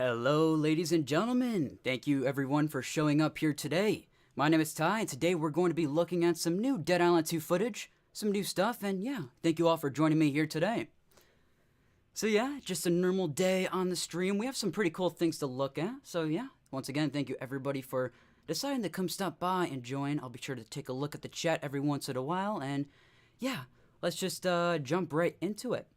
Hello, ladies and gentlemen. Thank you, everyone, for showing up here today. My name is Ty, and today we're going to be looking at some new Dead Island 2 footage, some new stuff, and yeah, thank you all for joining me here today. So yeah, just a normal day on the stream. We have some pretty cool things to look at, so yeah, once again, thank you everybody for deciding to come stop by and join. I'll be sure to take a look at the chat every once in a while, and yeah, let's just jump right into it.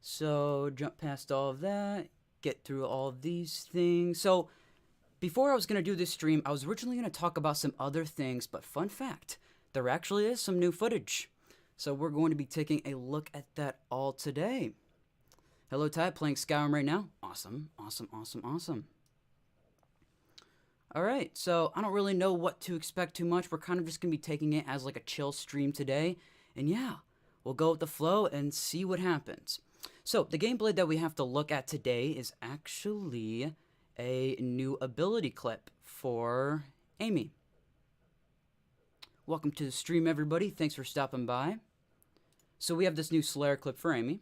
So, jump past all of that, get through all of these things. So, before I was going to do this stream, I was originally going to talk about some other things, but fun fact, there actually is some new footage. So, we're going to be taking a look at that all today. Hello, Ty, playing Skyrim right now. Awesome, awesome, awesome, awesome. Alright, so I don't really know what to expect too much. We're kind of just going to be taking it as like a chill stream today. And yeah, we'll go with the flow and see what happens. So, the gameplay that we have to look at today is actually a new ability clip for Amy. Welcome to the stream, everybody. Thanks for stopping by. So, we have this new Slayer clip for Amy.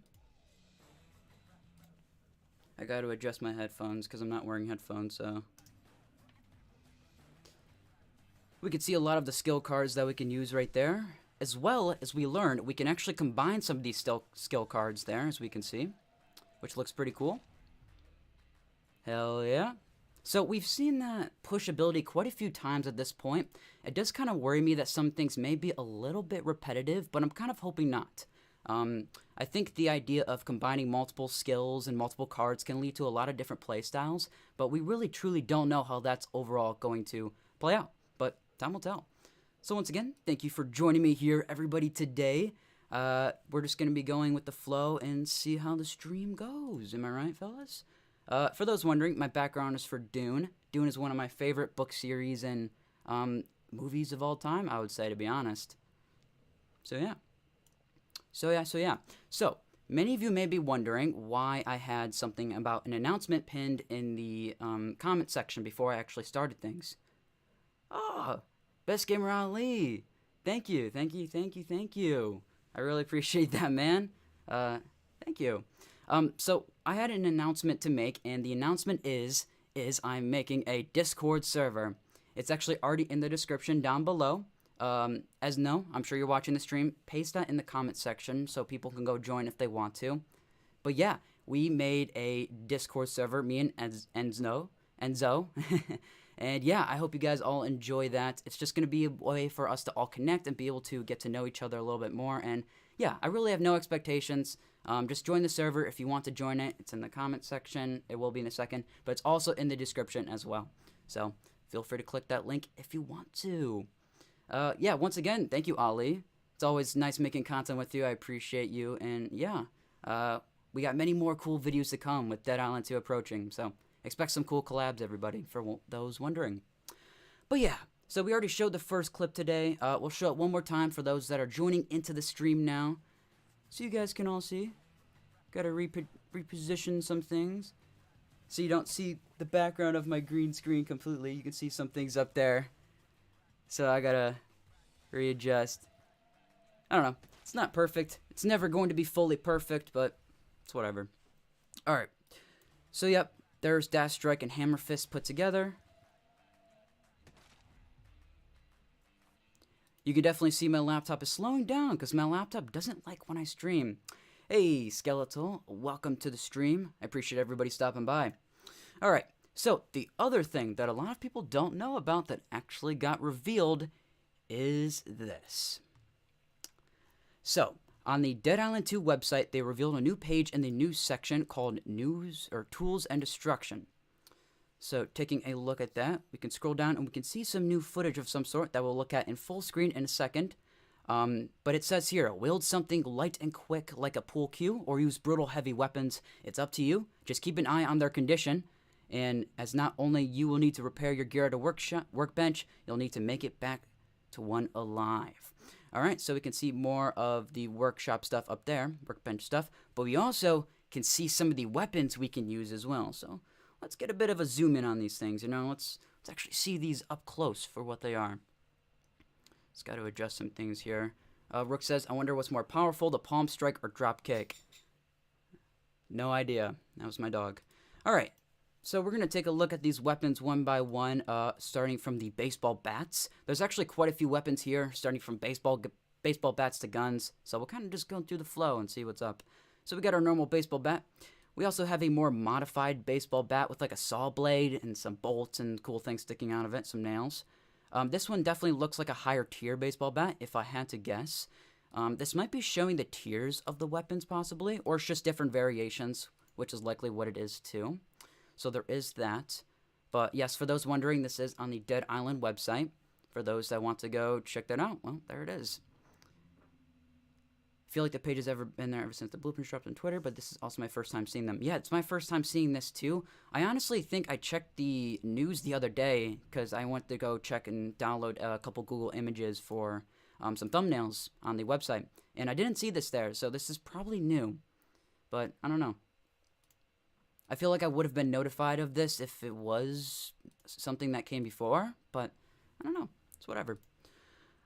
I got to adjust my headphones because I'm not wearing headphones, so... We can see a lot of the skill cards that we can use right there. As well as we learned, we can actually combine some of these skill cards there, as we can see, which looks pretty cool. Hell yeah. So we've seen that push ability quite a few times at this point. It does kind of worry me that some things may be a little bit repetitive, but I'm kind of hoping not. I think the idea of combining multiple skills and multiple cards can lead to a lot of different play styles, but we really truly don't know how that's overall going to play out. But time will tell. So once again, thank you for joining me here, everybody, today. We're just going to be going with the flow and see how the stream goes. Am I right, fellas? For those wondering, my background is for Dune. Dune is one of my favorite book series and movies of all time, I would say, to be honest. So yeah. So, many of you may be wondering why I had something about an announcement pinned in the comment section before I actually started things. Oh, Best Gamer Ali. Thank you. I really appreciate that, man. Thank you. So I had an announcement to make, and the announcement is I'm making a Discord server. It's actually already in the description down below. As no, I'm sure you're watching the stream. Paste that in the comment section so people can go join if they want to. But yeah, we made a Discord server, me and Enzo. And yeah, I hope you guys all enjoy that. It's just going to be a way for us to all connect and be able to get to know each other a little bit more. And yeah, I really have no expectations. Just join the server if you want to join it. It's in the comment section. It will be in a second. But it's also in the description as well. So feel free to click that link if you want to. Yeah, once again, thank you, Ali. It's always nice making content with you. I appreciate you. And yeah, we got many more cool videos to come with Dead Island 2 approaching. So expect some cool collabs, everybody, for those wondering. But yeah, so we already showed the first clip today. We'll show it one more time for those that are joining into the stream now. So you guys can all see. Got to reposition some things. So you don't see the background of my green screen completely. You can see some things up there. So I got to readjust. I don't know. It's not perfect. It's never going to be fully perfect, but it's whatever. Alright. So yep. There's Dash Strike and Hammer Fist put together. You can definitely see my laptop is slowing down because my laptop doesn't like when I stream. Hey, Skeletal, welcome to the stream. I appreciate everybody stopping by. Alright, so the other thing that a lot of people don't know about that actually got revealed is this. So, on the Dead Island 2 website, they revealed a new page in the news section called News or Tools and Destruction. So, taking a look at that, we can scroll down and we can see some new footage of some sort that we'll look at in full screen in a second. But it says here, wield something light and quick like a pool cue or use brutal heavy weapons. It's up to you. Just keep an eye on their condition. And as not only you will need to repair your gear at a workbench, you'll need to make it back to one alive. Alright, so we can see more of the workshop stuff up there, workbench stuff, but we also can see some of the weapons we can use as well. So let's get a bit of a zoom in on these things, you know, let's actually see these up close for what they are. Just got to adjust some things here. Rook says, I wonder what's more powerful, the palm strike or drop kick. No idea. That was my dog. Alright, So we're going to take a look at these weapons one by one, starting from the baseball bats. There's actually quite a few weapons here, starting from baseball bats to guns. So we'll kind of just go through the flow and see what's up. So we got our normal baseball bat. We also have a more modified baseball bat with like a saw blade and some bolts and cool things sticking out of it, some nails. This one definitely looks like a higher tier baseball bat, if I had to guess. This might be showing the tiers of the weapons possibly, or it's just different variations, which is likely what it is too. So there is that. But yes, for those wondering, this is on the Dead Island website. For those that want to go check that out, well, there it is. I feel like the page has been there ever since the blueprints dropped on Twitter, but this is also my first time seeing them. Yeah, it's my first time seeing this too. I honestly think I checked the news the other day because I went to go check and download a couple Google images for some thumbnails on the website. And I didn't see this there, so this is probably new. But I don't know. I feel like I would have been notified of this if it was something that came before, but I don't know. It's whatever.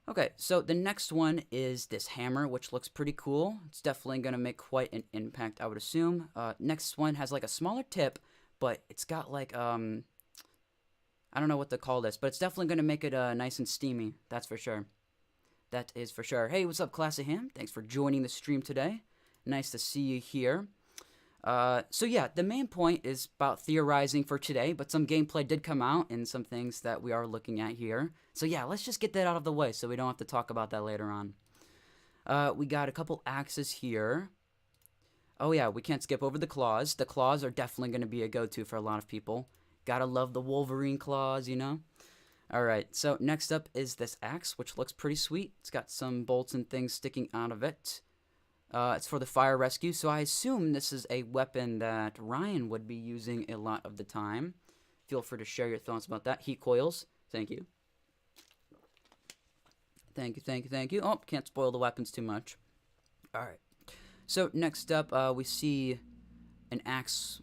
Okay, so the next one is this hammer, which looks pretty cool. It's definitely going to make quite an impact, I would assume. Next one has like a smaller tip, but it's got like, I don't know what to call this, but it's definitely going to make it nice and steamy. That's for sure. That is for sure. Hey, what's up, Class of Ham? Thanks for joining the stream today. Nice to see you here. So yeah, the main point is about theorizing for today, but some gameplay did come out and some things that we are looking at here. So yeah, let's just get that out of the way so we don't have to talk about that later on. We got a couple axes here. Oh yeah, we can't skip over the claws. The claws are definitely going to be a go-to for a lot of people. Gotta love the Wolverine claws, you know? Alright, so next up is this axe, which looks pretty sweet. It's got some bolts and things sticking out of it. It's for the fire rescue, so I assume this is a weapon that Ryan would be using a lot of the time. Feel free to share your thoughts about that. Heat coils, thank you. Thank you, thank you, thank you. Oh, can't spoil the weapons too much. Alright, so next up we see an axe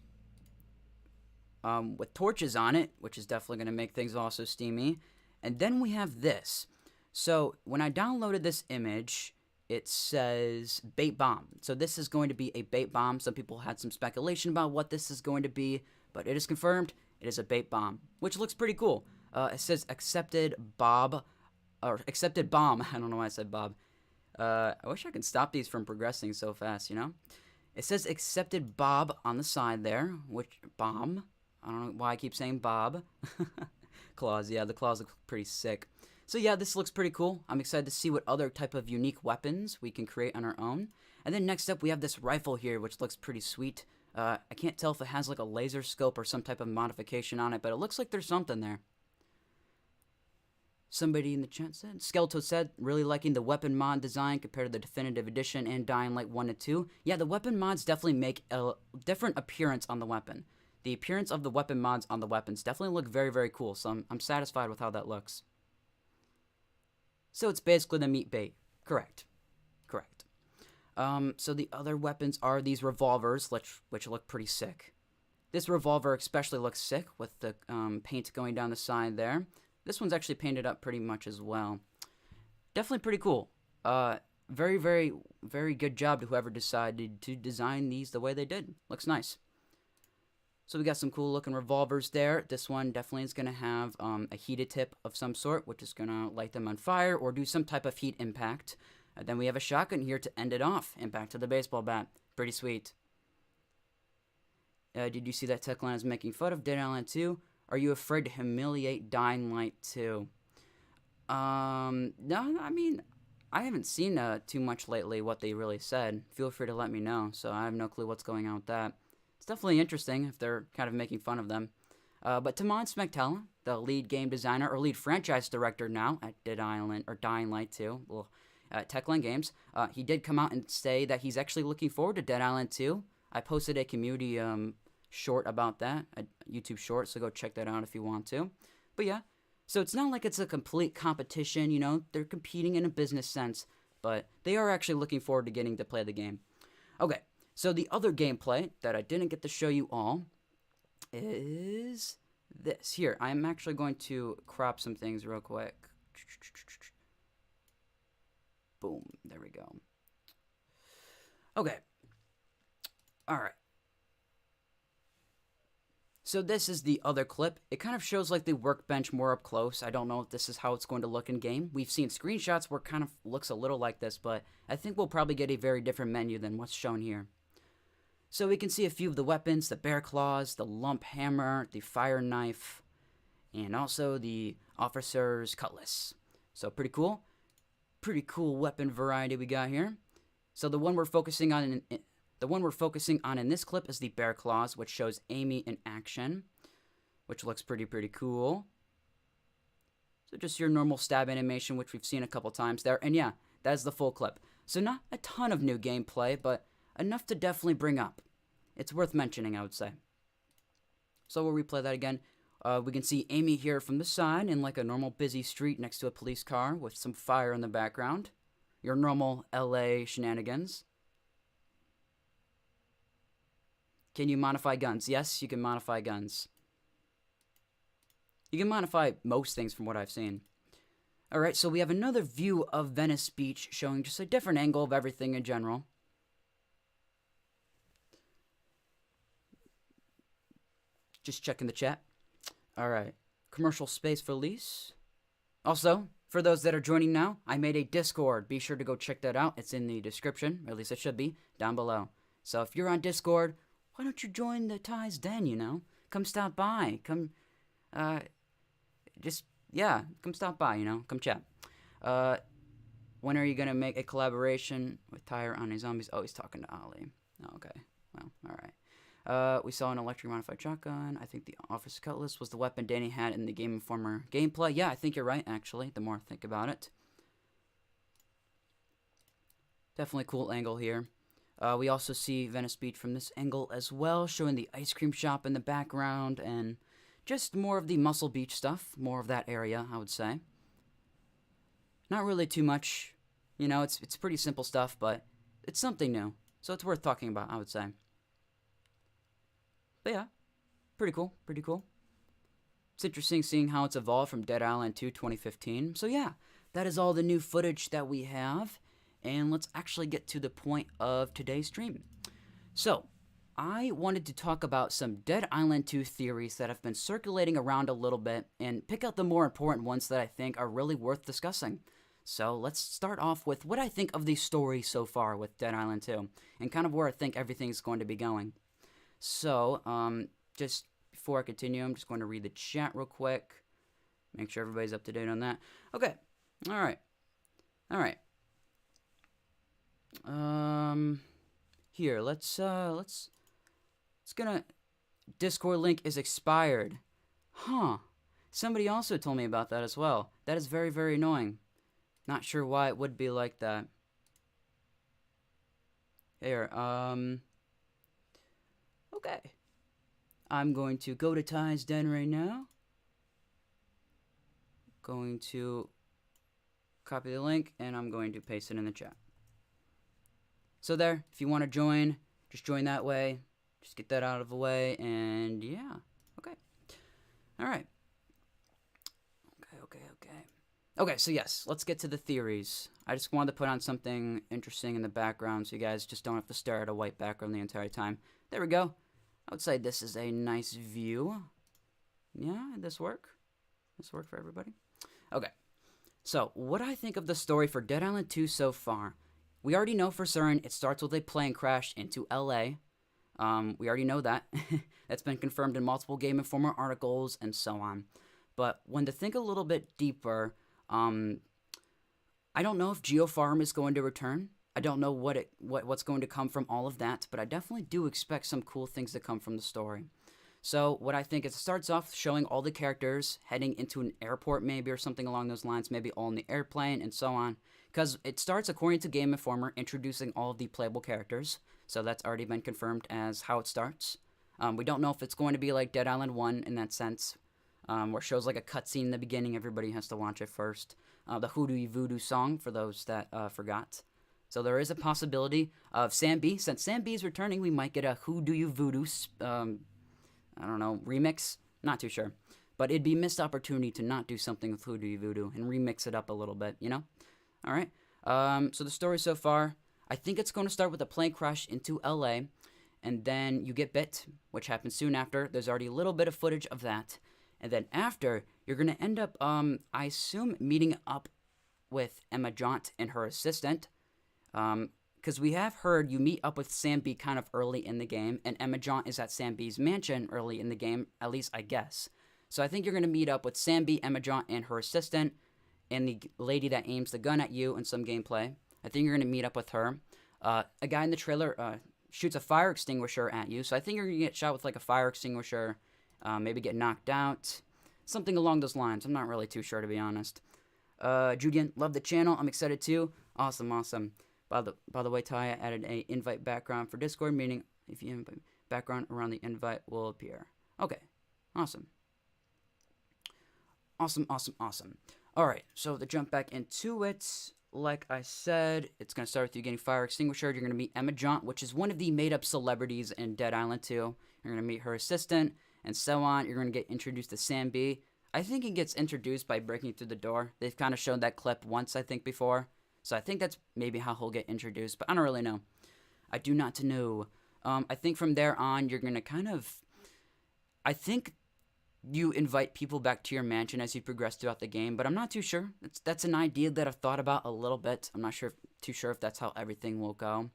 with torches on it, which is definitely going to make things also steamy. And then we have this. So when I downloaded this image, it says bait bomb. So this is going to be a bait bomb. Some people had some speculation about what this is going to be, but it is confirmed. It is a bait bomb, which looks pretty cool. It says accepted bomb. I don't know why I said Bob. I wish I could stop these from progressing so fast, you know? It says accepted Bob on the side there, which bomb. I don't know why I keep saying Bob. Claws, yeah, the claws look pretty sick. So yeah, this looks pretty cool. I'm excited to see what other type of unique weapons we can create on our own. And then next up, we have this rifle here, which looks pretty sweet. I can't tell if it has like a laser scope or some type of modification on it, but it looks like there's something there. Somebody in the chat said, Skeleto said, really liking the weapon mod design compared to the Definitive Edition and Dying Light 1 and 2. Yeah, the weapon mods definitely make a different appearance on the weapon. The appearance of the weapon mods on the weapons definitely look very, very cool, so I'm satisfied with how that looks. So it's basically the meat bait. Correct. Correct. So the other weapons are these revolvers, which look pretty sick. This revolver especially looks sick with the paint going down the side there. This one's actually painted up pretty much as well. Definitely pretty cool. Very, very, very good job to whoever decided to design these the way they did. Looks nice. So we got some cool looking revolvers there. This one definitely is going to have a heated tip of some sort, which is going to light them on fire or do some type of heat impact. And then we have a shotgun here to end it off. Impact to the baseball bat. Pretty sweet. Did you see that Techland is making fun of Dead Island 2? Are you afraid to humiliate Dying Light 2? No, I mean, I haven't seen too much lately what they really said. Feel free to let me know, so I have no clue what's going on with that. It's definitely interesting if they're kind of making fun of them. But Timon Smektala, the lead game designer, or lead franchise director now at Dead Island, or Dying Light 2, well, at Techland Games, he did come out and say that he's actually looking forward to Dead Island 2. I posted a community short about that, a YouTube short, so go check that out if you want to. But yeah, so it's not like it's a complete competition, you know, they're competing in a business sense, but they are actually looking forward to getting to play the game. Okay, so the other gameplay that I didn't get to show you all is this. Here, I'm actually going to crop some things real quick. Boom, there we go. Okay. Alright. So this is the other clip. It kind of shows like the workbench more up close. I don't know if this is how it's going to look in game. We've seen screenshots where it kind of looks a little like this, but I think we'll probably get a very different menu than what's shown here. So we can see a few of the weapons, the bear claws, the lump hammer, the fire knife, and also the officer's cutlass. So pretty cool. Pretty cool weapon variety we got here. So the one we're focusing on in this clip is the bear claws, which shows Amy in action, which looks pretty cool. So just your normal stab animation, which we've seen a couple times there. And yeah, that's the full clip. So not a ton of new gameplay, but enough to definitely bring up. It's worth mentioning, I would say. So we'll replay that again. We can see Amy here from the side in like a normal busy street next to a police car with some fire in the background. Your normal LA shenanigans. Can you modify guns? Yes, you can modify guns. You can modify most things from what I've seen. Alright, so we have another view of Venice Beach showing just a different angle of everything in general. Just checking the chat. Alright, commercial space for lease. Also, for those that are joining now, I made a Discord. Be sure to go check that out. It's in the description, or at least it should be, down below. So if you're on Discord, why don't you join the Ties Den, you know? Come stop by. Come, come stop by, you know? Come chat. When are you going to make a collaboration with Tyre on his zombies? Oh, he's talking to Ali. Oh, okay. Well, alright. We saw an electric modified shotgun. I think the officer cutlass was the weapon Danny had in the Game Informer gameplay. Yeah, I think you're right, actually, the more I think about it. Definitely cool angle here. We also see Venice Beach from this angle as well, showing the ice cream shop in the background, and just more of the Muscle Beach stuff, more of that area, I would say. Not really too much, you know, it's pretty simple stuff, but it's something new, so it's worth talking about, I would say. But yeah, pretty cool. It's interesting seeing how it's evolved from Dead Island 2 2015. So yeah, that is all the new footage that we have. And let's actually get to the point of today's stream. So, I wanted to talk about some Dead Island 2 theories that have been circulating around a little bit and pick out the more important ones that I think are really worth discussing. So, let's start off with what I think of the story so far with Dead Island 2 and kind of where I think everything's going to be going. So, just before I continue, I'm just going to read the chat real quick. Make sure everybody's up to date on that. Okay. Alright. Here, let's gonna, Discord link is expired. Huh. Somebody also told me about that as well. That is very annoying. Not sure why it would be like that. Here, okay. I'm going to go to Ty's Den right now. Going to copy the link, and I'm going to paste it in the chat. So there, if you want to join, just join that way. Just get that out of the way, and yeah. Okay. Alright. Okay, so yes, let's get to the theories. I just wanted to put on something interesting in the background so you guys just don't have to stare at a white background the entire time. There we go. I would say this is a nice view. Yeah, did this work? This work for everybody? Okay. So, what I think of the story for Dead Island 2 so far. We already know for certain it starts with a plane crash into LA. We already know that. That's been confirmed in multiple Game Informer articles and so on. But when to think a little bit deeper, I don't know if GeoFarm is going to return. I don't know what's going to come from all of that, but I definitely do expect some cool things to come from the story. So what I think is it starts off showing all the characters heading into an airport maybe or something along those lines, maybe all in the airplane and so on. Because it starts, according to Game Informer, introducing all of the playable characters. So that's already been confirmed as how it starts. We don't know if it's going to be like Dead Island 1 in that sense, where it shows like a cutscene in the beginning. Everybody has to watch it first. The Hoodoo Voodoo song, for those that forgot. So there is a possibility of Sam B. Since Sam B is returning, we might get a Hoodoo Voodoo, I don't know, remix? Not too sure. But it'd be a missed opportunity to not do something with Hoodoo Voodoo and remix it up a little bit, you know? Alright. So the story so far, I think it's going to start with a plane crash into LA. and then you get bit, which happens soon after. There's already a little bit of footage of that. And then after, you're going to end up, I assume, meeting up with Emma Jaunt and her assistant. Because we have heard you meet up with Sam B kind of early in the game, and Emma Jaunt is at Sam B's mansion early in the game, at least I guess. So I think you're going to meet up with Sam B, Emma Jaunt, and her assistant, and the lady that aims the gun at you in some gameplay. I think you're going to meet up with her. A guy in the trailer shoots a fire extinguisher at you, so I think you're going to get shot with like a fire extinguisher, maybe get knocked out, something along those lines. I'm not really too sure, to be honest. Julian, love the channel. I'm excited too. Awesome, awesome. By the way, Ty added a invite background for Discord, meaning if you invite background around the invite will appear. Okay, awesome. Awesome, awesome, awesome. All right, so to jump back into it, like I said, it's going to start with you getting fire extinguisher. You're going to meet Emma Jaunt, which is one of the made-up celebrities in Dead Island 2. You're going to meet her assistant, and so on. You're going to get introduced to Sam B. I think he gets introduced by breaking through the door. They've kind of shown that clip once, I think, before. So I think that's maybe how he'll get introduced, but I don't really know. I do not know. I think from there on, you're going to kind of... I think you invite people back to your mansion as you progress throughout the game, but I'm not too sure. That's an idea that I've thought about a little bit. I'm not too sure if that's how everything will go.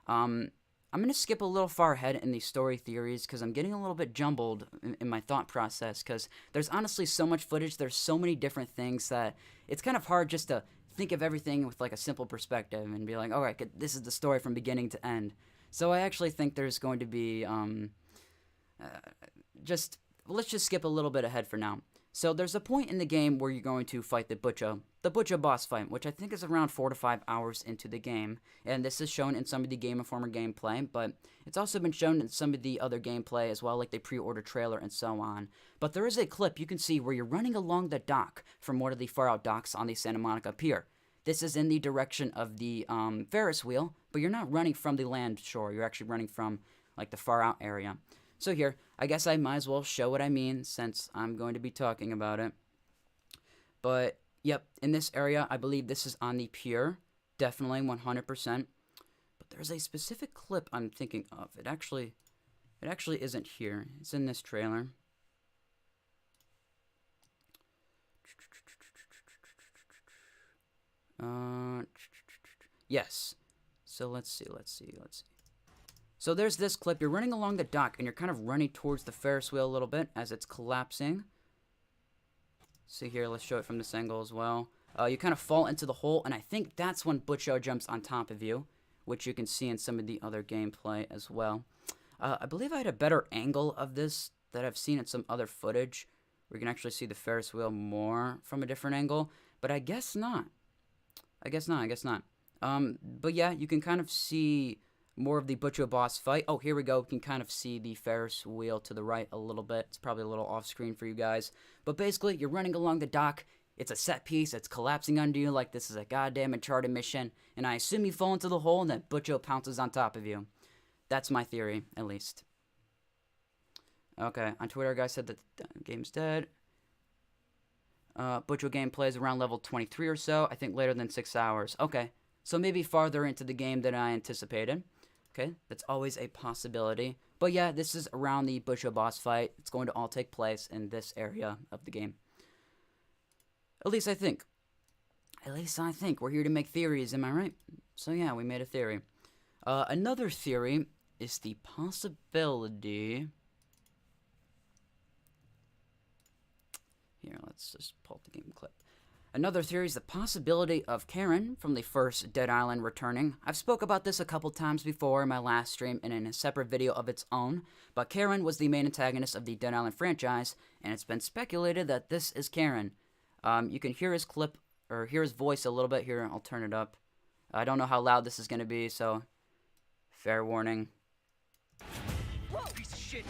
I'm going to skip a little far ahead in the story theories because I'm getting a little bit jumbled in my thought process because there's honestly so much footage. There's so many different things that it's kind of hard just to think of everything with like a simple perspective and be like, all right, this is the story from beginning to end. So I actually think there's going to be let's just skip a little bit ahead for now. So there's a point in the game where you're going to fight the Butcher boss fight, which I think is around 4 to 5 hours into the game. And this is shown in some of the Game Informer gameplay, but it's also been shown in some of the other gameplay as well, like the pre-order trailer and so on. But there is a clip you can see where you're running along the dock from one of the far out docks on the Santa Monica Pier. This is in the direction of the Ferris wheel, but you're not running from the land shore. You're actually running from like the far out area. So here, I guess I might as well show what I mean since I'm going to be talking about it. But, yep, in this area, I believe this is on the pier. Definitely 100%. But there's a specific clip I'm thinking of. It actually isn't here. It's in this trailer. Yes. So let's see. So there's this clip. You're running along the dock, and you're kind of running towards the Ferris wheel a little bit as it's collapsing. See here, let's show it from this angle as well. You kind of fall into the hole, and I think that's when Butcho jumps on top of you, which you can see in some of the other gameplay as well. I believe I had a better angle of this that I've seen in some other footage, where you can actually see the Ferris wheel more from a different angle, but I guess not. I guess not. But yeah, you can kind of see more of the Butcher boss fight. Oh, here we go. We can kind of see the Ferris wheel to the right a little bit. It's probably a little off screen for you guys. But basically, you're running along the dock. It's a set piece. It's collapsing under you like this is a goddamn Uncharted mission. And I assume you fall into the hole and then Butcher pounces on top of you. That's my theory, at least. Okay, on Twitter, a guy said that the game's dead. Butcher game plays around level 23 or so. I think later than 6 hours. Okay, so maybe farther into the game than I anticipated. Okay, that's always a possibility. But yeah, this is around the Butcher boss fight. It's going to all take place in this area of the game. At least I think. We're here to make theories, am I right? So yeah, we made a theory. Another theory is the possibility... Here, let's just pull up the game clip. Another theory is the possibility of Karen from the first Dead Island returning. I've spoke about this a couple times before in my last stream and in a separate video of its own, but Karen was the main antagonist of the Dead Island franchise, and it's been speculated that this is Karen. You can hear his clip, or hear his voice a little bit here. I'll turn it up. I don't know how loud this is going to be, so fair warning. Whoa, piece of shit.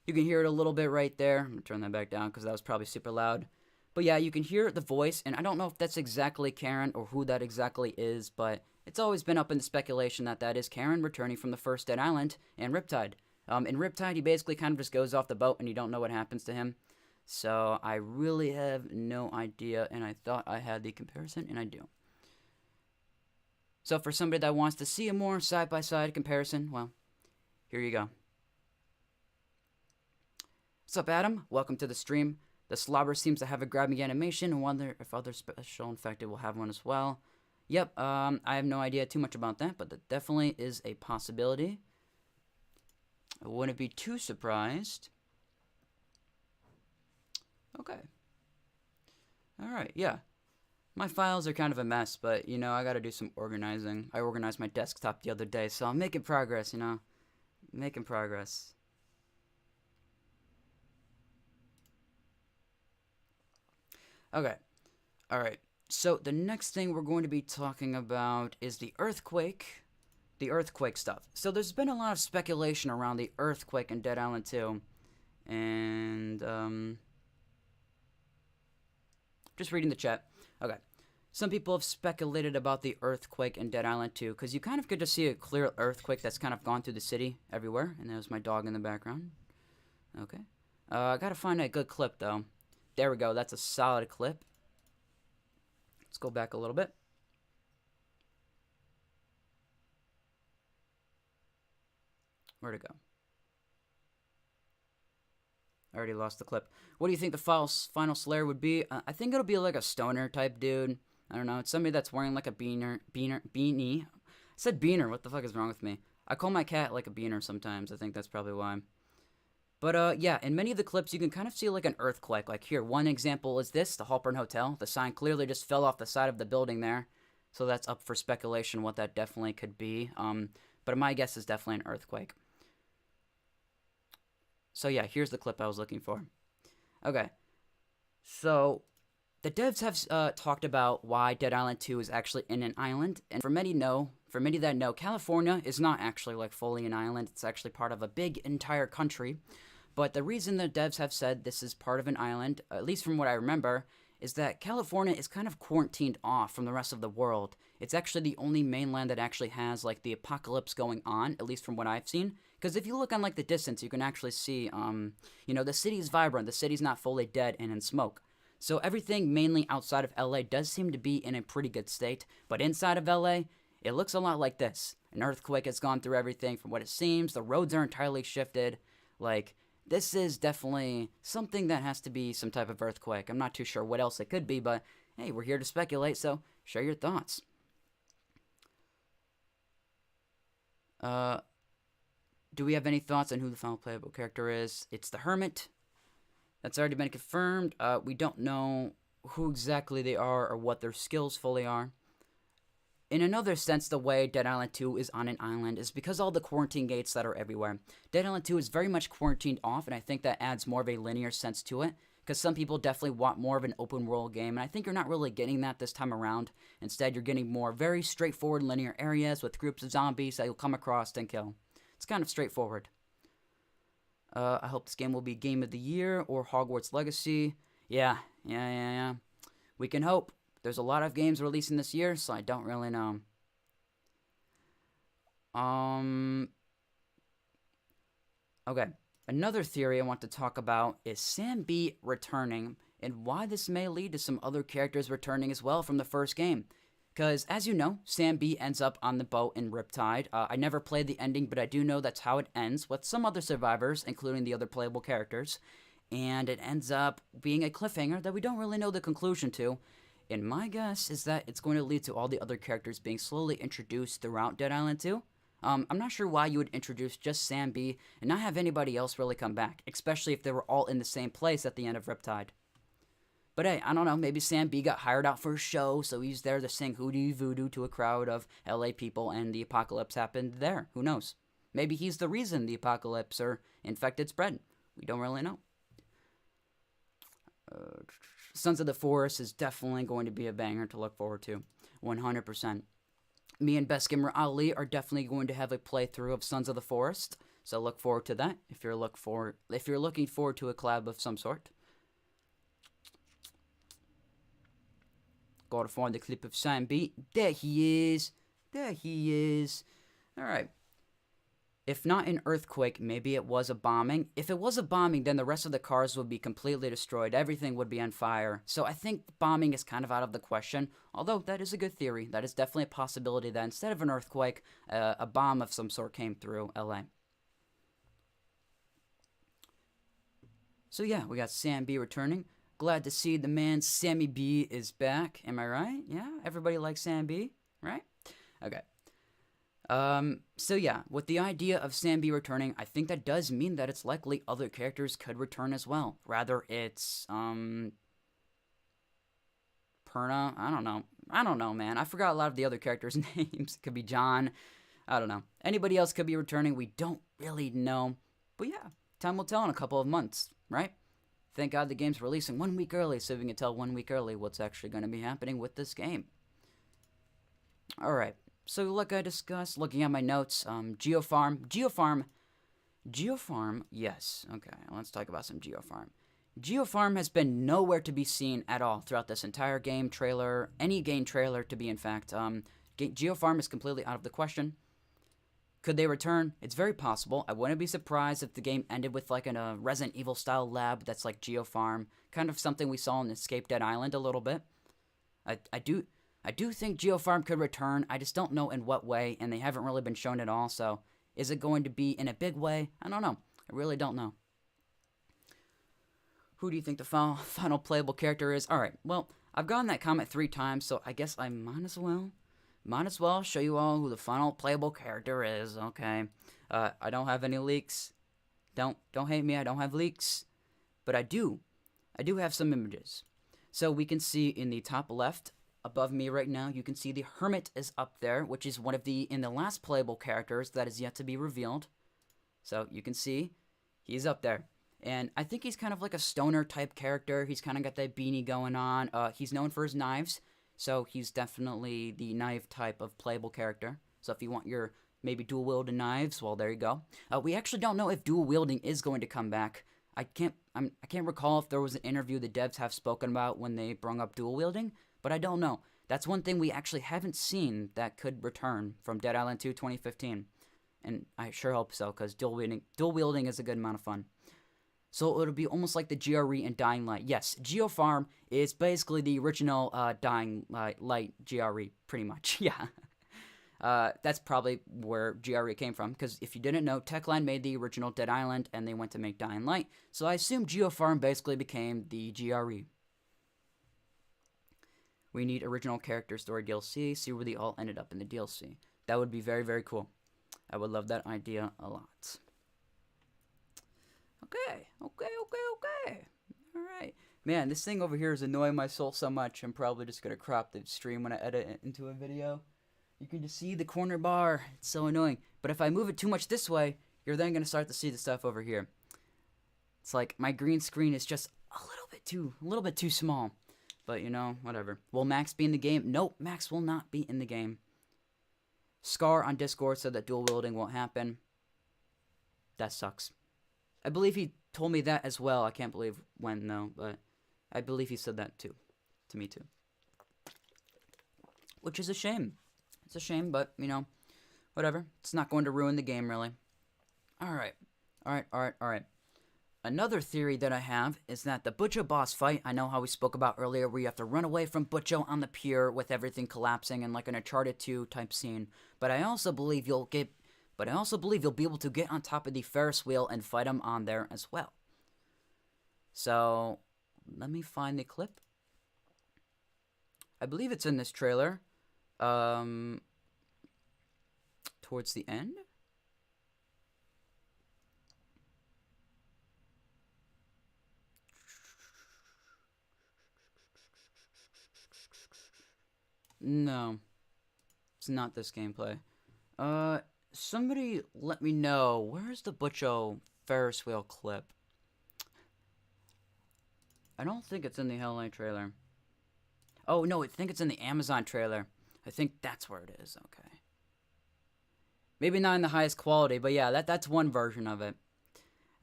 You can hear it a little bit right there. I'm going to turn that back down because that was probably super loud. But yeah, you can hear the voice, and I don't know if that's exactly Karen or who that exactly is, but it's always been up in the speculation that that is Karen returning from the first Dead Island and Riptide. In Riptide, he basically kind of just goes off the boat and you don't know what happens to him. So I really have no idea, and I thought I had the comparison, and I do. So for somebody that wants to see a more side-by-side comparison, well, Here you go. What's up, Adam? Welcome to the stream. The slobber seems to have a grabbing animation, and wonder if other special infected will have one as well. Yep, I have no idea too much about that, but that definitely is a possibility. I wouldn't be too surprised. Okay. Alright, yeah. My files are kind of a mess, but, you know, I gotta do some organizing. I organized my desktop the other day, so I'm making progress, you know. Making progress. Okay. Alright. So, the next thing we're going to be talking about is the earthquake. The earthquake stuff. So, there's been a lot of speculation around the earthquake in Dead Island 2. And, just reading the chat. Okay. Some people have speculated about the earthquake in Dead Island 2, because you kind of get to see a clear earthquake that's kind of gone through the city everywhere. And there's my dog in the background. Okay. I gotta find a good clip, though. There we go. That's a solid clip. Let's go back a little bit. Where'd it go? I already lost the clip. What do you think the final Slayer would be? I think it'll be like a stoner type dude. I don't know. It's somebody that's wearing like a beanie. I said beaner. What the fuck is wrong with me? I call my cat like a beaner sometimes. I think that's probably why. But, yeah, in many of the clips, you can kind of see, like, an earthquake. Like, here, one example is this, the Halpern Hotel. The sign clearly just fell off the side of the building there. So that's up for speculation what that definitely could be. But my guess is definitely an earthquake. So, yeah, here's the clip I was looking for. Okay. So, the devs have talked about why Dead Island 2 is actually in an island. And for many that know, California is not actually, like, fully an island. It's actually part of a big entire country. But the reason the devs have said this is part of an island, at least from what I remember, is that California is kind of quarantined off from the rest of the world. It's actually the only mainland that actually has, like, the apocalypse going on, at least from what I've seen. Because if you look on, like, the distance, you can actually see, you know, the city's vibrant. The city's not fully dead and in smoke. So everything mainly outside of LA does seem to be in a pretty good state. But inside of LA, it looks a lot like this. An earthquake has gone through everything from what it seems. The roads are entirely shifted. Like, this is definitely something that has to be some type of earthquake. I'm not too sure what else it could be, but hey, we're here to speculate, so share your thoughts. Do we have any thoughts on who the final playable character is? It's the Hermit. That's already been confirmed. We don't know who exactly they are or what their skills fully are. In another sense, the way Dead Island 2 is on an island is because all the quarantine gates that are everywhere. Dead Island 2 is very much quarantined off, and I think that adds more of a linear sense to it, because some people definitely want more of an open world game, and I think you're not really getting that this time around. Instead, you're getting more very straightforward linear areas with groups of zombies that you'll come across and kill. It's kind of straightforward. I hope this game will be Game of the Year or Hogwarts Legacy. Yeah. We can hope. There's a lot of games releasing this year, so I don't really know. Okay. Another theory I want to talk about is Sam B returning, and why this may lead to some other characters returning as well from the first game. Because, as you know, Sam B ends up on the boat in Riptide. I never played the ending, but I do know that's how it ends, with some other survivors, including the other playable characters. And it ends up being a cliffhanger that we don't really know the conclusion to. And my guess is that it's going to lead to all the other characters being slowly introduced throughout Dead Island 2. I'm not sure why you would introduce just Sam B and not have anybody else really come back, especially if they were all in the same place at the end of Riptide. But hey, I don't know, maybe Sam B got hired out for a show, so he's there to sing Hootie Voodoo to a crowd of LA people, and the apocalypse happened there. Who knows? Maybe he's the reason the apocalypse or infected spread. We don't really know. Sons of the Forest is definitely going to be a banger to look forward to. 100%. Me and Best Gamer Ali are definitely going to have a playthrough of Sons of the Forest, so look forward to that if you're looking forward to a collab of some sort. Gotta find the clip of Sam B. There he is. There he is. Alright. If not an earthquake, maybe it was a bombing. If it was a bombing, then the rest of the cars would be completely destroyed. Everything would be on fire. So I think bombing is kind of out of the question. Although that is a good theory. That is definitely a possibility that instead of an earthquake, a bomb of some sort came through LA. So yeah, we got Sam B returning. Glad to see the man Sammy B is back. Am I right? Yeah, everybody likes Sam B, right? Okay. So yeah, with the idea of Sam B returning, I think that does mean that it's likely other characters could return as well. Rather, it's, Perna. I don't know, man. I forgot a lot of the other characters' names. It could be John. I don't know. Anybody else could be returning. We don't really know. But yeah, time will tell in a couple of months, right? Thank God the game's releasing 1 week early, so we can tell 1 week early what's actually going to be happening with this game. Alright, so like I discussed, looking at my notes, Geofarm, yes, okay, let's talk about some Geofarm. Geofarm has been nowhere to be seen at all throughout this entire game trailer, any game trailer to be in fact. Geofarm is completely out of the question. Could they return? It's very possible. I wouldn't be surprised if the game ended with like a Resident Evil style lab that's like Geofarm, kind of something we saw in Escape Dead Island a little bit. I do think Geofarm could return. I just don't know in what way, and they haven't really been shown at all. So, is it going to be in a big way? I don't know. I really don't know. Who do you think the final playable character is? All right. Well, I've gotten that comment 3 times, so I guess I might as well show you all who the final playable character is. Okay. I don't have any leaks. Don't hate me. I don't have leaks, but I do have some images. So we can see in the top left above me right now, you can see the Hermit is up there, which is one of in the last playable characters that is yet to be revealed. So you can see he's up there. And I think he's kind of like a stoner type character. He's kind of got that beanie going on. He's known for his knives, so he's definitely the knife type of playable character. So if you want your maybe dual wielding knives, well, there you go. We actually don't know if dual wielding is going to come back. I can't recall if there was an interview the devs have spoken about when they brung up dual wielding, but I don't know. That's one thing we actually haven't seen that could return from Dead Island 2 2015. And I sure hope so, because dual wielding is a good amount of fun. So it'll be almost like the GRE and Dying Light. Yes, Geofarm is basically the original Dying Light GRE, pretty much. Yeah. That's probably where GRE came from, because if you didn't know, Techline made the original Dead Island, and they went to make Dying Light. So I assume Geofarm basically became the GRE. We need original character story DLC, see where they all ended up in the DLC. That would be very, very cool. I would love that idea a lot. Okay. Alright. Man, this thing over here is annoying my soul so much, I'm probably just going to crop the stream when I edit it into a video. You can just see the corner bar. It's so annoying. But if I move it too much this way, you're then going to start to see the stuff over here. It's like my green screen is just a little bit too small. But, you know, whatever. Will Max be in the game? Nope, Max will not be in the game. Scar on Discord said that dual wielding won't happen. That sucks. I believe he told me that as well. I can't believe when, though, but I believe he said that, too. To me, too. Which is a shame. It's a shame, but, you know, whatever. It's not going to ruin the game, really. Alright. Another theory that I have is that the Butcho boss fight, I know how we spoke about earlier, where you have to run away from Butcho on the pier with everything collapsing and like an Uncharted 2 type scene. But I also believe you'll be able to get on top of the Ferris wheel and fight him on there as well. So, let me find the clip. I believe it's in this trailer. Towards the end. No. It's not this gameplay. Somebody let me know. Where's the Butcho Ferris wheel clip? I don't think it's in the Hell Night trailer. Oh, no, I think it's in the Amazon trailer. I think that's where it is. Okay. Maybe not in the highest quality, but yeah, that's one version of it.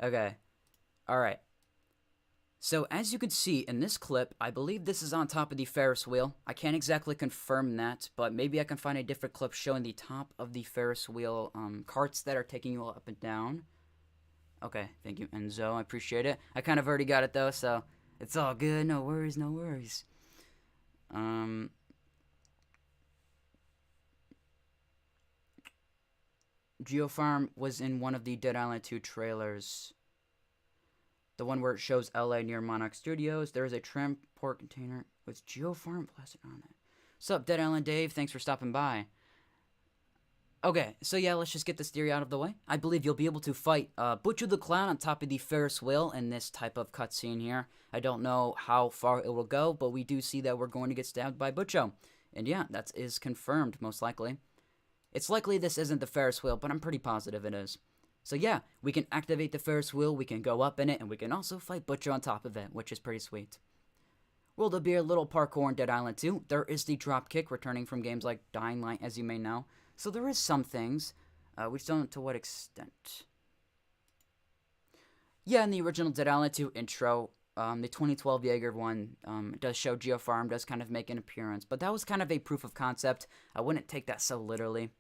Okay. Alright. So, as you can see in this clip, I believe this is on top of the Ferris wheel. I can't exactly confirm that, but maybe I can find a different clip showing the top of the Ferris wheel carts that are taking you up and down. Okay, thank you, Enzo. I appreciate it. I kind of already got it, though, so it's all good. No worries, no worries. Geofarm was in one of the Dead Island 2 trailers. The one where it shows LA near Monarch Studios. There is a transport container with geofarm plastic on it. What's up, Dead Island Dave? Thanks for stopping by. Okay, so yeah, let's just get this theory out of the way. I believe you'll be able to fight Butcher the Clown on top of the Ferris wheel in this type of cutscene here. I don't know how far it will go, but we do see that we're going to get stabbed by Butcho. And yeah, that is confirmed, most likely. It's likely this isn't the Ferris wheel, but I'm pretty positive it is. So yeah, we can activate the Ferris wheel, we can go up in it, and we can also fight Butcher on top of it, which is pretty sweet. Will there be a little parkour in Dead Island 2? There is the drop kick returning from games like Dying Light, as you may know. So there is some things. We just don't know to what extent. Yeah, in the original Dead Island 2 intro, the 2012 Jaeger one does show Geofarm, does kind of make an appearance. But that was kind of a proof of concept. I wouldn't take that so literally.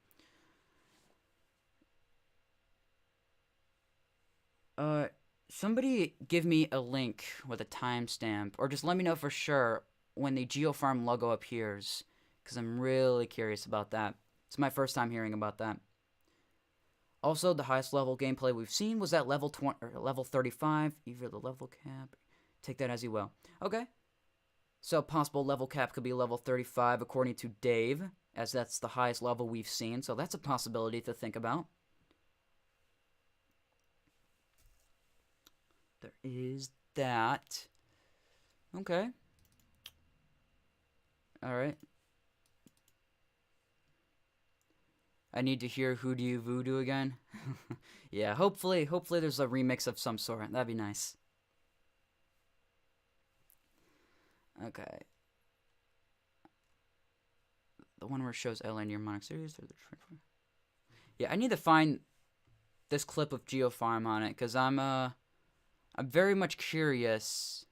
Somebody give me a link with a timestamp, or just let me know for sure when the Geofarm logo appears, because I'm really curious about that. It's my first time hearing about that. Also, the highest level gameplay we've seen was at level 20 or level 35. Either the level cap, take that as you will. Okay. So possible level cap could be level 35 according to Dave, as that's the highest level we've seen. So that's a possibility to think about. There is that. Okay. Alright. I need to hear Who Do You Voodoo again. Yeah, hopefully there's a remix of some sort. That'd be nice. Okay. The one where it shows LA near Monarch Studios. Yeah, I need to find this clip of Geofarm on it, because I'm very much curious.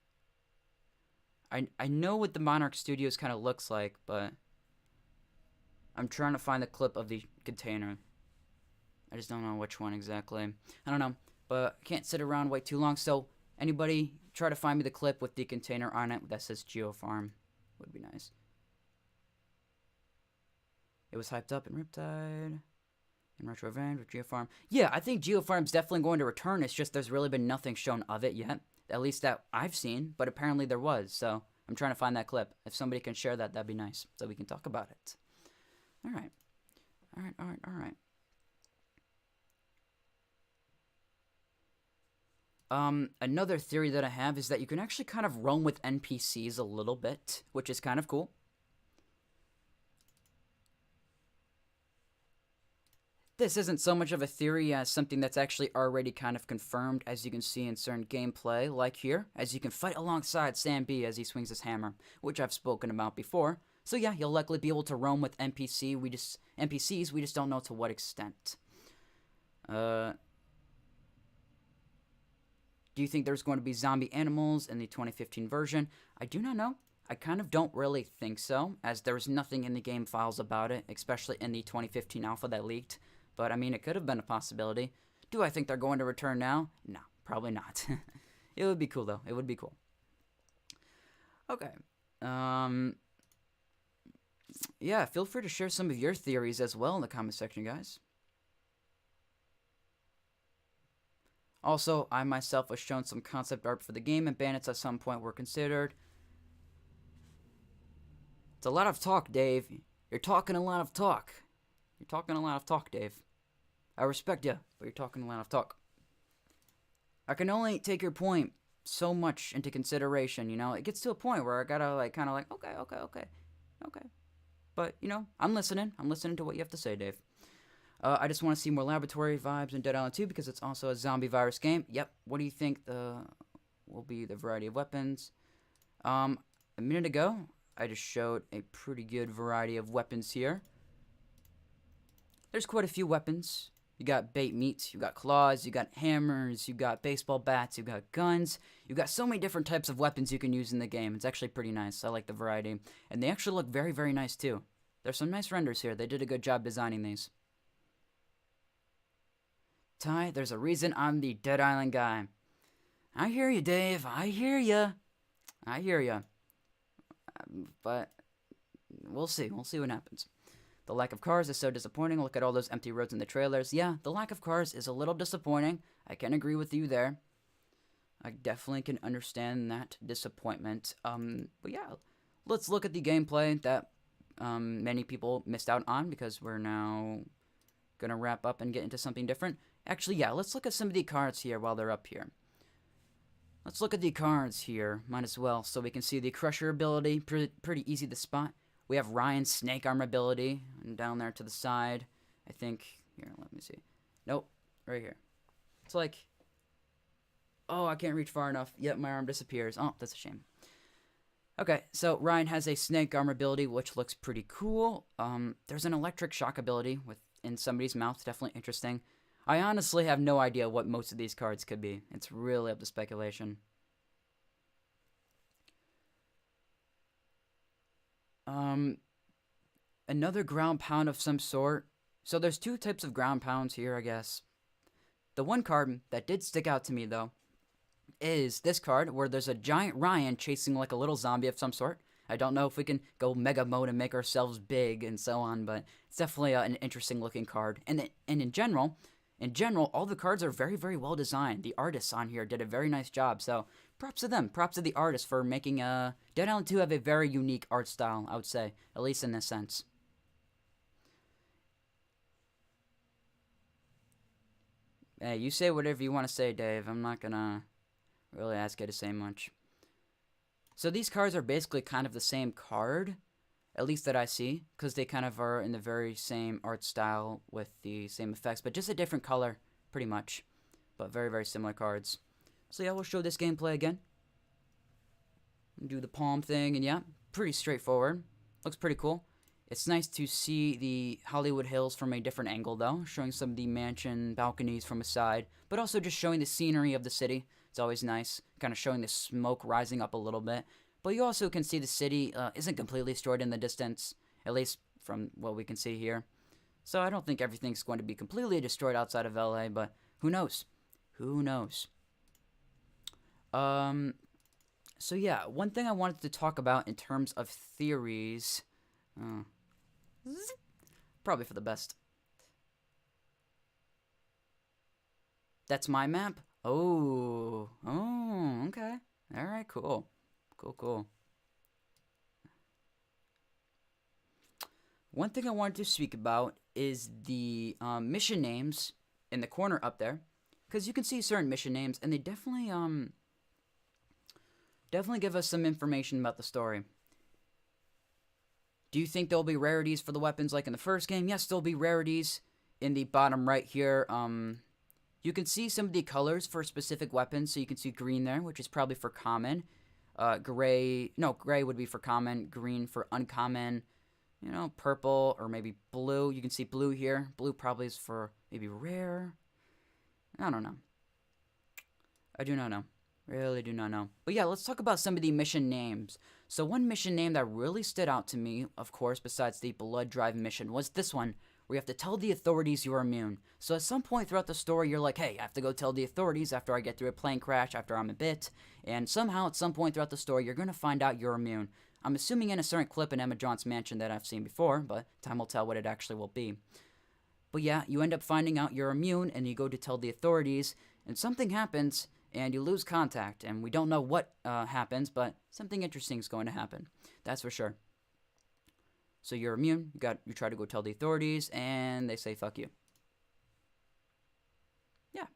I know what the Monarch Studios kind of looks like, but I'm trying to find the clip of the container. I just don't know which one exactly. I don't know, but I can't sit around and wait too long. So anybody try to find me the clip with the container on it that says Geofarm. Would be nice. It was hyped up in Riptide. In Retro Revenge with Geofarm. Yeah, I think Geofarm's definitely going to return. It's just there's really been nothing shown of it yet. At least that I've seen, but apparently there was. So I'm trying to find that clip. If somebody can share that, that'd be nice. So we can talk about it. Alright. Alright. Another theory that I have is that you can actually kind of roam with NPCs a little bit, which is kind of cool. This isn't so much of a theory as something that's actually already kind of confirmed, as you can see in certain gameplay, like here, as you can fight alongside Sam B as he swings his hammer, which I've spoken about before. So yeah, you'll likely be able to roam with NPCs, we just don't know to what extent. Do you think there's going to be zombie animals in the 2015 version? I do not know. I kind of don't really think so, as there's nothing in the game files about it, especially in the 2015 alpha that leaked. But, I mean, it could have been a possibility. Do I think they're going to return now? No, probably not. It would be cool, though. It would be cool. Okay. Yeah, feel free to share some of your theories as well in the comment section, guys. Also, I myself was shown some concept art for the game, and bandits at some point were considered. It's a lot of talk, Dave. You're talking a lot of talk. You're talking a lot of talk, Dave. I respect you, but you're talking a lot of talk. I can only take your point so much into consideration, you know? It gets to a point where I gotta, like, kind of like, okay. But, you know, I'm listening. I'm listening to what you have to say, Dave. I just want to see more laboratory vibes in Dead Island 2 because it's also a zombie virus game. Yep. What do you think will be the variety of weapons? A minute ago, I just showed a pretty good variety of weapons here. There's quite a few weapons. You got bait meats, you got claws, you got hammers, you got baseball bats, you got guns. You got so many different types of weapons you can use in the game. It's actually pretty nice. I like the variety. And they actually look very, very nice too. There's some nice renders here. They did a good job designing these. Ty, there's a reason I'm the Dead Island guy. I hear you, Dave. I hear you. But we'll see. We'll see what happens. The lack of cars is so disappointing. Look at all those empty roads in the trailers. Yeah, the lack of cars is a little disappointing. I can agree with you there. I definitely can understand that disappointment. But yeah, let's look at the gameplay that many people missed out on because we're now gonna wrap up and get into something different. Actually, yeah, let's look at some of the cards here while they're up here. Let's look at the cards here, might as well, so we can see the Crusher ability, pretty easy to spot. We have Ryan's Snake Arm ability, and down there to the side, I think, here, let me see. Nope, right here. It's like, oh, I can't reach far enough, yet my arm disappears. Oh, that's a shame. Okay, so Ryan has a Snake Arm ability, which looks pretty cool. There's an Electric Shock ability in somebody's mouth, definitely interesting. I honestly have no idea what most of these cards could be. It's really up to speculation. Another ground pound of some sort. So there's two types of ground pounds here, I guess. The one card that did stick out to me, though, is this card where there's a giant Ryan chasing like a little zombie of some sort. I don't know if we can go mega mode and make ourselves big and so on, but it's definitely an interesting looking card. And in general, all the cards are very, very well designed. The artists on here did a very nice job, so props to them. Props to the artists for making Dead Island 2 have a very unique art style, I would say, at least in this sense. Hey, you say whatever you want to say, Dave. I'm not gonna really ask you to say much. So these cards are basically kind of the same card, at least that I see, because they kind of are in the very same art style with the same effects, but just a different color, pretty much. But very, very similar cards. So yeah, we'll show this gameplay again. Do the palm thing, and yeah, pretty straightforward. Looks pretty cool. It's nice to see the Hollywood Hills from a different angle, though, showing some of the mansion balconies from a side, but also just showing the scenery of the city. It's always nice, kind of showing the smoke rising up a little bit. But you also can see the city isn't completely destroyed in the distance, at least from what we can see here. So I don't think everything's going to be completely destroyed outside of LA, but who knows? Who knows? So yeah, one thing I wanted to talk about in terms of theories... probably for the best. That's my map? Oh, okay. Alright, cool. Cool. One thing I wanted to speak about is the mission names in the corner up there. Because you can see certain mission names, and they definitely give us some information about the story. Do you think there'll be rarities for the weapons like in the first game? Yes, there'll be rarities in the bottom right here. You can see some of the colors for specific weapons. So you can see green there, which is probably for common. Gray would be for common. Green for uncommon. You know, purple or maybe blue. You can see blue here. Blue probably is for maybe rare. I don't know. I do not know. Really do not know. But yeah, let's talk about some of the mission names. So one mission name that really stood out to me, of course, besides the Blood Drive mission, was this one, where you have to tell the authorities you're immune. So at some point throughout the story, you're like, hey, I have to go tell the authorities after I get through a plane crash, after I'm a bit, and somehow at some point throughout the story, you're going to find out you're immune. I'm assuming in a certain clip in Emma John's mansion that I've seen before, but time will tell what it actually will be. But yeah, you end up finding out you're immune, and you go to tell the authorities, and something happens, and you lose contact, and we don't know what happens, but something interesting is going to happen. That's for sure. So you're immune, you try to go tell the authorities, and they say, fuck you. Yeah.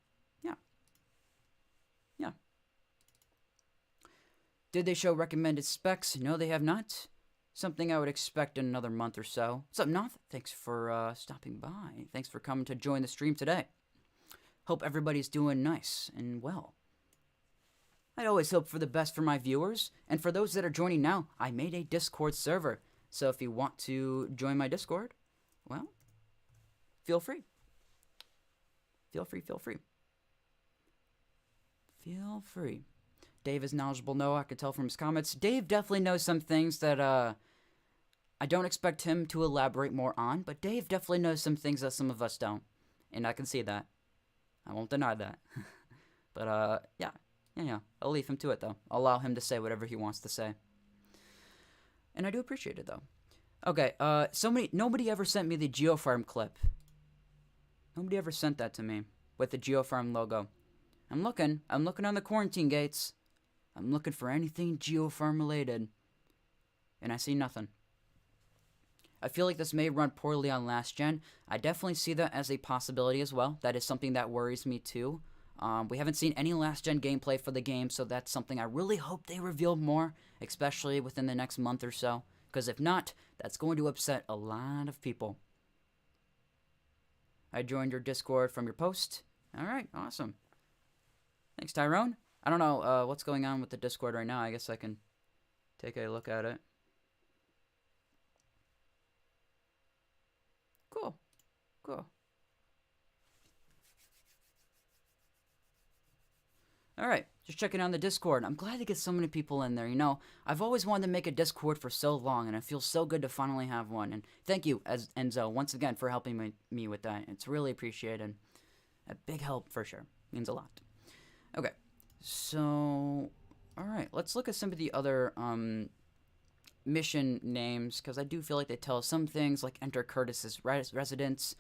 Did they show recommended specs? No, they have not. Something I would expect in another month or so. What's up, Noth? Thanks for stopping by. Thanks for coming to join the stream today. Hope everybody's doing nice and well. I always hope for the best for my viewers, and for those that are joining now, I made a Discord server. So if you want to join my Discord, well, feel free. Feel free. Dave is knowledgeable, no, I can tell from his comments. Dave definitely knows some things that I don't expect him to elaborate more on, but Dave definitely knows some things that some of us don't, and I can see that. I won't deny that. But yeah, I'll leave him to it, though. I'll allow him to say whatever he wants to say. And I do appreciate it, though. Okay, nobody ever sent me the GeoFarm clip. Nobody ever sent that to me with the GeoFarm logo. I'm looking. I'm looking on the quarantine gates. I'm looking for anything Geofarm related. And I see nothing. I feel like this may run poorly on last gen. I definitely see that as a possibility as well. That is something that worries me too. We haven't seen any last gen gameplay for the game, so that's something I really hope they reveal more, especially within the next month or so. Because if not, that's going to upset a lot of people. I joined your Discord from your post. Alright, awesome. Thanks, Tyrone. I don't know what's going on with the Discord right now. I guess I can take a look at it. Cool. Cool. Alright, just checking on the Discord. I'm glad to get so many people in there. You know, I've always wanted to make a Discord for so long, and it feels so good to finally have one. And thank you, Enzo, once again, for helping me with that. It's really appreciated. A big help, for sure. Means a lot. Okay, so... Alright, let's look at some of the other, mission names, because I do feel like they tell us some things, like enter Curtis's residence,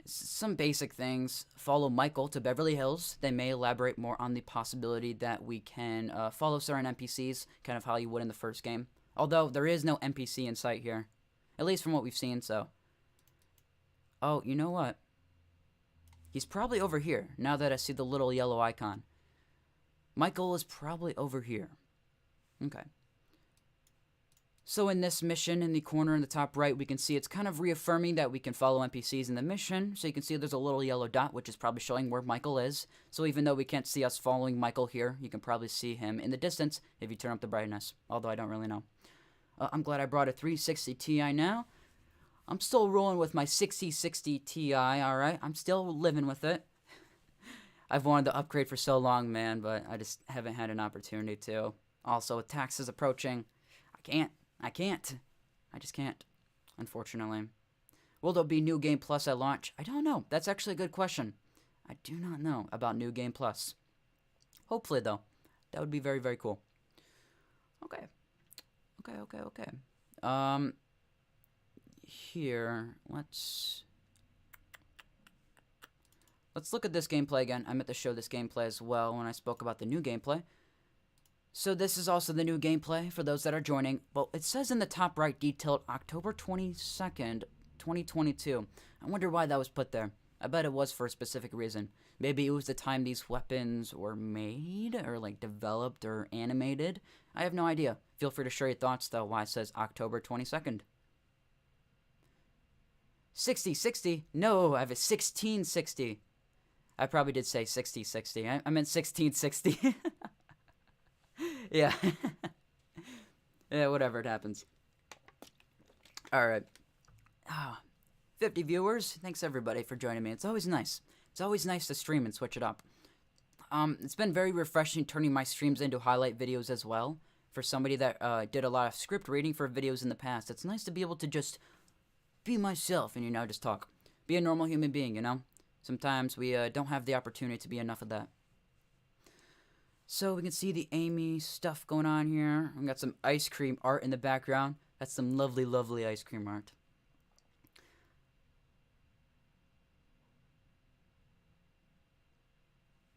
some basic things. Follow Michael to Beverly Hills. They may elaborate more on the possibility that we can follow certain NPCs, kind of how you would in the first game. Although, there is no NPC in sight here. At least from what we've seen, so. Oh, you know what? He's probably over here, now that I see the little yellow icon. Michael is probably over here. Okay. So in this mission, in the corner in the top right, we can see it's kind of reaffirming that we can follow NPCs in the mission. So you can see there's a little yellow dot, which is probably showing where Michael is. So even though we can't see us following Michael here, you can probably see him in the distance if you turn up the brightness. Although I don't really know. I'm glad I brought a 360 Ti now. I'm still rolling with my 6060 Ti, alright? I'm still living with it. I've wanted to upgrade for so long, man, but I just haven't had an opportunity to. Also, with taxes approaching, I just can't, unfortunately. Will there be New Game Plus at launch? I don't know. That's actually a good question. I do not know about New Game Plus. Hopefully, though. That would be very, very cool. Okay. Here, let's look at this gameplay again. I meant to show this gameplay as well when I spoke about the new gameplay. So this is also the new gameplay for those that are joining. Well, it says in the top right, detailed October 22nd, 2022. I wonder why that was put there. I bet it was for a specific reason. Maybe it was the time these weapons were made, or like developed or animated. I have no idea. Feel free to share your thoughts though, why it says October 22nd. 6060? No, I have a 1660. I probably did say 6060. I meant 1660. Yeah. Yeah, whatever, it happens. Alright. 50 viewers. Thanks, everybody, for joining me. It's always nice. It's always nice to stream and switch it up. It's been very refreshing turning my streams into highlight videos as well. For somebody that did a lot of script reading for videos in the past, it's nice to be able to just be myself and, you know, just talk. Be a normal human being, you know? Sometimes we don't have the opportunity to be enough of that. So we can see the Amy stuff going on here. We got some ice cream art in the background. That's some lovely, lovely ice cream art.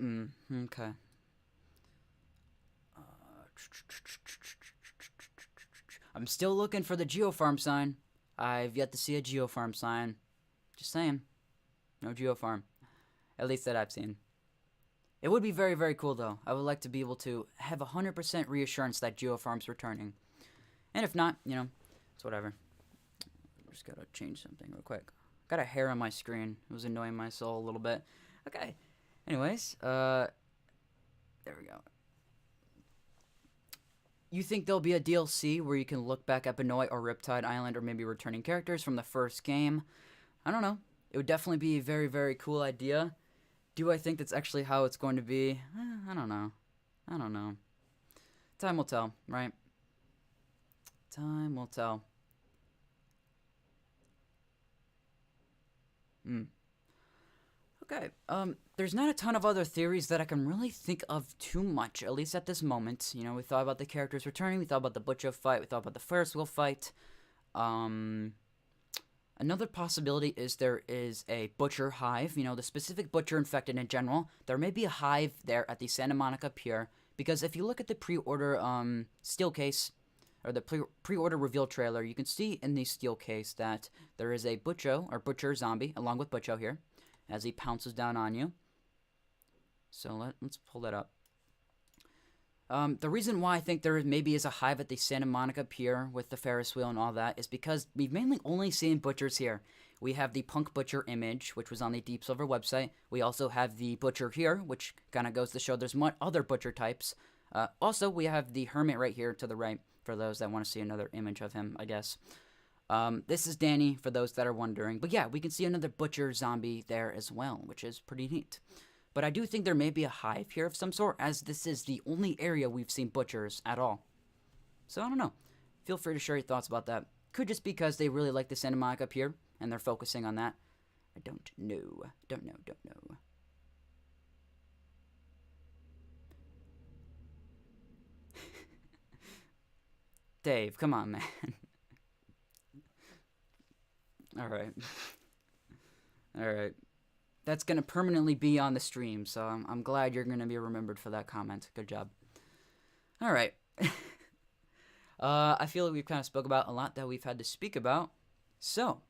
Okay. I'm still looking for the Geofarm sign. I've yet to see a Geofarm sign. Just saying. No Geofarm. At least that I've seen. It would be very, very cool, though. I would like to be able to have 100% reassurance that Geofarm's returning. And if not, you know, it's whatever. Just gotta change something real quick. Got a hair on my screen. It was annoying my soul a little bit. Okay. Anyways, there we go. You think there'll be a DLC where you can look back at Benoit or Riptide Island or maybe returning characters from the first game? I don't know. It would definitely be a very, very cool idea. Do I think that's actually how it's going to be? I don't know. I don't know. Time will tell, right? Time will tell. Okay, there's not a ton of other theories that I can really think of too much, at least at this moment. You know, we thought about the characters returning, we thought about the Butcher fight, we thought about the Ferris wheel fight. I Another possibility is there is a butcher hive, you know, the specific butcher infected in general. There may be a hive there at the Santa Monica Pier, because if you look at the pre-order steel case, or the pre-order reveal trailer, you can see in the steel case that there is a butcher zombie, along with Butcho here, as he pounces down on you. So let's pull that up. The reason why I think there maybe is a hive at the Santa Monica Pier with the Ferris wheel and all that is because we've mainly only seen butchers here. We have the Punk Butcher image, which was on the Deep Silver website. We also have the Butcher here, which kind of goes to show there's other butcher types. Also, we have the Hermit right here to the right, for those that want to see another image of him, I guess. This is Danny, for those that are wondering. But yeah, we can see another butcher zombie there as well, which is pretty neat. But I do think there may be a hive here of some sort, as this is the only area we've seen butchers at all. So I don't know. Feel free to share your thoughts about that. Could just because they really like the Santa Monica Pier, and they're focusing on that. I don't know. Don't know. Dave, come on, man. Alright. Alright. That's going to permanently be on the stream, so I'm glad you're going to be remembered for that comment. Good job. Alright. I feel like we've kind of spoke about a lot that we've had to speak about. So,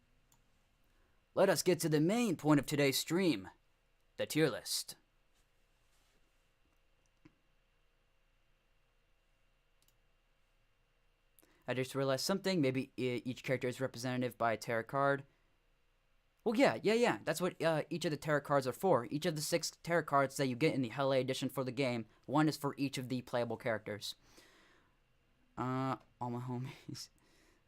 let us get to the main point of today's stream. The tier list. I just realized something. Maybe each character is representative by a tarot card. Well, yeah. That's what each of the tarot cards are for. Each of the 6 tarot cards that you get in the Hella edition for the game, one is for each of the playable characters. All my homies.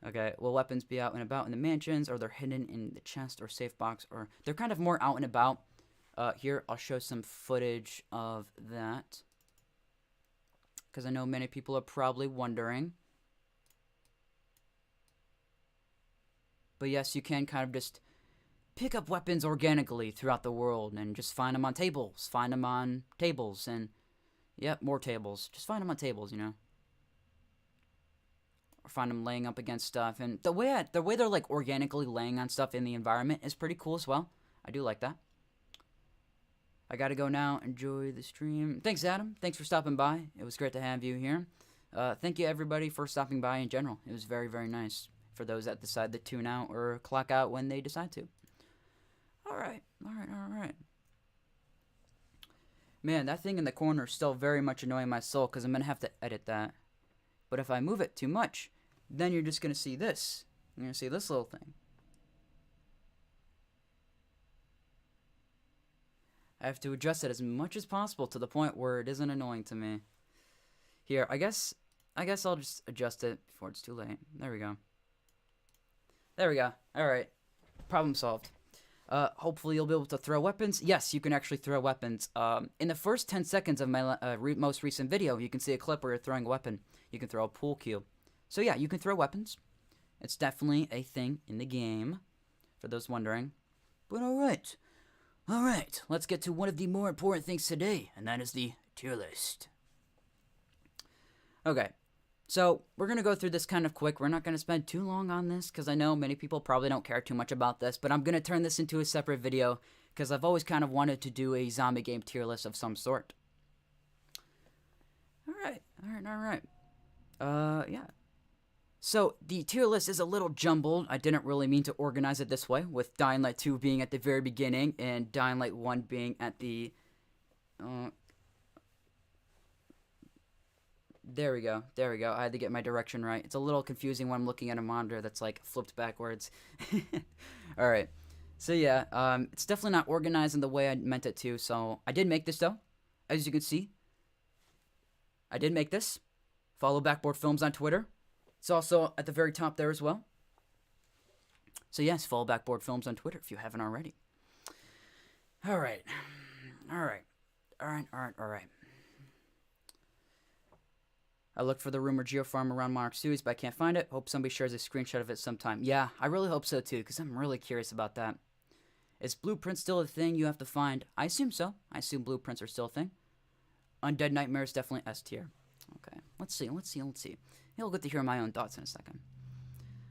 Okay, will weapons be out and about in the mansions, or they're hidden in the chest or safe box, or they're kind of more out and about. Here, I'll show some footage of that, because I know many people are probably wondering. But yes, you can kind of just pick up weapons organically throughout the world and just find them on tables. Find them on tables and, yep, more tables. Just find them on tables, you know. Or find them laying up against stuff. And the way they're like organically laying on stuff in the environment is pretty cool as well. I do like that. I gotta go now. Enjoy the stream. Thanks, Adam. Thanks for stopping by. It was great to have you here. Thank you, everybody, for stopping by in general. It was very, very nice. For those that decide to tune out or clock out when they decide to. Alright. Man, that thing in the corner is still very much annoying my soul because I'm going to have to edit that. But if I move it too much, then you're just going to see this. You're going to see this little thing. I have to adjust it as much as possible to the point where it isn't annoying to me. Here, I guess I'll just adjust it before it's too late. There we go. There we go. Alright. Problem solved. Hopefully you'll be able to throw weapons. Yes, you can actually throw weapons. In the first 10 seconds of my most recent video, you can see a clip where you're throwing a weapon. You can throw a pool cue. So yeah, you can throw weapons. It's definitely a thing in the game, for those wondering. But alright. Alright, let's get to one of the more important things today, and that is the tier list. Okay. So, we're going to go through this kind of quick. We're not going to spend too long on this, because I know many people probably don't care too much about this, but I'm going to turn this into a separate video, because I've always kind of wanted to do a zombie game tier list of some sort. Alright. Yeah. So, the tier list is a little jumbled. I didn't really mean to organize it this way, with Dying Light 2 being at the very beginning, and Dying Light 1 being at the... There we go. I had to get my direction right. It's a little confusing when I'm looking at a monitor that's like flipped backwards. Alright. So yeah, it's definitely not organized in the way I meant it to. So I did make this though. As you can see. I did make this. Follow BackBoardFilms on Twitter. It's also at the very top there as well. So yes, follow BackBoardFilms on Twitter if you haven't already. Alright. I looked for the rumored geofarm around Monarch Studios, but I can't find it. Hope somebody shares a screenshot of it sometime. Yeah, I really hope so too, because I'm really curious about that. Is blueprints still a thing you have to find? I assume so. I assume blueprints are still a thing. Undead Nightmare is definitely S tier. Okay, let's see. You'll get to hear my own thoughts in a second.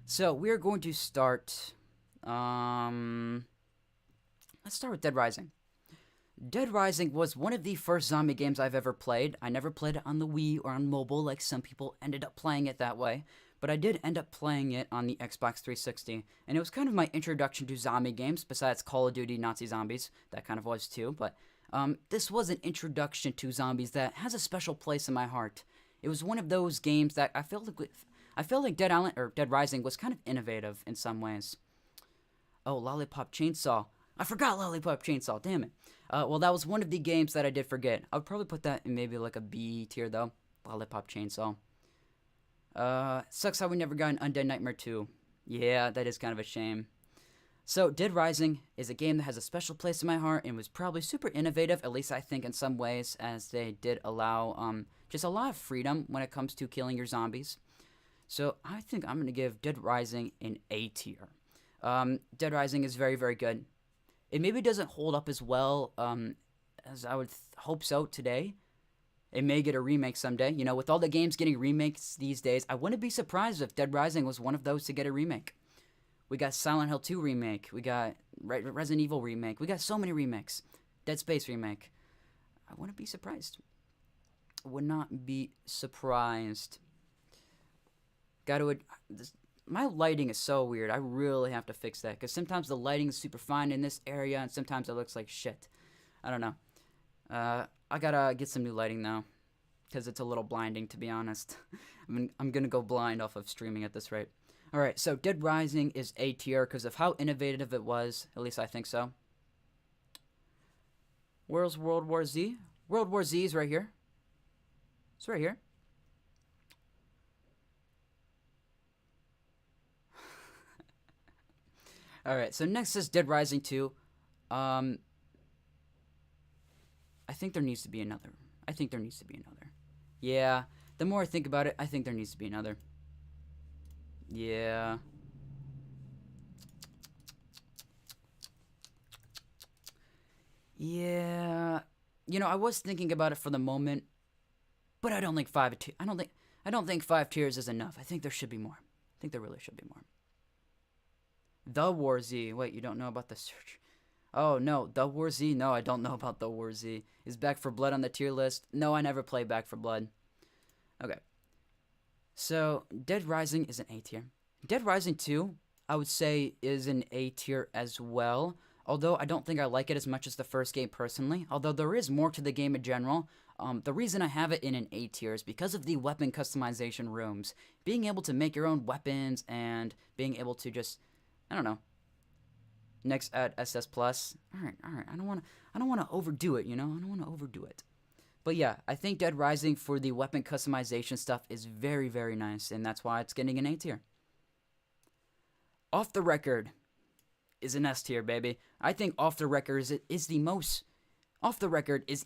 So, we're going to start Let's start with Dead Rising. Dead Rising was one of the first zombie games I've ever played. I never played it on the Wii or on mobile like some people ended up playing it that way, but I did end up playing it on the Xbox 360, and it was kind of my introduction to zombie games, besides Call of Duty Nazi Zombies. That kind of was too, but this was an introduction to zombies that has a special place in my heart. It was one of those games that I feel like Dead Rising was kind of innovative in some ways. Oh, Lollipop Chainsaw. I forgot Lollipop Chainsaw, damn it. Well, that was one of the games that I did forget. I would probably put that in maybe like a B tier, though. Lollipop Chainsaw. Sucks how we never got an Undead Nightmare 2. Yeah, that is kind of a shame. So, Dead Rising is a game that has a special place in my heart and was probably super innovative, at least I think in some ways, as they did allow just a lot of freedom when it comes to killing your zombies. So, I think I'm going to give Dead Rising an A tier. Dead Rising is very, very good. It maybe doesn't hold up as well as I would hope so today. It may get a remake someday. You know, with all the games getting remakes these days, I wouldn't be surprised if Dead Rising was one of those to get a remake. We got Silent Hill 2 remake. We got Resident Evil remake. We got so many remakes. Dead Space remake. I wouldn't be surprised. Would not be surprised. My lighting is so weird. I really have to fix that, because sometimes the lighting is super fine in this area, and sometimes it looks like shit. I don't know. I gotta get some new lighting now, because it's a little blinding, to be honest. I'm gonna go blind off of streaming at this rate. Alright, so Dead Rising is A tier because of how innovative it was. At least I think so. Where's World War Z? World War Z is right here. It's right here. Alright, so next is Dead Rising 2. I think there needs to be another. Yeah, the more I think about it, I think there needs to be another. Yeah. Yeah. You know, I was thinking about it for the moment, but I don't think I don't think 5 tiers is enough. I think there should be more. I think there really should be more. The War Z. Wait, you don't know about the search? Oh, no. The War Z? No, I don't know about The War Z. Is Back 4 Blood on the tier list? No, I never played Back 4 Blood. Okay. So, Dead Rising is an A tier. Dead Rising 2, I would say, is an A tier as well. Although, I don't think I like it as much as the first game personally. Although, there is more to the game in general. The reason I have it in an A tier is because of the weapon customization rooms. Being able to make your own weapons and being able to just... I don't know. Next at SS Plus. Alright. I don't wanna overdo it, you know? I don't wanna overdo it. But yeah, I think Dead Rising for the weapon customization stuff is very, very nice, and that's why it's getting an A tier. Off the Record is an S tier, baby. I think Off the Record is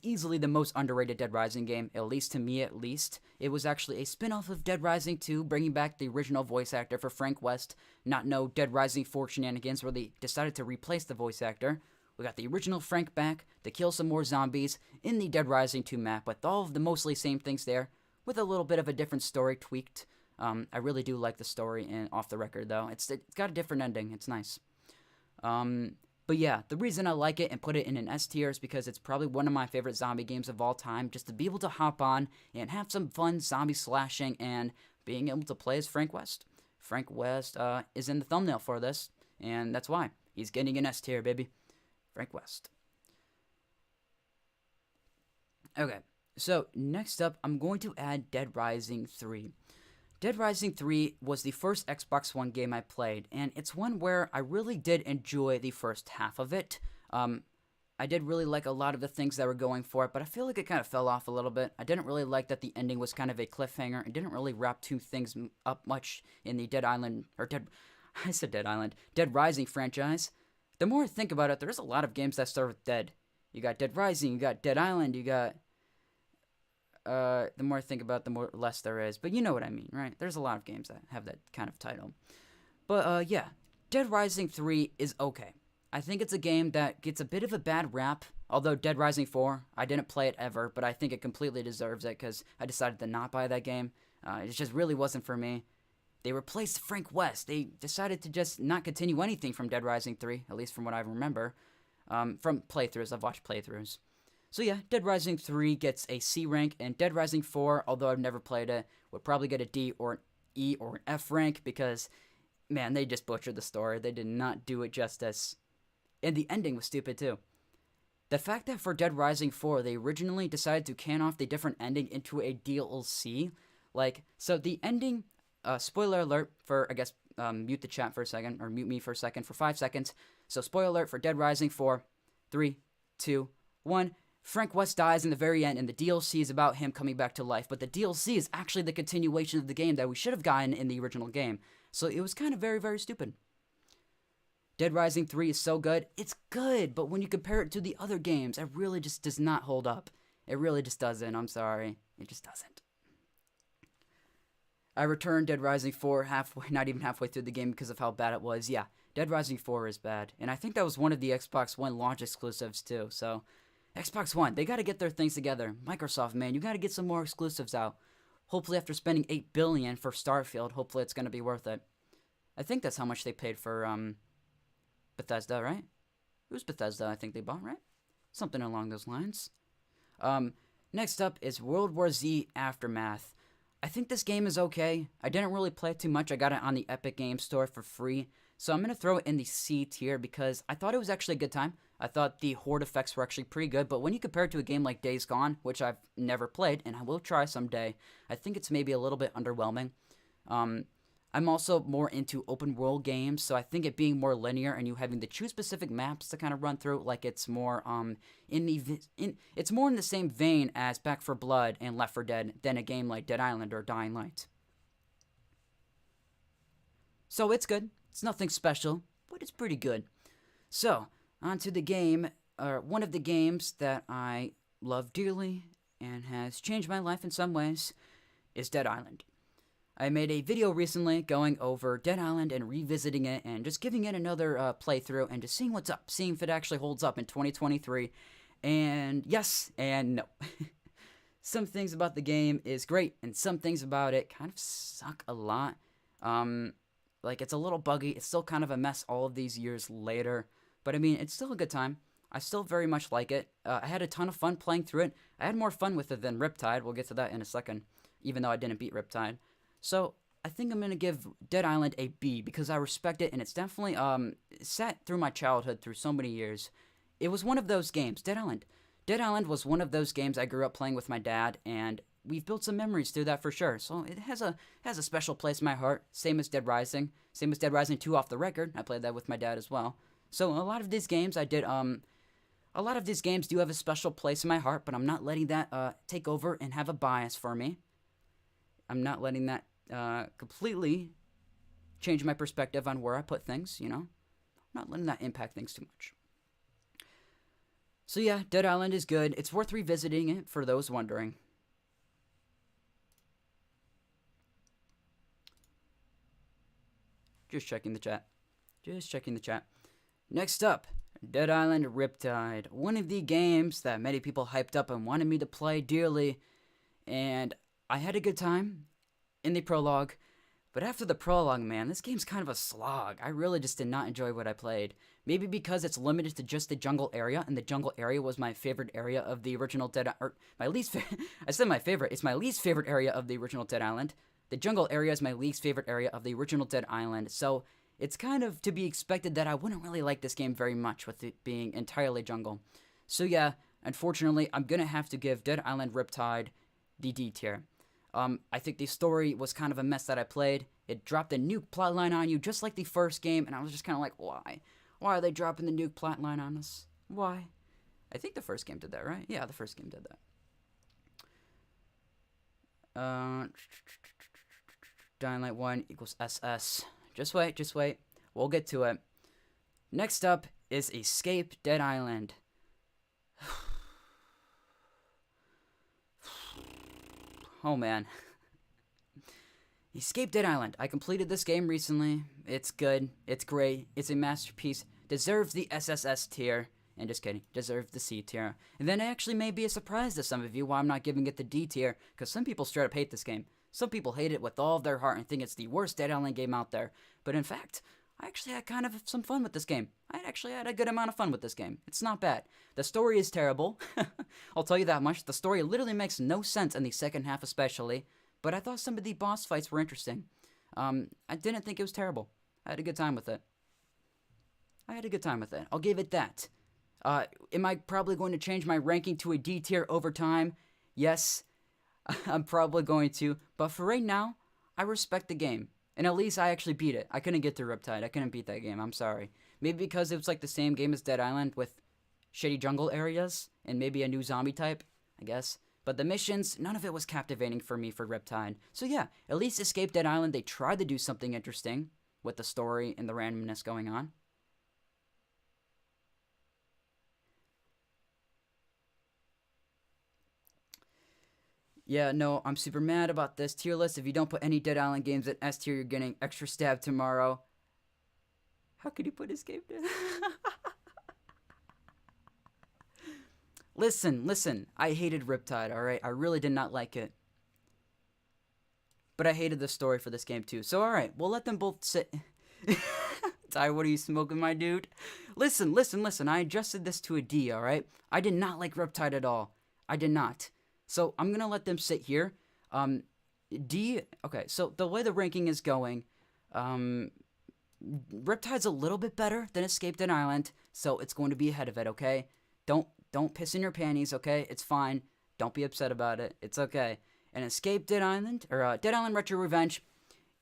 easily the most underrated Dead Rising game, at least to me at least. It was actually a spin-off of Dead Rising 2, bringing back the original voice actor for Frank West, not no Dead Rising 4 shenanigans where they decided to replace the voice actor. We got the original Frank back to kill some more zombies in the Dead Rising 2 map, with all of the mostly same things there, with a little bit of a different story tweaked. I really do like the story in Off the Record, though. It's got a different ending. It's nice. But yeah, the reason I like it and put it in an S tier is because it's probably one of my favorite zombie games of all time, just to be able to hop on and have some fun zombie slashing and being able to play as Frank West. Frank West is in the thumbnail for this, and that's why. He's getting an S tier, baby. Frank West. Okay, so next up, I'm going to add Dead Rising 3. Dead Rising 3 was the first Xbox One game I played, and it's one where I really did enjoy the first half of it. I did really like a lot of the things that were going for it, but I feel like it kind of fell off a little bit. I didn't really like that the ending was kind of a cliffhanger. It didn't really wrap two things up much in the Dead Rising franchise. The more I think about it, there's a lot of games that start with Dead. You got Dead Rising, you got Dead Island, you got... the more I think about it, the more less there is. But you know what I mean, right? There's a lot of games that have that kind of title. But, yeah. Dead Rising 3 is okay. I think it's a game that gets a bit of a bad rap. Although Dead Rising 4, I didn't play it ever, but I think it completely deserves it because I decided to not buy that game. It just really wasn't for me. They replaced Frank West. They decided to just not continue anything from Dead Rising 3, at least from what I remember. From playthroughs. I've watched playthroughs. So yeah, Dead Rising 3 gets a C rank, and Dead Rising 4, although I've never played it, would probably get a D or an E or an F rank because, man, they just butchered the story. They did not do it justice. And the ending was stupid too. The fact that for Dead Rising 4, they originally decided to can off the different ending into a DLC, so the ending, spoiler alert for, I guess, mute the chat for a second, or mute me for a second, for 5 seconds. So spoiler alert for Dead Rising 4, 3, 2, 1. Frank West dies in the very end, and the DLC is about him coming back to life. But the DLC is actually the continuation of the game that we should have gotten in the original game. So it was kind of very, very stupid. Dead Rising 3 is so good. It's good, but when you compare it to the other games, it really just does not hold up. It really just doesn't. I'm sorry. It just doesn't. I returned Dead Rising 4 not even halfway through the game because of how bad it was. Yeah, Dead Rising 4 is bad. And I think that was one of the Xbox One launch exclusives too, so... Xbox One, they gotta get their things together. Microsoft, man, you gotta get some more exclusives out. Hopefully after spending $8 billion for Starfield, hopefully it's gonna be worth it. I think that's how much they paid for, Bethesda, right? It was Bethesda I think they bought, right? Something along those lines. Next up is World War Z Aftermath. I think this game is okay. I didn't really play it too much. I got it on the Epic Games Store for free. So I'm going to throw it in the C tier because I thought it was actually a good time. I thought the horde effects were actually pretty good, but when you compare it to a game like Days Gone, which I've never played, and I will try someday, I think it's maybe a little bit underwhelming. I'm also more into open world games, so I think it being more linear and you having to choose specific maps to kind of run through, like it's more it's more in the same vein as Back 4 Blood and Left 4 Dead than a game like Dead Island or Dying Light. So it's good. It's nothing special, but it's pretty good. So, on to the game, one of the games that I love dearly and has changed my life in some ways is Dead Island. I made a video recently going over Dead Island and revisiting it and just giving it another playthrough and just seeing what's up, seeing if it actually holds up in 2023. And yes and no. Some things about the game is great, and some things about it kind of suck a lot. Like, it's a little buggy. It's still kind of a mess all of these years later. But, I mean, it's still a good time. I still very much like it. I had a ton of fun playing through it. I had more fun with it than Riptide. We'll get to that in a second, even though I didn't beat Riptide. So, I think I'm going to give Dead Island a B because I respect it, and it's definitely sat through my childhood through so many years. It was one of those games, Dead Island. Dead Island was one of those games I grew up playing with my dad, and we've built some memories through that for sure. So it has a special place in my heart. Same as Dead Rising. Same as Dead Rising 2 off the record. I played that with my dad as well. So a lot of these games I did, a lot of these games do have a special place in my heart, but I'm not letting that take over and have a bias for me. I'm not letting that completely change my perspective on where I put things, you know? I'm not letting that impact things too much. So yeah, Dead Island is good. It's worth revisiting it for those wondering. Just checking the chat. Just checking the chat. Next up, Dead Island Riptide. One of the games that many people hyped up and wanted me to play dearly. And I had a good time in the prologue. But after the prologue, man, this game's kind of a slog. I really just did not enjoy what I played. Maybe because it's limited to just the jungle area, and the jungle area was my favorite area of the original Dead Island. My least favorite. I said my favorite. It's my least favorite area of the original Dead Island. The jungle area is my least favorite area of the original Dead Island. So it's kind of to be expected that I wouldn't really like this game very much with it being entirely jungle. So yeah, unfortunately, I'm going to have to give Dead Island Riptide the D tier. I think the story was kind of a mess that I played. It dropped a nuke plotline on you just like the first game, and I was just kind of like, why? Why are they dropping the nuke plotline on us? Why? I think the first game did that, right? Yeah, the first game did that. Dying Light 1 equals SS. Just wait. We'll get to it. Next up is Escape Dead Island. Oh man. Escape Dead Island. I completed this game recently. It's good. It's great. It's a masterpiece. Deserves the SSS tier. And just kidding. Deserves the C tier. And then it actually may be a surprise to some of you why I'm not giving it the D tier. Because some people straight up hate this game. Some people hate it with all of their heart and think it's the worst Dead Island game out there. But in fact, I actually had kind of some fun with this game. I actually had a good amount of fun with this game. It's not bad. The story is terrible. I'll tell you that much. The story literally makes no sense in the second half especially. But I thought some of the boss fights were interesting. I didn't think it was terrible. I had a good time with it. I'll give it that. Am I probably going to change my ranking to a D tier over time? Yes, I'm probably going to. But for right now, I respect the game. And at least I actually beat it. I couldn't get through Riptide. I couldn't beat that game. I'm sorry. Maybe because it was like the same game as Dead Island with shitty jungle areas and maybe a new zombie type, I guess. But the missions, none of it was captivating for me for Riptide. So yeah, at least Escape Dead Island, they tried to do something interesting with the story and the randomness going on. Yeah, no, I'm super mad about this tier list. If you don't put any Dead Island games at S tier, you're getting extra stab tomorrow. How could you put Escape Dead? Listen. I hated Riptide, alright? I really did not like it. But I hated the story for this game too. So alright, we'll let them both sit. Ty, what are you smoking, my dude? Listen. I adjusted this to a D, alright? I did not like Riptide at all. I did not. So I'm going to let them sit here. D, okay, so the way the ranking is going, Riptide's a little bit better than Escape Dead Island, so it's going to be ahead of it, okay? Don't piss in your panties, okay? It's fine. Don't be upset about it. It's okay. And Escape Dead Island, or Dead Island Retro Revenge,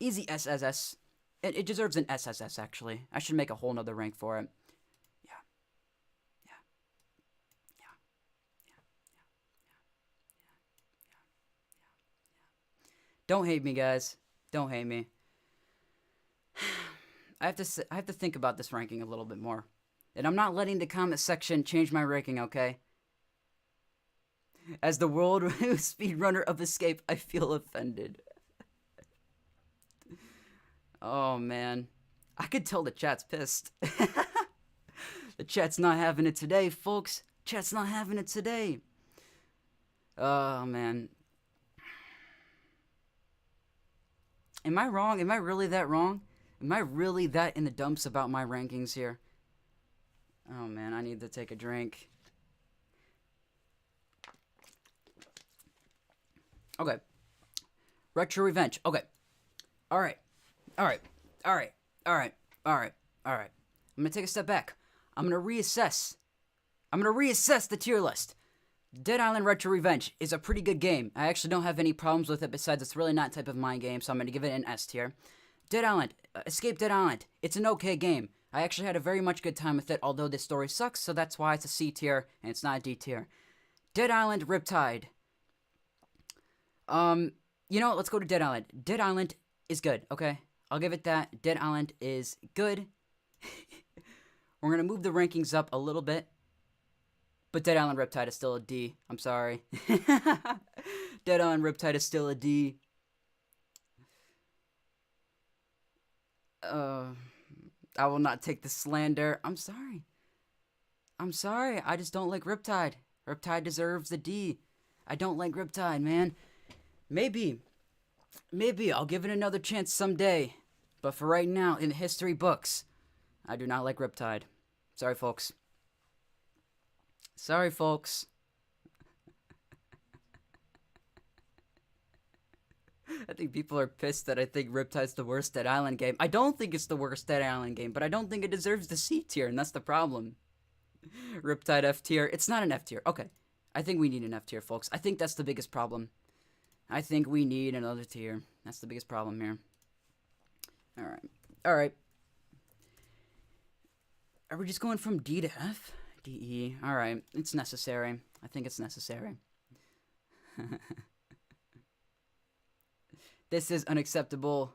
easy SSS. It deserves an SSS, actually. I should make a whole nother rank for it. Don't hate me, guys. Don't hate me. I have to think about this ranking a little bit more. And I'm not letting the comment section change my ranking, okay? As the world speedrunner of Escape, I feel offended. Oh, man. I could tell the chat's pissed. The chat's not having it today, folks. Chat's not having it today. Oh, man. Am I wrong? Am I really that wrong? Am I really that in the dumps about my rankings here? Oh, man, I need to take a drink. Okay. Retro Revenge. Okay. Alright. I'm gonna take a step back. I'm gonna reassess the tier list. Dead Island Retro Revenge is a pretty good game. I actually don't have any problems with it besides it's really not type of my game, so I'm going to give it an S tier. Dead Island, Escape Dead Island, it's an okay game. I actually had a very much good time with it, although the story sucks, so that's why it's a C tier, and it's not a D tier. Dead Island Riptide. You know what, let's go to Dead Island. Dead Island is good, okay? I'll give it that. Dead Island is good. We're going to move the rankings up a little bit. But Dead Island Riptide is still a D. I'm sorry. Dead Island Riptide is still a D. I will not take the slander. I'm sorry. I just don't like Riptide. Riptide deserves the D. I don't like Riptide, man. Maybe I'll give it another chance someday. But for right now, in the history books, I do not like Riptide. Sorry, folks. Sorry, folks. I think people are pissed that I think Riptide's the worst Dead Island game. I don't think it's the worst Dead Island game, but I don't think it deserves the C tier, and that's the problem. Riptide F tier. It's not an F tier. Okay. I think we need an F tier, folks. I think that's the biggest problem. I think we need another tier. That's the biggest problem here. Alright. Are we just going from D to F? D-E. Alright. It's necessary. I think it's necessary. This is unacceptable.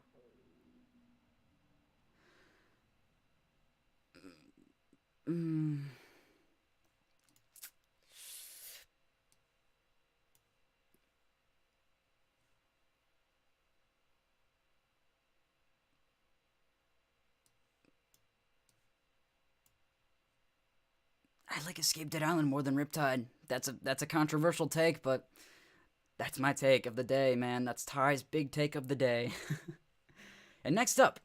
I like Escape Dead Island more than Riptide. That's a controversial take, but That's my take of the day, man. That's Ty's big take of the day. And next up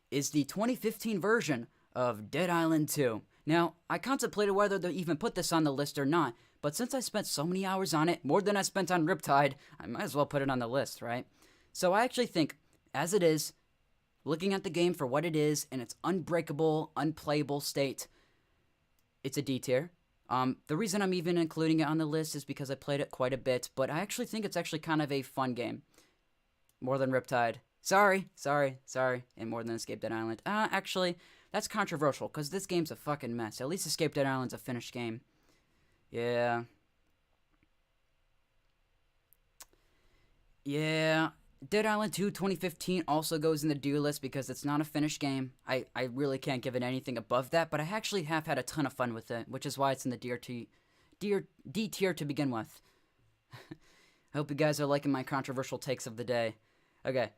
is the 2015 version of Dead Island 2. Now, I contemplated whether to even put this on the list or not, but since I spent so many hours on it, more than I spent on Riptide, I might as well put it on the list, right? So I actually think, as it is, looking at the game for what it is in its unbreakable, unplayable state, it's a D tier. The reason I'm even including it on the list is because I played it quite a bit, but I actually think it's actually kind of a fun game. More than Riptide. Sorry. And more than Escape Dead Island. Actually, that's controversial, because this game's a fucking mess. At least Escape Dead Island's a finished game. Yeah. Dead Island 2 2015 also goes in the D list because it's not a finished game. I really can't give it anything above that, but I actually have had a ton of fun with it, which is why it's in the D tier to begin with. I hope you guys are liking my controversial takes of the day. Okay,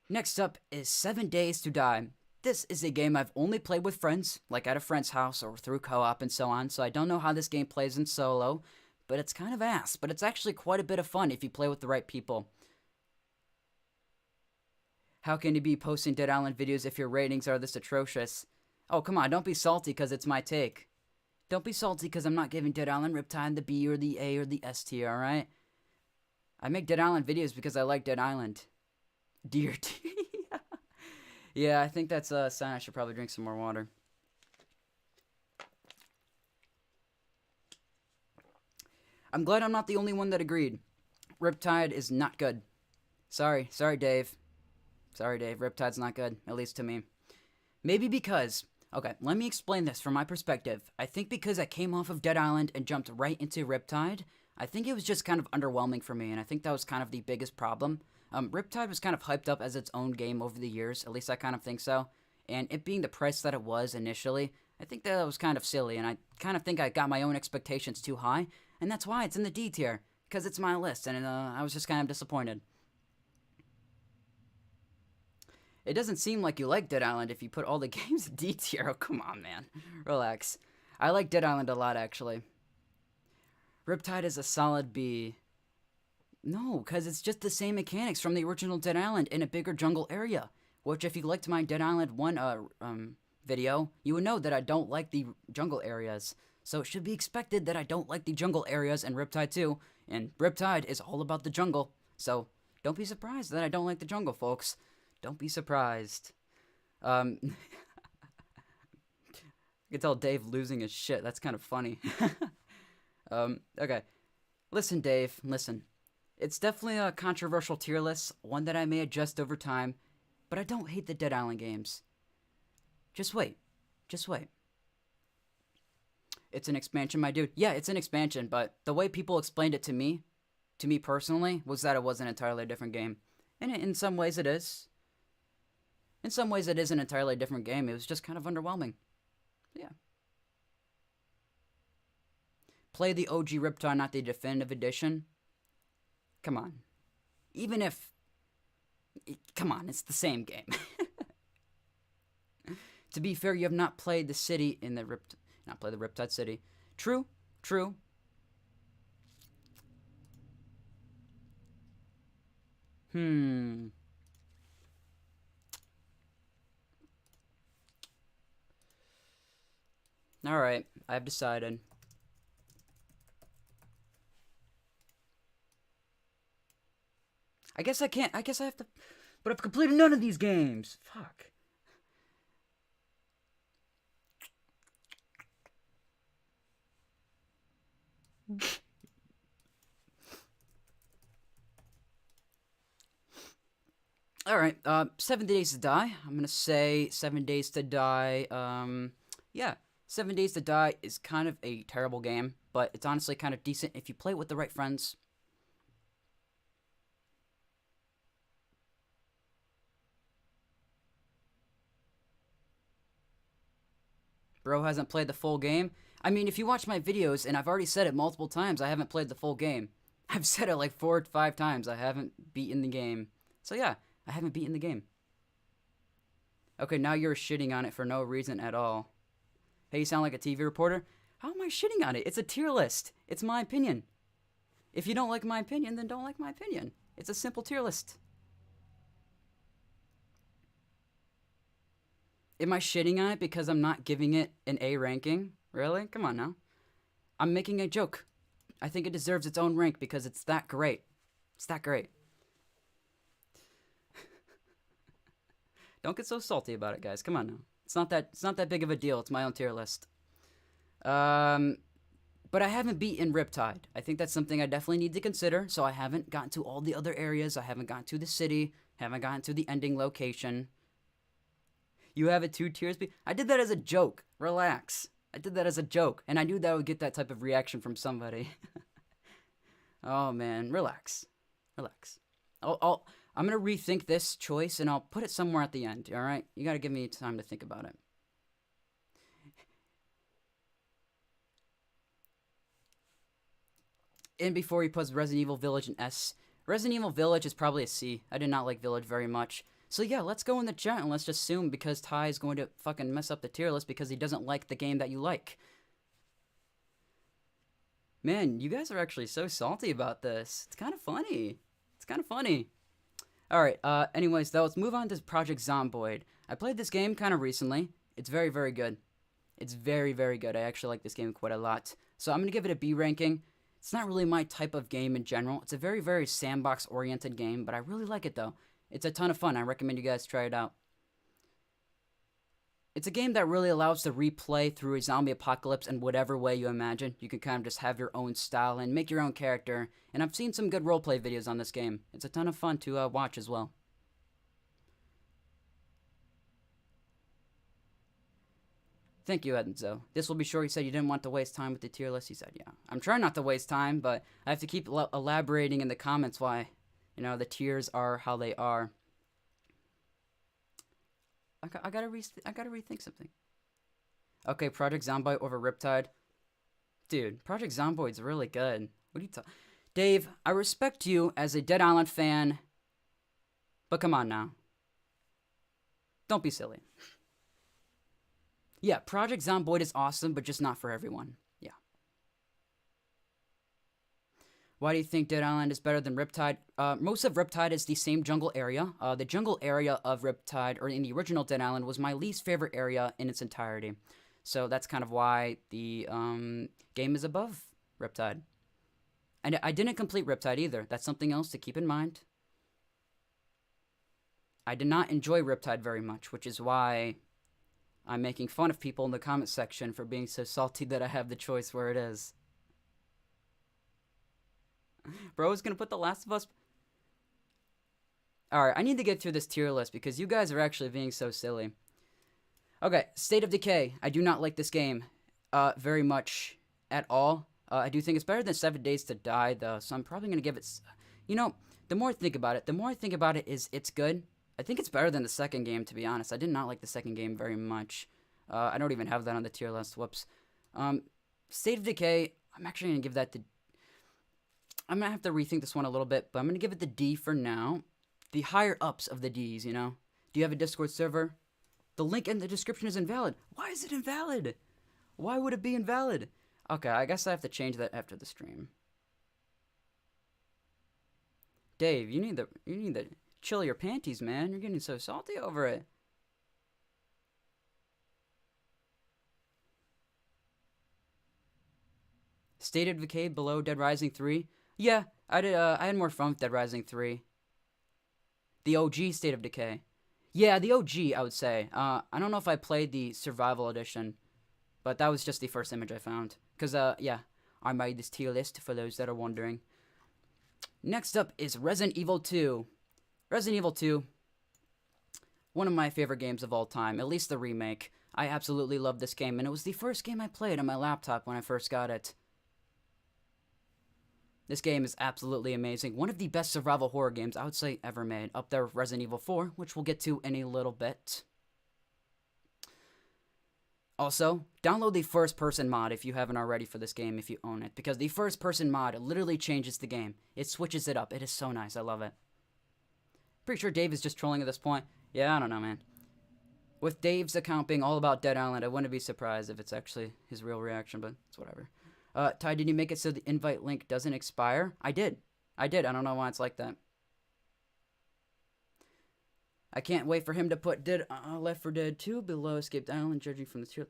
next up is 7 Days to Die. This is a game I've only played with friends, like at a friend's house or through co-op and so on, so I don't know how this game plays in solo, but it's kind of ass, but it's actually quite a bit of fun if you play with the right people. How can you be posting Dead Island videos if your ratings are this atrocious? Oh, come on, don't be salty because it's my take. Don't be salty because I'm not giving Dead Island Riptide the B or the A or the S tier, alright? I make Dead Island videos because I like Dead Island. Dear T. Yeah, I think that's a sign I should probably drink some more water. I'm glad I'm not the only one that agreed. Riptide is not good. Sorry, Dave. Sorry, Dave. Riptide's not good, at least to me. Maybe because... Okay, let me explain this from my perspective. I think because I came off of Dead Island and jumped right into Riptide, I think it was just kind of underwhelming for me, and I think that was kind of the biggest problem. Riptide was kind of hyped up as its own game over the years, at least I kind of think so. And it being the price that it was initially, I think that was kind of silly, and I kind of think I got my own expectations too high, and that's why it's in the D tier, because it's my list, and I was just kind of disappointed. It doesn't seem like you like Dead Island if you put all the games in D tier. Oh, come on, man. Relax. I like Dead Island a lot, actually. Riptide is a solid B. No, because it's just the same mechanics from the original Dead Island in a bigger jungle area. Which, if you liked my Dead Island 1 video, you would know that I don't like the jungle areas. So it should be expected that I don't like the jungle areas in Riptide 2. And Riptide is all about the jungle. So don't be surprised that I don't like the jungle, folks. Don't be surprised. I can tell Dave losing his shit. That's kind of funny. Okay. Listen, Dave, listen. It's definitely a controversial tier list, one that I may adjust over time, but I don't hate the Dead Island games. Just wait. Just wait. It's an expansion, my dude. Yeah, it's an expansion, but the way people explained it to me personally, was that it was an entirely different game. And in some ways it is. In some ways it is an entirely different game. It was just kind of underwhelming. Yeah. Play the OG Riptide, not the definitive edition. Come on. Even if... Come on, it's the same game. To be fair, you have not played the city in the not played the Riptide City. True. Alright, I've decided. I guess I can't. I guess I have to. But I've completed none of these games. Fuck. Alright, 7 Days to Die. I'm gonna say 7 Days to Die. Yeah. 7 Days to Die is kind of a terrible game, but it's honestly kind of decent if you play it with the right friends. Bro hasn't played the full game. I mean, if you watch my videos, and I've already said it multiple times, I haven't played the full game. I've said it like 4 or 5 times. I haven't beaten the game. So yeah, I haven't beaten the game. Okay, now you're shitting on it for no reason at all. Hey, you sound like a TV reporter. How am I shitting on it? It's a tier list. It's my opinion. If you don't like my opinion, then don't like my opinion. It's a simple tier list. Am I shitting on it because I'm not giving it an A ranking? Really? Come on now. I'm making a joke. I think it deserves its own rank because it's that great. It's that great. Don't get so salty about it, guys. Come on now. It's not that big of a deal. It's my own tier list. But I haven't beaten Riptide. I think that's something I definitely need to consider. So I haven't gotten to all the other areas. I haven't gotten to the city. Haven't gotten to the ending location. You have it 2 tiers. I did that as a joke. Relax. I did that as a joke. And I knew that I would get that type of reaction from somebody. Oh, man. Relax. Relax. I'm going to rethink this choice, and I'll put it somewhere at the end, all right? You got to give me time to think about it. And before he puts Resident Evil Village in S, Resident Evil Village is probably a C. I did not like Village very much. So yeah, let's go in the chat and let's just assume because Ty is going to fucking mess up the tier list because he doesn't like the game that you like. Man, you guys are actually so salty about this. It's kind of funny. It's kind of funny. Alright, anyways, though, let's move on to Project Zomboid. I played this game kind of recently. It's very, very good. It's very, very good. I actually like this game quite a lot. So I'm going to give it a B ranking. It's not really my type of game in general. It's a very, very sandbox-oriented game, but I really like it, though. It's a ton of fun. I recommend you guys try it out. It's a game that really allows to replay through a zombie apocalypse in whatever way you imagine. You can kind of just have your own style and make your own character. And I've seen some good roleplay videos on this game. It's a ton of fun to watch as well. Thank you, Enzo. This will be short. He said you didn't want to waste time with the tier list. He said, yeah. I'm trying not to waste time, but I have to keep elaborating in the comments why, you know, the tiers are how they are. I gotta rethink something. Okay, Project Zomboid over Riptide. Dude, Project Zomboid's really good. What are you talking? Dave, I respect you as a Dead Island fan, but come on now. Don't be silly. Yeah, Project Zomboid is awesome, but just not for everyone. Yeah. Why do you think Dead Island is better than Riptide? Most of Riptide is the same jungle area. The jungle area of Riptide, or in the original Dead Island, was my least favorite area in its entirety. So that's kind of why the game is above Riptide. And I didn't complete Riptide either. That's something else to keep in mind. I did not enjoy Riptide very much, which is why I'm making fun of people in the comment section for being so salty that I have the choice where it is. Bro is gonna put The Last of Us. Alright, I need to get through this tier list because you guys are actually being so silly. Okay, State of Decay. I do not like this game very much at all. I do think it's better than 7 Days to Die, though, so I'm probably gonna give it... You know, the more I think about it, is it's good. I think it's better than the second game, to be honest. I did not like the second game very much. I don't even have that on the tier list. Whoops. State of Decay, I'm actually going to give that the... I'm going to have to rethink this one a little bit, but I'm going to give it the D for now. The higher ups of the Ds, you know? Do you have a Discord server? The link in the description is invalid. Why is it invalid? Why would it be invalid? Okay, I guess I have to change that after the stream. Dave, you need the chill your panties, man. You're getting so salty over it. State of Decay below Dead Rising 3. Yeah, I had more fun with Dead Rising 3. The OG State of Decay. Yeah, the OG, I would say. I don't know if I played the Survival Edition, but that was just the first image I found. Because, yeah, I made this tier list for those that are wondering. Next up is Resident Evil 2. Resident Evil 2, one of my favorite games of all time, at least the remake. I absolutely love this game, and it was the first game I played on my laptop when I first got it. This game is absolutely amazing. One of the best survival horror games I would say ever made. Up there with Resident Evil 4, which we'll get to in a little bit. Also, download the first-person mod if you haven't already for this game, if you own it. Because the first-person mod literally changes the game. It switches it up. It is so nice. I love it. Pretty sure Dave is just trolling at this point. Yeah, I don't know, man. With Dave's account being all about Dead Island, I wouldn't be surprised if it's actually his real reaction, but it's whatever. Ty, did you make it so the invite link doesn't expire? I did. I did. I don't know why it's like that. I can't wait for him to put Left 4 Dead 2 below Escaped Island, judging from the tier.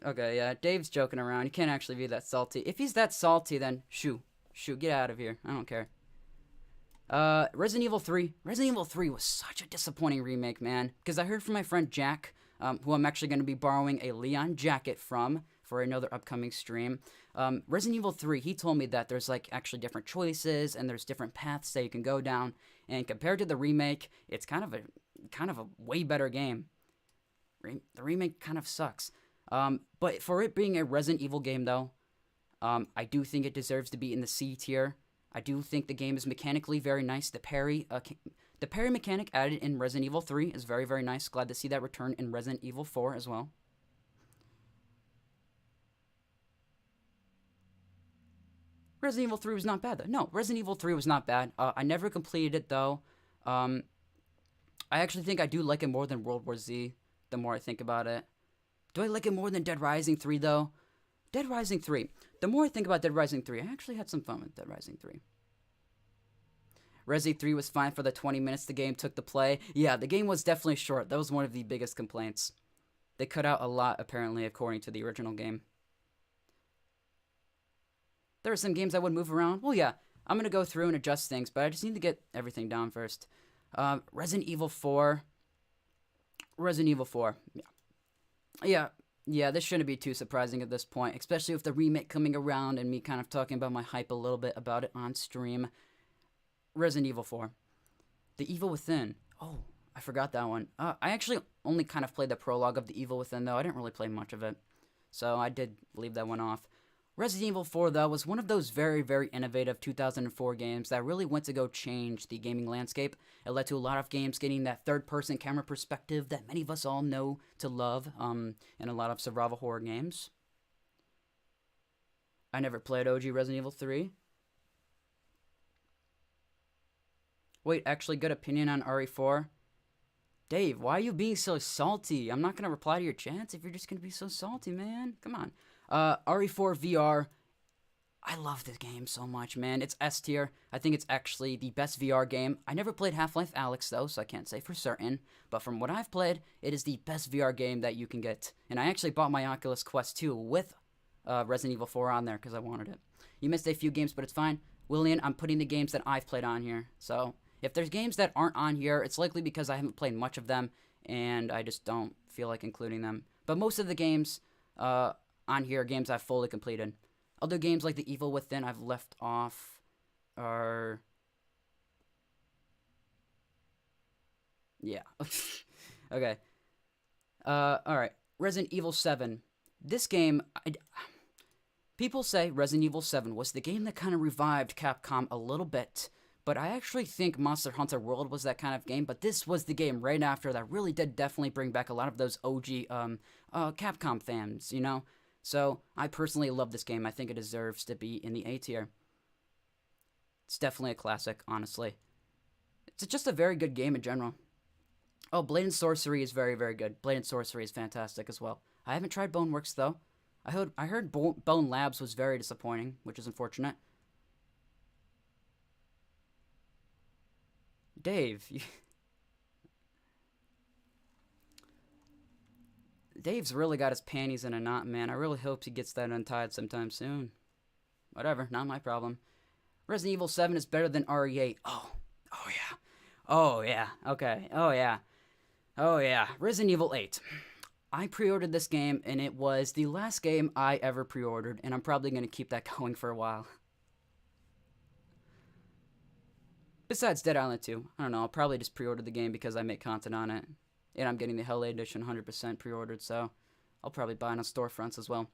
Okay, yeah, Dave's joking around. He can't actually be that salty. If he's that salty, then shoo, get out of here. I don't care. Resident Evil 3. Resident Evil 3 was such a disappointing remake, man. Because I heard from my friend Jack, who I'm actually going to be borrowing a Leon jacket from for another upcoming stream. Resident Evil 3, he told me that there's like actually different choices and there's different paths that you can go down. And compared to the remake, it's kind of a way better game. The remake kind of sucks. But for it being a Resident Evil game, though, I do think it deserves to be in the C tier. I do think the game is mechanically very nice. The parry mechanic added in Resident Evil 3 is very, very nice. Glad to see that return in Resident Evil 4 as well. Resident Evil 3 was not bad, though. No, Resident Evil 3 was not bad. I never completed it, though. I actually think I do like it more than World War Z, the more I think about it. Do I like it more than Dead Rising 3, though? Dead Rising 3. The more I think about Dead Rising 3, I actually had some fun with Dead Rising 3. Resi 3 was fine for the 20 minutes the game took to play. Yeah, the game was definitely short. That was one of the biggest complaints. They cut out a lot, apparently, according to the original game. There are some games I would move around. Well, yeah, I'm going to go through and adjust things, but I just need to get everything down first. Resident Evil 4. Resident Evil 4. Yeah, this shouldn't be too surprising at this point, especially with the remake coming around and me kind of talking about my hype a little bit about it on stream. Resident Evil 4. The Evil Within. Oh, I forgot that one. I actually only kind of played the prologue of The Evil Within, though. I didn't really play much of it, so I did leave that one off. Resident Evil 4, though, was one of those very, very innovative 2004 games that really went to go change the gaming landscape. It led to a lot of games getting that third-person camera perspective that many of us all know to love in a lot of survival horror games. I never played OG Resident Evil 3. Wait, actually, good opinion on RE4. Dave, why are you being so salty? I'm not going to reply to your chats if you're just going to be so salty, man. Come on. RE4 VR, I love this game so much, man. It's S tier. I think it's actually the best VR game. I never played Half-Life Alyx, though, so I can't say for certain. But from what I've played, it is the best VR game that you can get. And I actually bought my Oculus Quest 2 with Resident Evil 4 on there because I wanted it. You missed a few games, but it's fine. William, I'm putting the games that I've played on here. So if there's games that aren't on here, it's likely because I haven't played much of them, and I just don't feel like including them. But most of the games on here are games I've fully completed. Other games like The Evil Within I've left off are... Yeah. Okay. Alright. Resident Evil 7. This game... People say Resident Evil 7 was the game that kind of revived Capcom a little bit, but I actually think Monster Hunter World was that kind of game, but this was the game right after that really did definitely bring back a lot of those OG Capcom fans, you know? So, I personally love this game. I think it deserves to be in the A tier. It's definitely a classic, honestly. It's just a very good game in general. Oh, Blade and Sorcery is very, very good. Blade and Sorcery is fantastic as well. I haven't tried Boneworks, though. I heard Bone Labs was very disappointing, which is unfortunate. Dave, Dave's really got his panties in a knot, man. I really hope he gets that untied sometime soon. Whatever, not my problem. Resident Evil 7 is better than RE8. Oh yeah. Oh yeah, okay, oh yeah. Resident Evil 8. I pre-ordered this game, and it was the last game I ever pre-ordered, and I'm probably going to keep that going for a while. Besides Dead Island 2, I don't know, I'll probably just pre-order the game because I make content on it. And I'm getting the Hell Edition 100% pre-ordered, so I'll probably buy it on storefronts as well.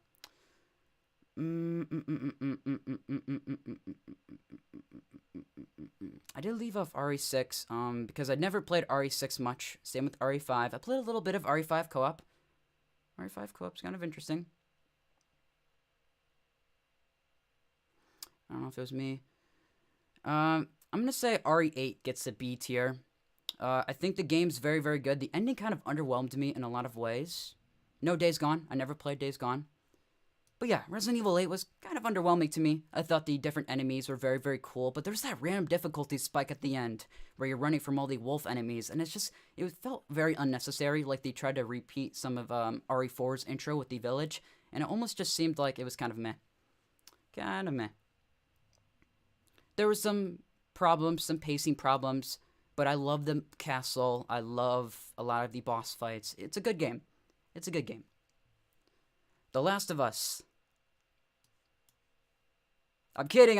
I did leave off RE6 because I'd never played RE6 much. Same with RE5. I played a little bit of RE5 co-op. RE5 co-op's kind of interesting. I don't know if it was me. I'm going to say RE8 gets a B tier. I think the game's very, very good. The ending kind of underwhelmed me in a lot of ways. No Days Gone. I never played Days Gone. But yeah, Resident Evil 8 was kind of underwhelming to me. I thought the different enemies were very, very cool, but there's that random difficulty spike at the end where you're running from all the wolf enemies, and it felt very unnecessary, like they tried to repeat some of RE4's intro with the village, and it almost just seemed like it was kind of meh. Kind of meh. There was some problems, some pacing problems, but I love the castle. I love a lot of the boss fights. It's a good game. It's a good game. The Last of Us. I'm kidding.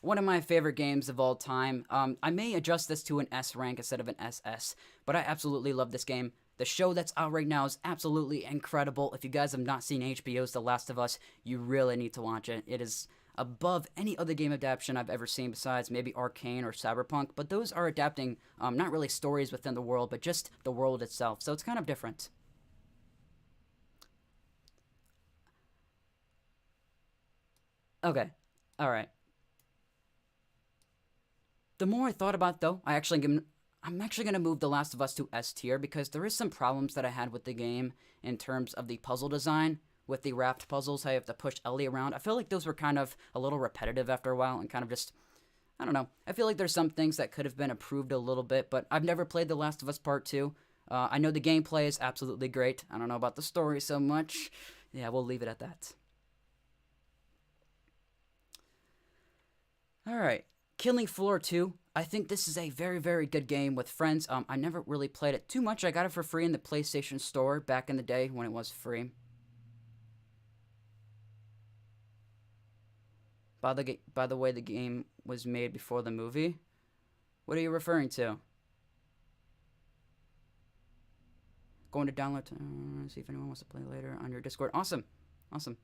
One of my favorite games of all time. I may adjust this to an S rank instead of an SS, but I absolutely love this game. The show that's out right now is absolutely incredible. If you guys have not seen HBO's The Last of Us, you really need to watch it. It is above any other game adaptation I've ever seen besides maybe Arcane or Cyberpunk, but those are adapting not really stories within the world, but just the world itself, so it's kind of different. Okay, alright. The more I thought about it, though, I'm actually going to move The Last of Us to S tier because there is some problems that I had with the game in terms of the puzzle design. With the raft puzzles, how you have to push Ellie around. I feel like those were kind of a little repetitive after a while and kind of just, I don't know. I feel like there's some things that could have been improved a little bit, but I've never played The Last of Us Part 2. I know the gameplay is absolutely great. I don't know about the story so much. Yeah, we'll leave it at that. Alright, Killing Floor 2. I think this is a very, very good game with friends. I never really played it too much. I got it for free in the PlayStation Store back in the day when it was free. By the way, the game was made before the movie. What are you referring to? Going to download to see if anyone wants to play later on your Discord. Awesome. Awesome.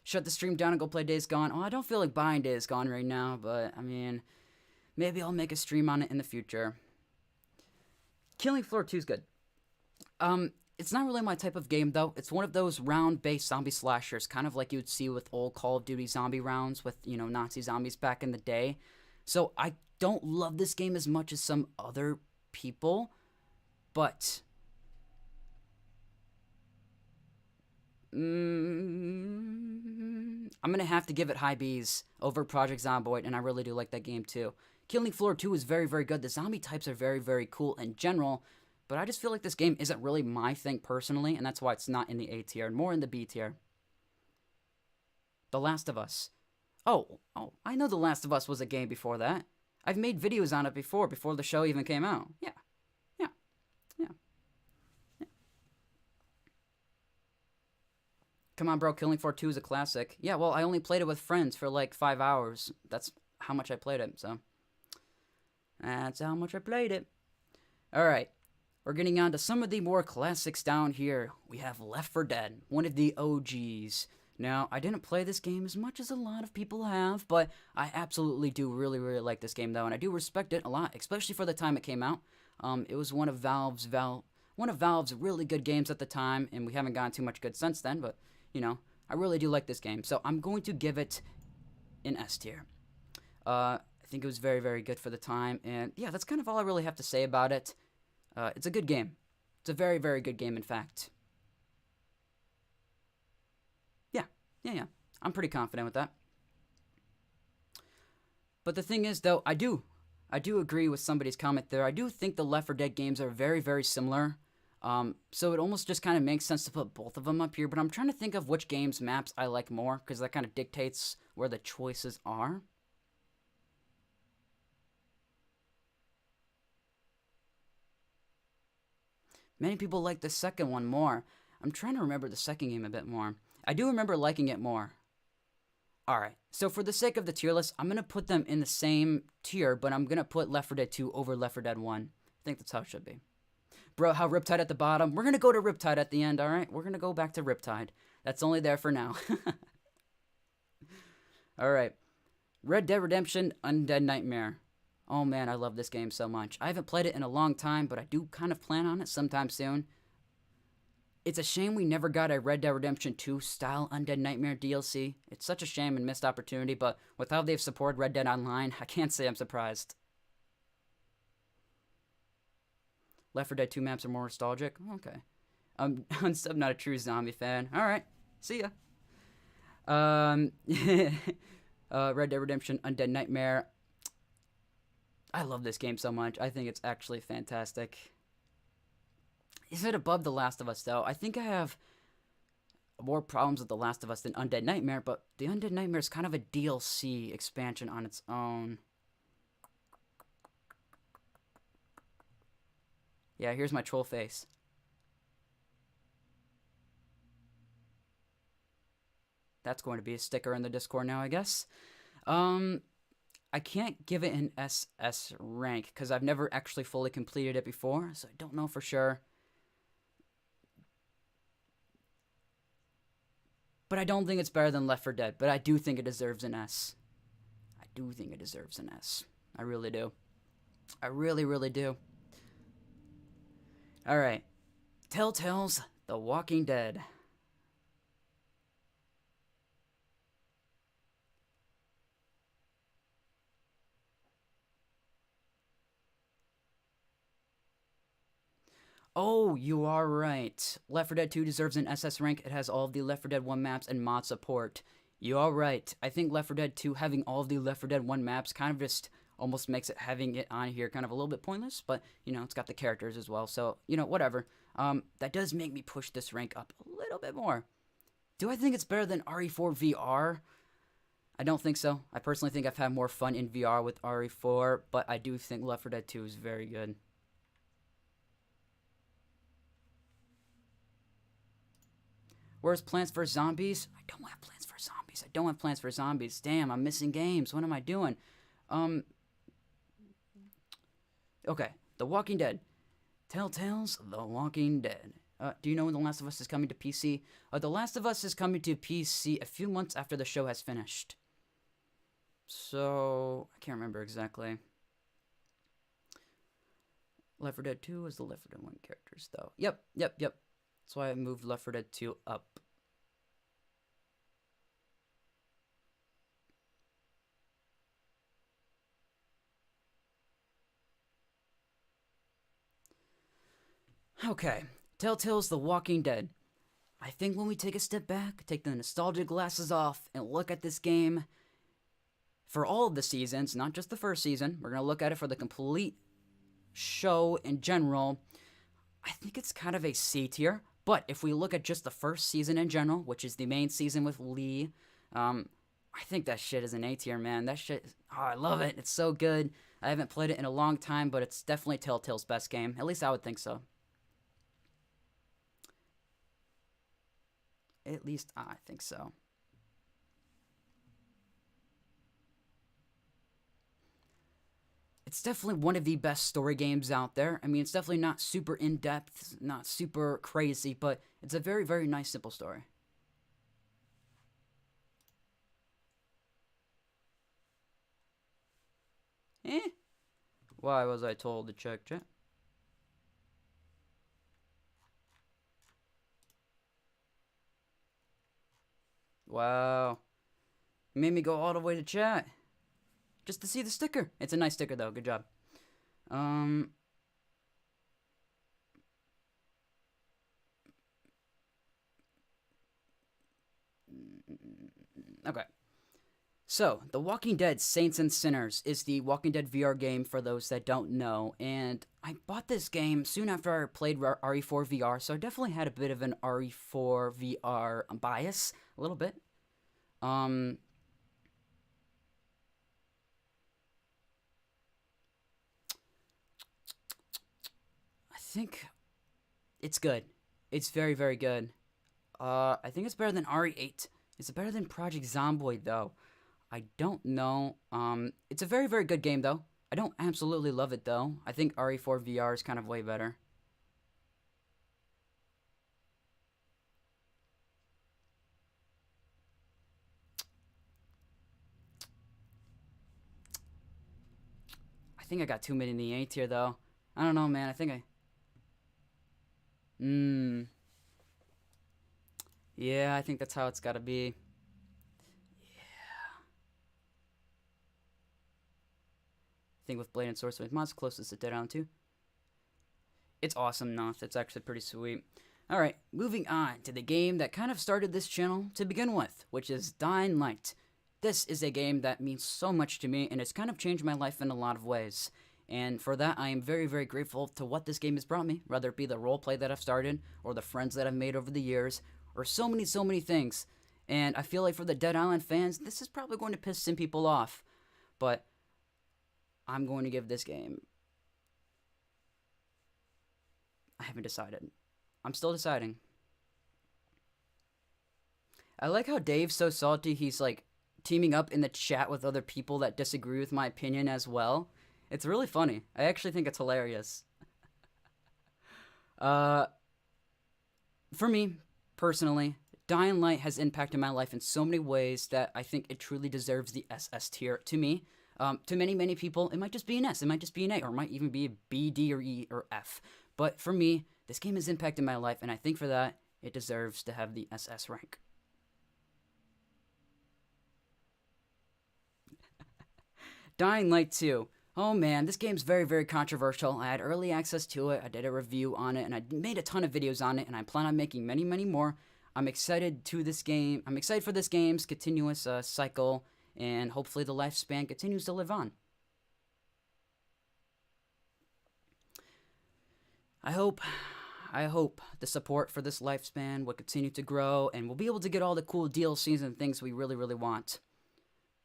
Shut the stream down and go play Days Gone. Oh, I don't feel like buying Days Gone right now, but, I mean, maybe I'll make a stream on it in the future. Killing Floor 2 is good. It's not really my type of game, though. It's one of those round-based zombie slashers, kind of like you'd see with old Call of Duty zombie rounds with, you know, Nazi zombies back in the day. So I don't love this game as much as some other people, but I'm going to have to give it high B's over Project Zomboid, and I really do like that game, too. Killing Floor 2 is very, very good. The zombie types are very, very cool in general, but I just feel like this game isn't really my thing personally, and that's why it's not in the A tier, more in the B tier. The Last of Us. Oh, I know The Last of Us was a game before that. I've made videos on it before the show even came out. Yeah. Come on, bro, Killing Floor 2 is a classic. Yeah, well, I only played it with friends for like 5 hours. That's how much I played it, so. That's how much I played it. Alright. We're getting on to some of the more classics down here. We have Left 4 Dead, one of the OGs. Now, I didn't play this game as much as a lot of people have, but I absolutely do really, really like this game, though, and I do respect it a lot, especially for the time it came out. It was one of Valve's really good games at the time, and we haven't gotten too much good since then, but, you know, I really do like this game. So I'm going to give it an S tier. I think it was very, very good for the time, and yeah, that's kind of all I really have to say about it. It's a good game. It's a very, very good game, in fact. Yeah. I'm pretty confident with that. But the thing is, though, I do agree with somebody's comment there. I do think the Left 4 Dead games are very, very similar. So it almost just kind of makes sense to put both of them up here. But I'm trying to think of which games maps I like more, because that kind of dictates where the choices are. Many people like the second one more. I'm trying to remember the second game a bit more. I do remember liking it more. Alright, so for the sake of the tier list, I'm going to put them in the same tier, but I'm going to put Left 4 Dead 2 over Left 4 Dead 1. I think that's how it should be. Bro, how Riptide at the bottom? We're going to go to Riptide at the end, alright? We're going to go back to Riptide. That's only there for now. Alright. Red Dead Redemption Undead Nightmare. Oh man, I love this game so much. I haven't played it in a long time, but I do kind of plan on it sometime soon. It's a shame we never got a Red Dead Redemption 2 style Undead Nightmare DLC. It's such a shame and missed opportunity, but with how they've supported Red Dead Online, I can't say I'm surprised. Left 4 Dead 2 maps are more nostalgic. Okay. I'm not a true zombie fan. All right. See ya. Red Dead Redemption Undead Nightmare. I love this game so much. I think it's actually fantastic. Is it above The Last of Us, though? I think I have more problems with The Last of Us than Undead Nightmare, but the Undead Nightmare is kind of a DLC expansion on its own. Yeah, here's my troll face. That's going to be a sticker in the Discord now, I guess. I can't give it an SS rank because I've never actually fully completed it before, so I don't know for sure. But I don't think it's better than Left 4 Dead, but I do think it deserves an S. I do think it deserves an S. I really do. I really, really do. Alright. Telltale's The Walking Dead. Oh, you are right. Left 4 Dead 2 deserves an SS rank. It has all of the Left 4 Dead 1 maps and mod support. You are right. I think Left 4 Dead 2 having all of the Left 4 Dead 1 maps kind of just almost makes it having it on here kind of a little bit pointless, but, you know, it's got the characters as well, so, you know, whatever. That does make me push this rank up a little bit more. Do I think it's better than RE4 VR? I don't think so. I personally think I've had more fun in VR with RE4, but I do think Left 4 Dead 2 is very good. Where's Plants vs. Zombies? I don't have Plants vs. Zombies. I don't have Plants vs. Zombies. Damn, I'm missing games. What am I doing? Okay, The Walking Dead. Telltale's The Walking Dead. Do you know when The Last of Us is coming to PC? The Last of Us is coming to PC a few months after the show has finished. So, I can't remember exactly. Left 4 Dead 2 is the Left 4 Dead 1 characters, though. Yep. That's why I moved Left 4 Dead 2 up. Okay, Telltale's The Walking Dead. I think when we take a step back, take the nostalgia glasses off, and look at this game for all of the seasons, not just the first season, we're going to look at it for the complete show in general, I think it's kind of a C tier. But if we look at just the first season in general, which is the main season with Lee, I think that shit is an A tier, man. That shit, oh, I love it. It's so good. I haven't played it in a long time, but it's definitely Telltale's best game. At least I would think so. At least I think so. It's definitely one of the best story games out there. I mean, it's definitely not super in-depth, not super crazy, but it's a very, very nice, simple story. Why was I told to check chat? Wow. You made me go all the way to chat. Just to see the sticker. It's a nice sticker, though. Good job. Okay. So, The Walking Dead Saints and Sinners is the Walking Dead VR game for those that don't know. And I bought this game soon after I played RE4 VR, so I definitely had a bit of an RE4 VR bias. A little bit. I think it's good. It's very, very good. I think it's better than RE8. Is it better than Project Zomboid, though? I don't know. It's a very, very good game, though. I don't absolutely love it, though. I think RE4 VR is kind of way better. I think I got too many in the A tier, though. I don't know, man. I think I... Yeah, I think that's how it's gotta be. Yeah. I think with Blade and Swordsmith mods, closest to Dead Island 2. It's awesome, no, it's actually pretty sweet. Alright, moving on to the game that kind of started this channel to begin with, which is Dying Light. This is a game that means so much to me, and it's kind of changed my life in a lot of ways. And for that, I am very, very grateful to what this game has brought me, whether it be the roleplay that I've started, or the friends that I've made over the years, or so many things. And I feel like for the Dead Island fans, this is probably going to piss some people off. But I'm going to give this game... I haven't decided. I'm still deciding. I like how Dave's so salty he's like teaming up in the chat with other people that disagree with my opinion as well. It's really funny. I actually think it's hilarious. For me, personally, Dying Light has impacted my life in so many ways that I think it truly deserves the SS tier to me. To many people, it might just be an S, it might just be an A, or it might even be a B, D, or E, or F. But for me, this game has impacted my life, and I think for that, it deserves to have the SS rank. Dying Light 2. Oh man, this game's very, very controversial. I had early access to it, I did a review on it, and I made a ton of videos on it, and I plan on making many more. I'm excited for this game's continuous cycle, and hopefully the lifespan continues to live on. I hope the support for this lifespan will continue to grow, and we'll be able to get all the cool DLCs and things we really want.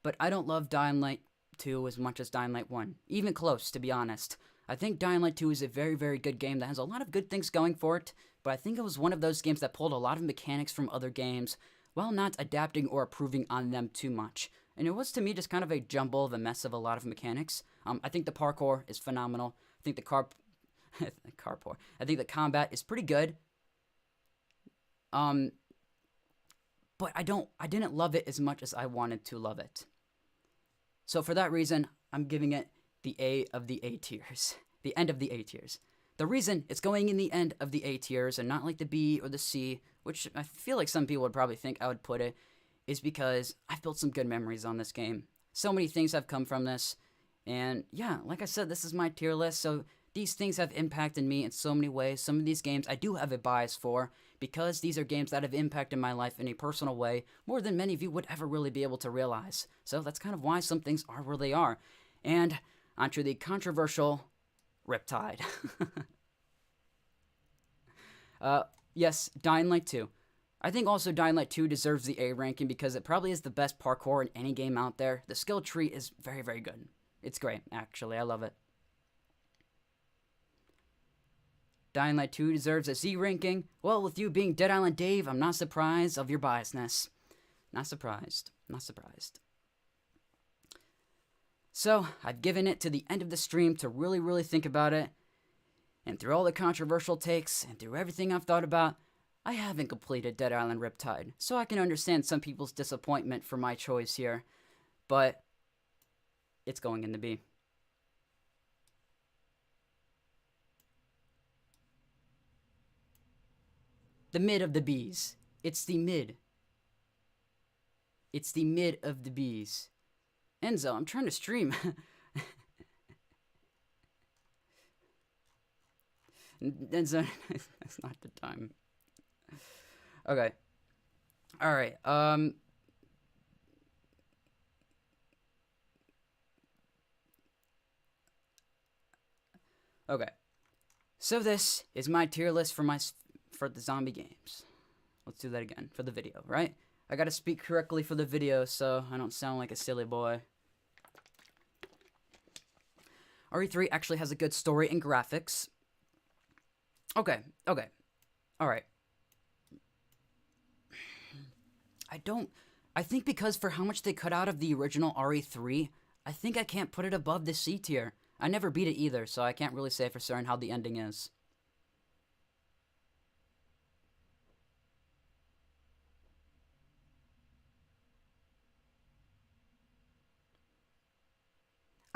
But I don't love Dying Light 2 as much as Dying Light 1. Even close, to be honest. I think Dying Light 2 is a very, very good game that has a lot of good things going for it, but I think it was one of those games that pulled a lot of mechanics from other games while not adapting or improving on them too much. And it was, to me, just kind of a jumble of a mess of a lot of mechanics. I think the parkour is phenomenal. I think the I think the combat is pretty good. But I didn't love it as much as I wanted to love it. So for that reason, I'm giving it the A of the A tiers. The end of the A tiers. The reason it's going in the end of the A tiers and not like the B or the C, which I feel like some people would probably think I would put it, is because I've built some good memories on this game. So many things have come from this. And yeah, like I said, this is my tier list, so these things have impacted me in so many ways. Some of these games I do have a bias for, because these are games that have impacted my life in a personal way, more than many of you would ever really be able to realize. So that's kind of why some things are where they are. And onto the controversial Riptide. Yes, Dying Light 2. I think also Dying Light 2 deserves the A ranking because it probably is the best parkour in any game out there. The skill tree is very, very good. It's great, actually. I love it. Dying Light 2 deserves a C ranking. Well, with you being Dead Island Dave, I'm not surprised of your biasness. Not surprised. Not surprised. So, I've given it to the end of the stream to really think about it. And through all the controversial takes, and through everything I've thought about, I haven't completed Dead Island Riptide. So I can understand some people's disappointment for my choice here. But it's going in the B. The mid of the B's. It's the mid. It's the mid of the B's. Enzo, I'm trying to stream. Enzo, that's not the time. Okay. Alright, okay. So this is my tier list for the zombie games. Let's do that again for the video, right? I gotta speak correctly for the video so I don't sound like a silly boy. RE3 actually has a good story and graphics. Okay. Alright. I think because for how much they cut out of the original RE3, I think I can't put it above the C tier. I never beat it either, so I can't really say for certain how the ending is.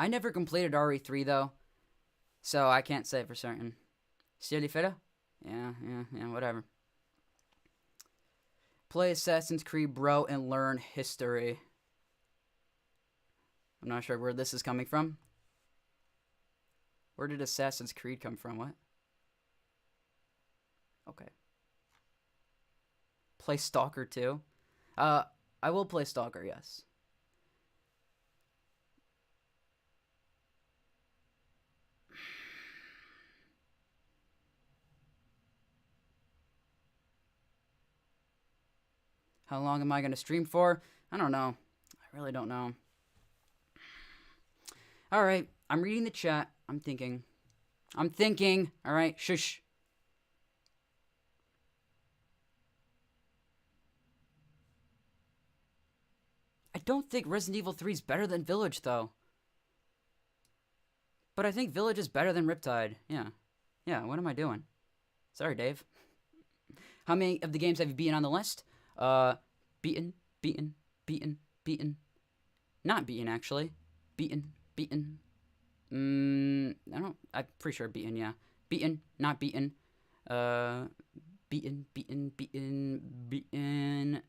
I never completed RE3 though, so I can't say for certain. Steely Fitta? Yeah, whatever. Play Assassin's Creed, bro, and learn history. I'm not sure where this is coming from. Where did Assassin's Creed come from? What? Okay. Play Stalker 2? I will play Stalker, yes. How long am I going to stream for? I don't know. I really don't know. Alright, I'm reading the chat. I'm thinking. Alright, shush. I don't think Resident Evil 3 is better than Village, though. But I think Village is better than Riptide. Yeah. Yeah, what am I doing? Sorry, Dave. How many of the games have you beaten on the list? Beaten. Not beaten, actually. Beaten. I'm pretty sure beaten, yeah. Beaten, not beaten. Beaten,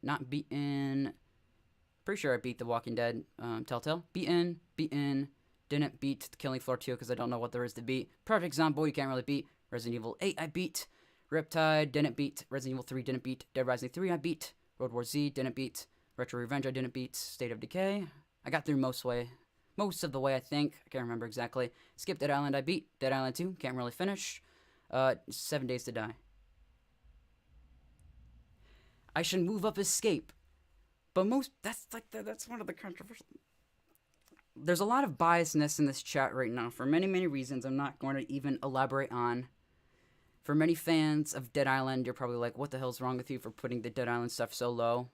not beaten. Pretty sure I beat The Walking Dead, Telltale. Beaten, didn't beat Killing Floor 2 because I don't know what there is to beat. Project Zomboid, you can't really beat. Resident Evil 8, I beat. Riptide, didn't beat. Resident Evil 3, didn't beat. Dead Rising 3, I beat. World War Z, didn't beat. Retro Revenge, I didn't beat. State of Decay, I got through most of the way, I think. I can't remember exactly. Skip Dead Island, I beat. Dead Island 2, can't really finish. 7 Days to Die. I should move up Escape. But that's one of the controversial. There's a lot of biasness in this chat right now for many, many reasons I'm not going to even elaborate on. For many fans of Dead Island, you're probably like, what the hell's wrong with you for putting the Dead Island stuff so low?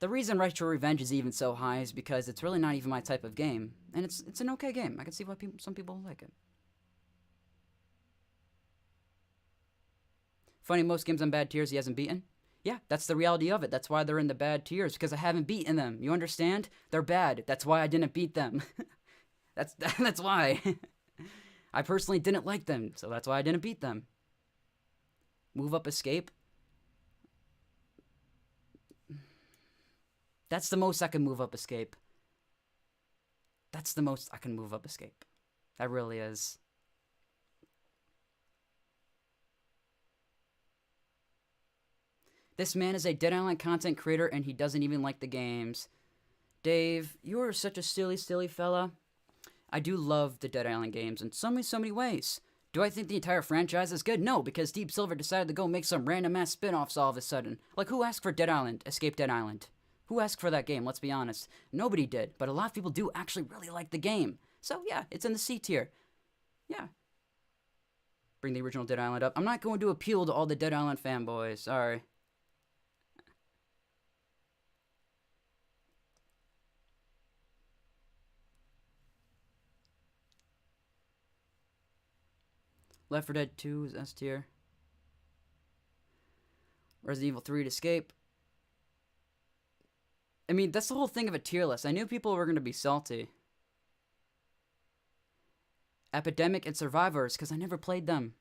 The reason Retro Revenge is even so high is because it's really not even my type of game. And it's an okay game. I can see why some people like it. Funny, most games on bad tiers he hasn't beaten. Yeah, that's the reality of it. That's why they're in the bad tiers, because I haven't beaten them. You understand? They're bad. That's why I didn't beat them. That's why. I personally didn't like them, so that's why I didn't beat them. Move up Escape. That's the most I can move up Escape. That's the most I can move up Escape. That really is. This man is a Dead Island content creator and he doesn't even like the games. Dave, you are such a silly fella. I do love the Dead Island games in so many ways. Do I think the entire franchise is good? No, because Deep Silver decided to go make some random ass spin-offs all of a sudden. Like, who asked for Dead Island? Escape Dead Island. Who asked for that game? Let's be honest. Nobody did, but a lot of people do actually really like the game. So yeah, it's in the C tier. Yeah. Bring the original Dead Island up. I'm not going to appeal to all the Dead Island fanboys. Sorry. Left 4 Dead 2 is S tier. Resident Evil 3 to Escape. I mean, that's the whole thing of a tier list. I knew people were going to be salty. Epidemic and Survivors, because I never played them.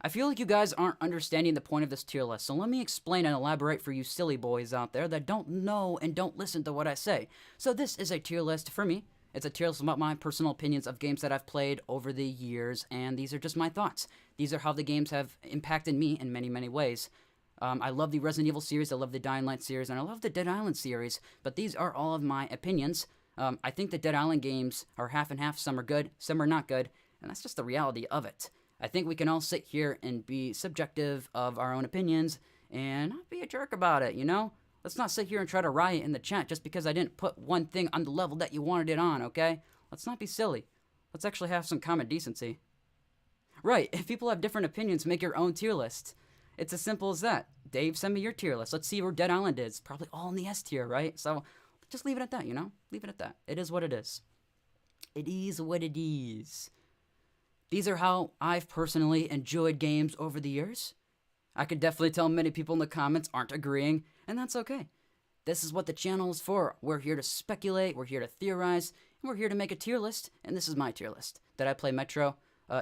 I feel like you guys aren't understanding the point of this tier list, so let me explain and elaborate for you silly boys out there that don't know and don't listen to what I say. So this is a tier list for me. It's a tier list about my personal opinions of games that I've played over the years, and these are just my thoughts. These are how the games have impacted me in many ways. I love the Resident Evil series, I love the Dying Light series, and I love the Dead Island series, but these are all of my opinions. I think the Dead Island games are half and half. Some are good, some are not good, and that's just the reality of it. I think we can all sit here and be subjective of our own opinions and not be a jerk about it, you know? Let's not sit here and try to riot in the chat just because I didn't put one thing on the level that you wanted it on, okay? Let's not be silly. Let's actually have some common decency. Right, if people have different opinions, make your own tier list. It's as simple as that. Dave, send me your tier list. Let's see where Dead Island is. Probably all in the S tier, right? So just leave it at that, you know? Leave it at that. It is what it is. It is what it is. These are how I've personally enjoyed games over the years. I could definitely tell many people in the comments aren't agreeing, and that's okay. This is what the channel is for. We're here to speculate, we're here to theorize, and we're here to make a tier list, and this is my tier list. Did I play Metro?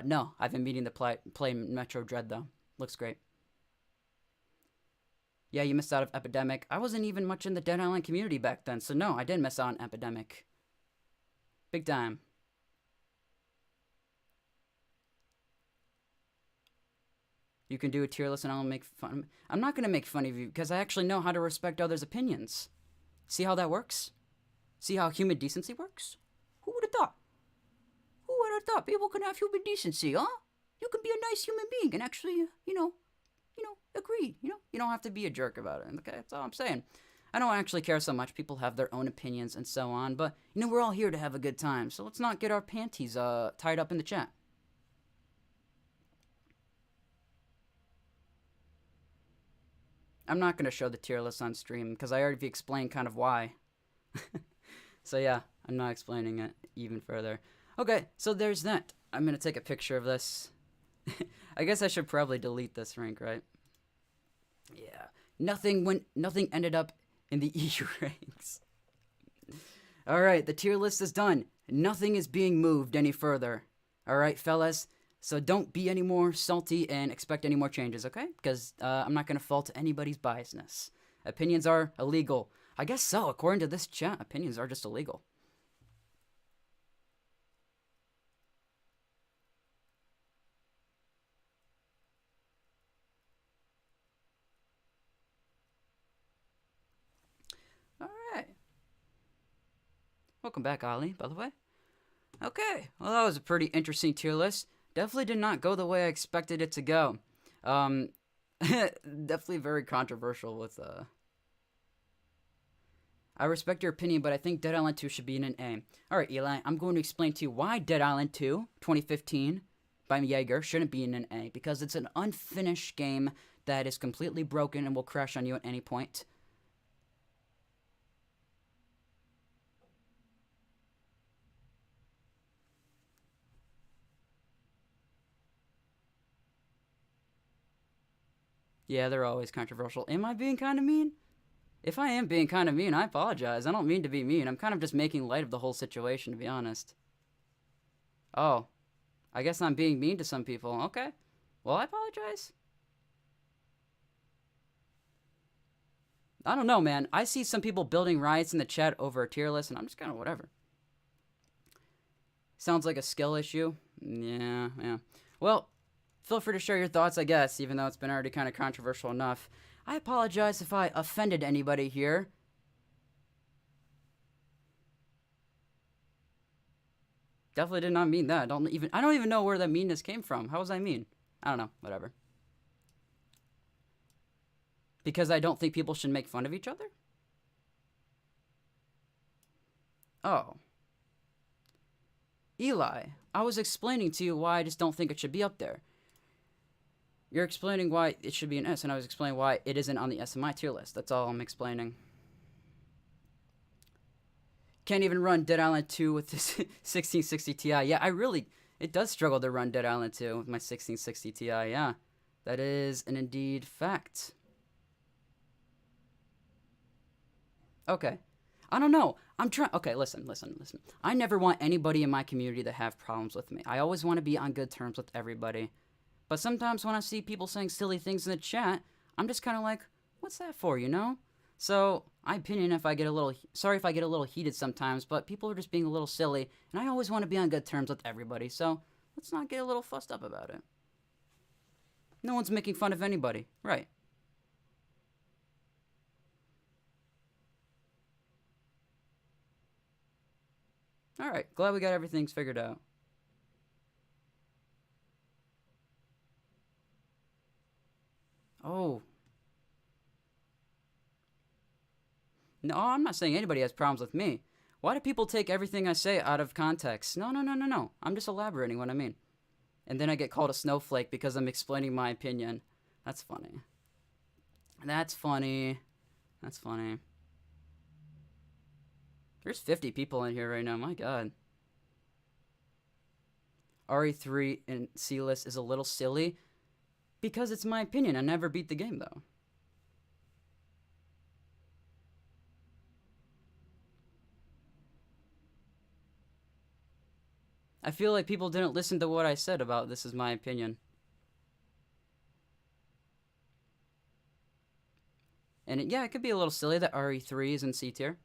No, I've been meaning to play Metro Dread, though. Looks great. Yeah, you missed out of Epidemic. I wasn't even much in the Dead Island community back then, so no, I didn't miss out on Epidemic. Big time. You can do a tier list and I'll make fun. I'm not going to make fun of you because I actually know how to respect others' opinions. See how that works? See how human decency works? Who would have thought? Who would have thought people could have human decency, huh? You can be a nice human being and actually, agree. You don't have to be a jerk about it. Okay, that's all I'm saying. I don't actually care so much. People have their own opinions and so on, but we're all here to have a good time. So let's not get our panties tied up in the chat. I'm not going to show the tier list on stream because I already explained kind of why. So yeah, I'm not explaining it even further. Okay, so there's that. I'm going to take a picture of this. I guess I should probably delete this rank, right? Yeah. Nothing ended up in the EU ranks. Alright, the tier list is done. Nothing is being moved any further. Alright, fellas? So don't be any more salty and expect any more changes, okay? Because I'm not going to fault anybody's biasness. Opinions are illegal. I guess so. According to this chat, opinions are just illegal. Alright. Welcome back, Ali, by the way. Okay. Well, that was a pretty interesting tier list. Definitely did not go the way I expected it to go. Definitely very controversial with, I respect your opinion, but I think Dead Island 2 should be in an A. Alright, Eli, I'm going to explain to you why Dead Island 2, 2015, by Jaeger, shouldn't be in an A. Because it's an unfinished game that is completely broken and will crash on you at any point. Yeah, they're always controversial. Am I being kind of mean? If I am being kind of mean, I apologize. I don't mean to be mean. I'm kind of just making light of the whole situation, to be honest. Oh. I guess I'm being mean to some people. Okay. Well, I apologize. I don't know, man. I see some people building riots in the chat over a tier list, and I'm just kind of whatever. Sounds like a skill issue. Yeah. Well, feel free to share your thoughts, I guess, even though it's been already kind of controversial enough. I apologize if I offended anybody here. Definitely did not mean that. I don't even know where that meanness came from. How was I mean? I don't know. Whatever. Because I don't think people should make fun of each other? Oh. Eli, I was explaining to you why I just don't think it should be up there. You're explaining why it should be an S, and I was explaining why it isn't on the SMI tier list. That's all I'm explaining. Can't even run Dead Island 2 with this 1660 Ti. Yeah, it does struggle to run Dead Island 2 with my 1660 Ti, yeah. That is an indeed fact. Okay. I don't know. Okay, listen. I never want anybody in my community to have problems with me. I always want to be on good terms with everybody. But sometimes when I see people saying silly things in the chat, I'm just kind of like, what's that for, So, my opinion, sorry if I get a little heated sometimes, but people are just being a little silly, and I always want to be on good terms with everybody, so let's not get a little fussed up about it. No one's making fun of anybody, right? Alright, glad we got everything figured out. Oh. No, I'm not saying anybody has problems with me. Why do people take everything I say out of context? No. I'm just elaborating what I mean. And then I get called a snowflake because I'm explaining my opinion. That's funny. That's funny. There's 50 people in here right now. My God. RE3 in C-list is a little silly. Because it's my opinion. I never beat the game, though. I feel like people didn't listen to what I said about this is my opinion. And it could be a little silly that RE3 is in C tier.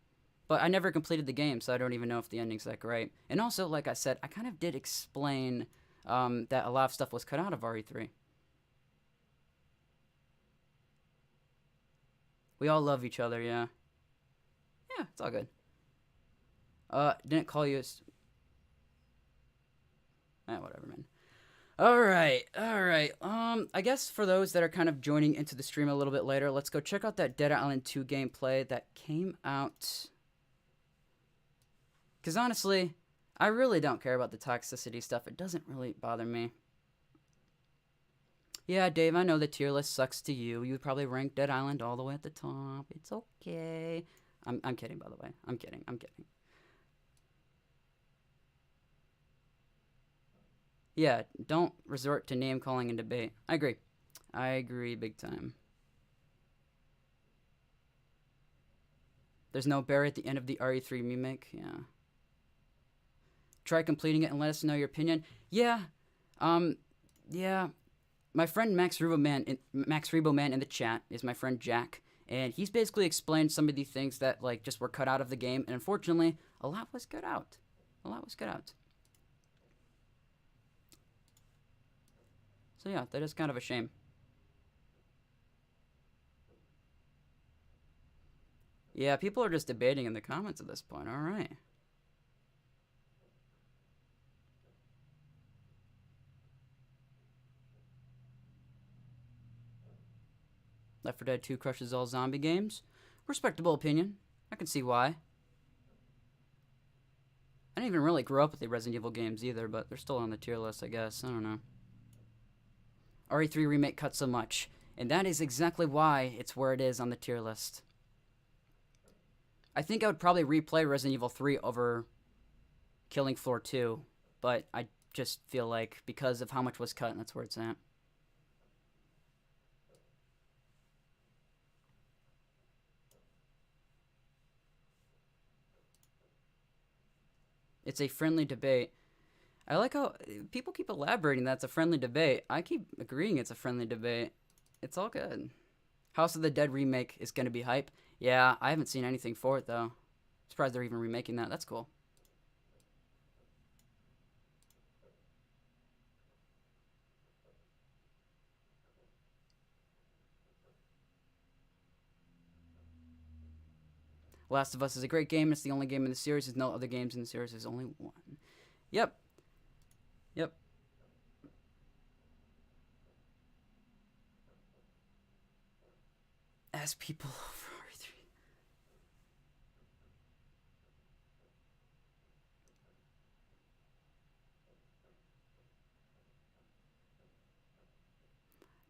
But I never completed the game, so I don't even know if the ending's that great. And also, like I said, I kind of did explain that a lot of stuff was cut out of RE3. We all love each other, yeah. Yeah, it's all good. Didn't call you. Whatever, man. All right. I guess for those that are kind of joining into the stream a little bit later, let's go check out that Dead Island 2 gameplay that came out. Because honestly, I really don't care about the toxicity stuff. It doesn't really bother me. Yeah, Dave, I know the tier list sucks to you. You would probably rank Dead Island all the way at the top. It's okay. I'm kidding, by the way. I'm kidding. Yeah, don't resort to name calling and debate. I agree big time. There's no bear at the end of the RE3 remake. Yeah. Try completing it and let us know your opinion. Yeah. Yeah. My friend Max Reboman in the chat is my friend Jack, and he's basically explained some of the things that like just were cut out of the game, and unfortunately, a lot was cut out. So yeah, that is kind of a shame. Yeah, people are just debating in the comments at this point. All right. Left 4 Dead 2 crushes all zombie games. Respectable opinion. I can see why. I didn't even really grow up with the Resident Evil games either, but they're still on the tier list, I guess. I don't know. RE3 Remake cut so much, and that is exactly why it's where it is on the tier list. I think I would probably replay Resident Evil 3 over Killing Floor 2, but I just feel like because of how much was cut, that's where it's at. It's a friendly debate. I like how people keep elaborating that's a friendly debate. I keep agreeing it's a friendly debate. It's all good. House of the Dead remake is going to be hype. Yeah, I haven't seen anything for it, though. Surprised they're even remaking that. That's cool. Last of Us is a great game. It's the only game in the series. There's no other games in the series. There's only one. Yep. As people over RE3.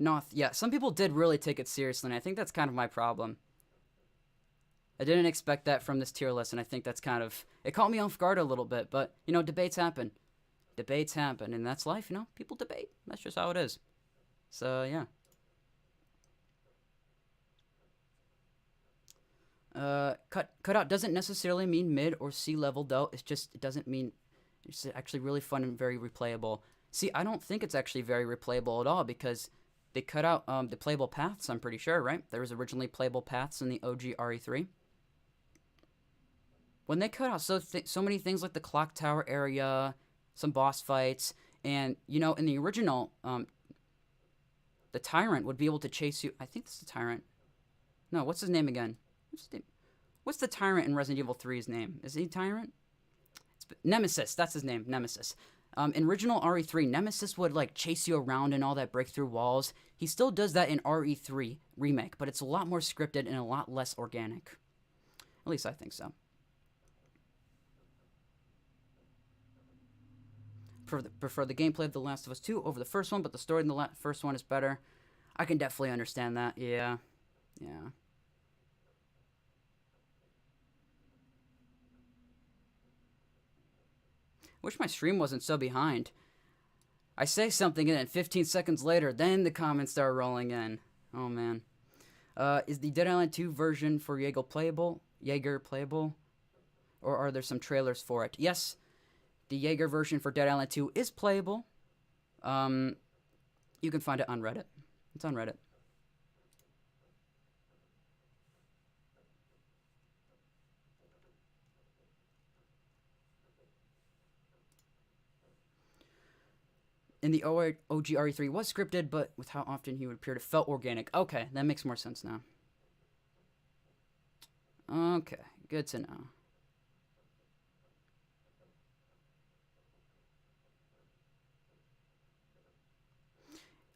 Noth. Yeah, some people did really take it seriously, and I think that's kind of my problem. I didn't expect that from this tier list, and I think that's kind of... It caught me off guard a little bit, but, you know, debates happen. And that's life, you know? People debate. That's just how it is. So, yeah. Cut out doesn't necessarily mean mid or C level, though. It's just, it doesn't mean... It's actually really fun and very replayable. See, I don't think it's actually very replayable at all, because they cut out the playable paths, I'm pretty sure, right? There was originally playable paths in the OG RE3. When they cut out so many things like the clock tower area, some boss fights, and, you know, in the original, the Tyrant would be able to chase you. I think it's the Tyrant. No, what's his name again? What's the Tyrant in Resident Evil 3's name? Is he Tyrant? It's Nemesis. That's his name, Nemesis. In original RE3, Nemesis would, like, chase you around and all that, break through walls. He still does that in RE3 Remake, but it's a lot more scripted and a lot less organic. At least I think so. Prefer the gameplay of The Last of Us 2 over the first one, but the story in the first one is better. I can definitely understand that. Yeah. Wish my stream wasn't so behind. I say something and then 15 seconds later, then the comments start rolling in. Oh, man. Is the Dead Island 2 version for Jaeger playable? Or are there some trailers for it? Yes, the Jaeger version for Dead Island 2 is playable. You can find it on Reddit. It's on Reddit. In the OG RE3 was scripted, but with how often he would appear, it felt organic. Okay, that makes more sense now. Okay, good to know.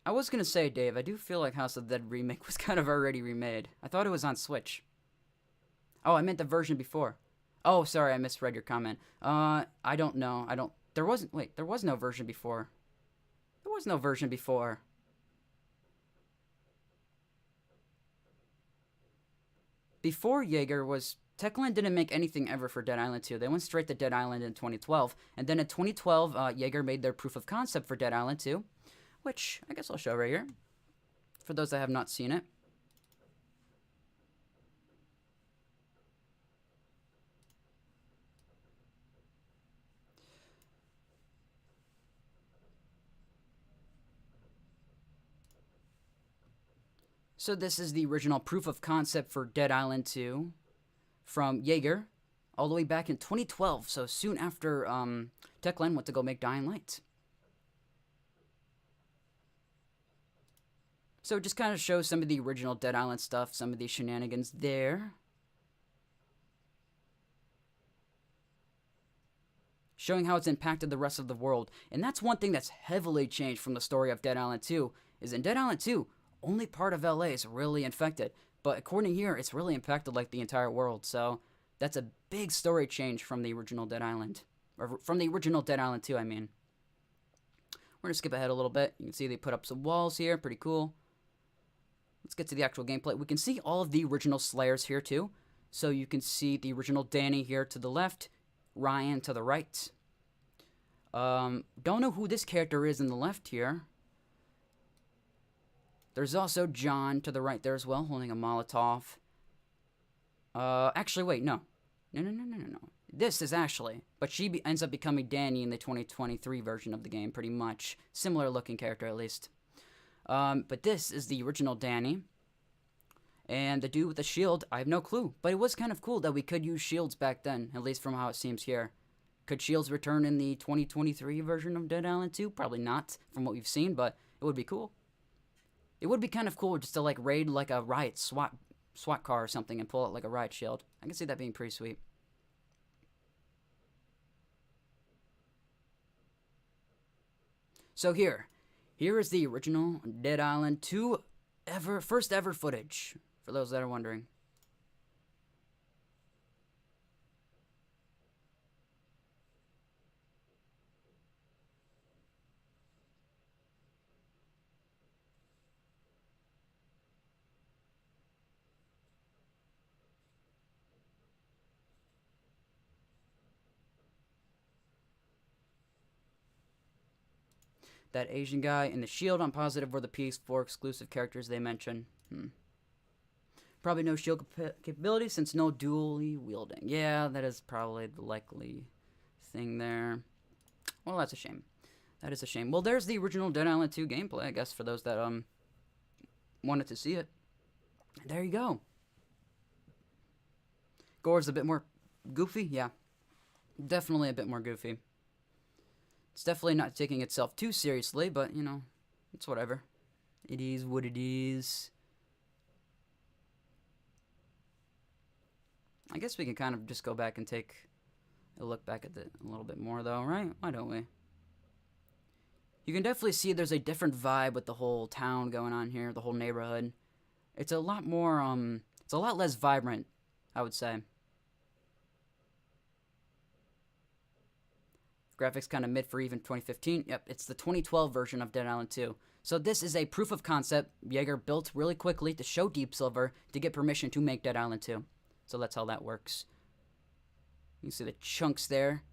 I was gonna say, Dave, I do feel like House of the Dead Remake was kind of already remade. I thought it was on Switch. Oh, I meant the version before. Oh, sorry, I misread your comment. I don't know. I don't. There wasn't. Wait, there was no version before. There was no version before. Before Jaeger was. Techland didn't make anything ever for Dead Island 2. They went straight to Dead Island in 2012. And then in 2012, Jaeger made their proof of concept for Dead Island 2, which I guess I'll show right here for those that have not seen it. So this is the original proof of concept for Dead Island 2 from Jaeger all the way back in 2012, so soon after Techland went to go make Dying Light. So it just kind of shows some of the original Dead Island stuff, some of the shenanigans there. Showing how it's impacted the rest of the world. And that's one thing that's heavily changed from the story of Dead Island 2, is in Dead Island 2, only part of LA is really infected. But according here, it's really impacted like the entire world. So that's a big story change from the original Dead Island. Or from the original Dead Island 2, I mean. We're going to skip ahead a little bit. You can see they put up some walls here. Pretty cool. Let's get to the actual gameplay. We can see all of the original Slayers here too. So you can see the original Danny here to the left. Ryan to the right. Don't know who this character is in the left here. There's also John to the right there as well, holding a Molotov. Actually, wait, no. No. This is Ashley, but she ends up becoming Danny in the 2023 version of the game, pretty much. Similar looking character, at least. But this is the original Danny. And the dude with the shield, I have no clue. But it was kind of cool that we could use shields back then, at least from how it seems here. Could shields return in the 2023 version of Dead Island 2? Probably not, from what we've seen, but it would be cool. It would be kind of cool just to, like, raid, like, a riot SWAT car or something and pull out, like, a riot shield. I can see that being pretty sweet. So here is the original Dead Island 2 first ever footage, for those that are wondering. That Asian guy and the shield, I'm positive, were the PS4 exclusive characters they mention. Probably no shield capability since no dually wielding. Yeah, that is probably the likely thing there. Well, that's a shame. That is a shame. Well, there's the original Dead Island 2 gameplay, I guess, for those that wanted to see it. There you go. Gore's a bit more goofy, yeah. Definitely a bit more goofy. It's definitely not taking itself too seriously, but, you know, it's whatever. It is what it is. I guess we can kind of just go back and take a look back at it a little bit more, though, right? Why don't we? You can definitely see there's a different vibe with the whole town going on here, the whole neighborhood. It's a lot more, it's a lot less vibrant, I would say. Graphics kind of mid for even 2015. Yep, it's the 2012 version of Dead Island 2. So this is a proof of concept Jaeger built really quickly to show Deep Silver to get permission to make Dead Island 2. So that's how that works. You can see the chunks there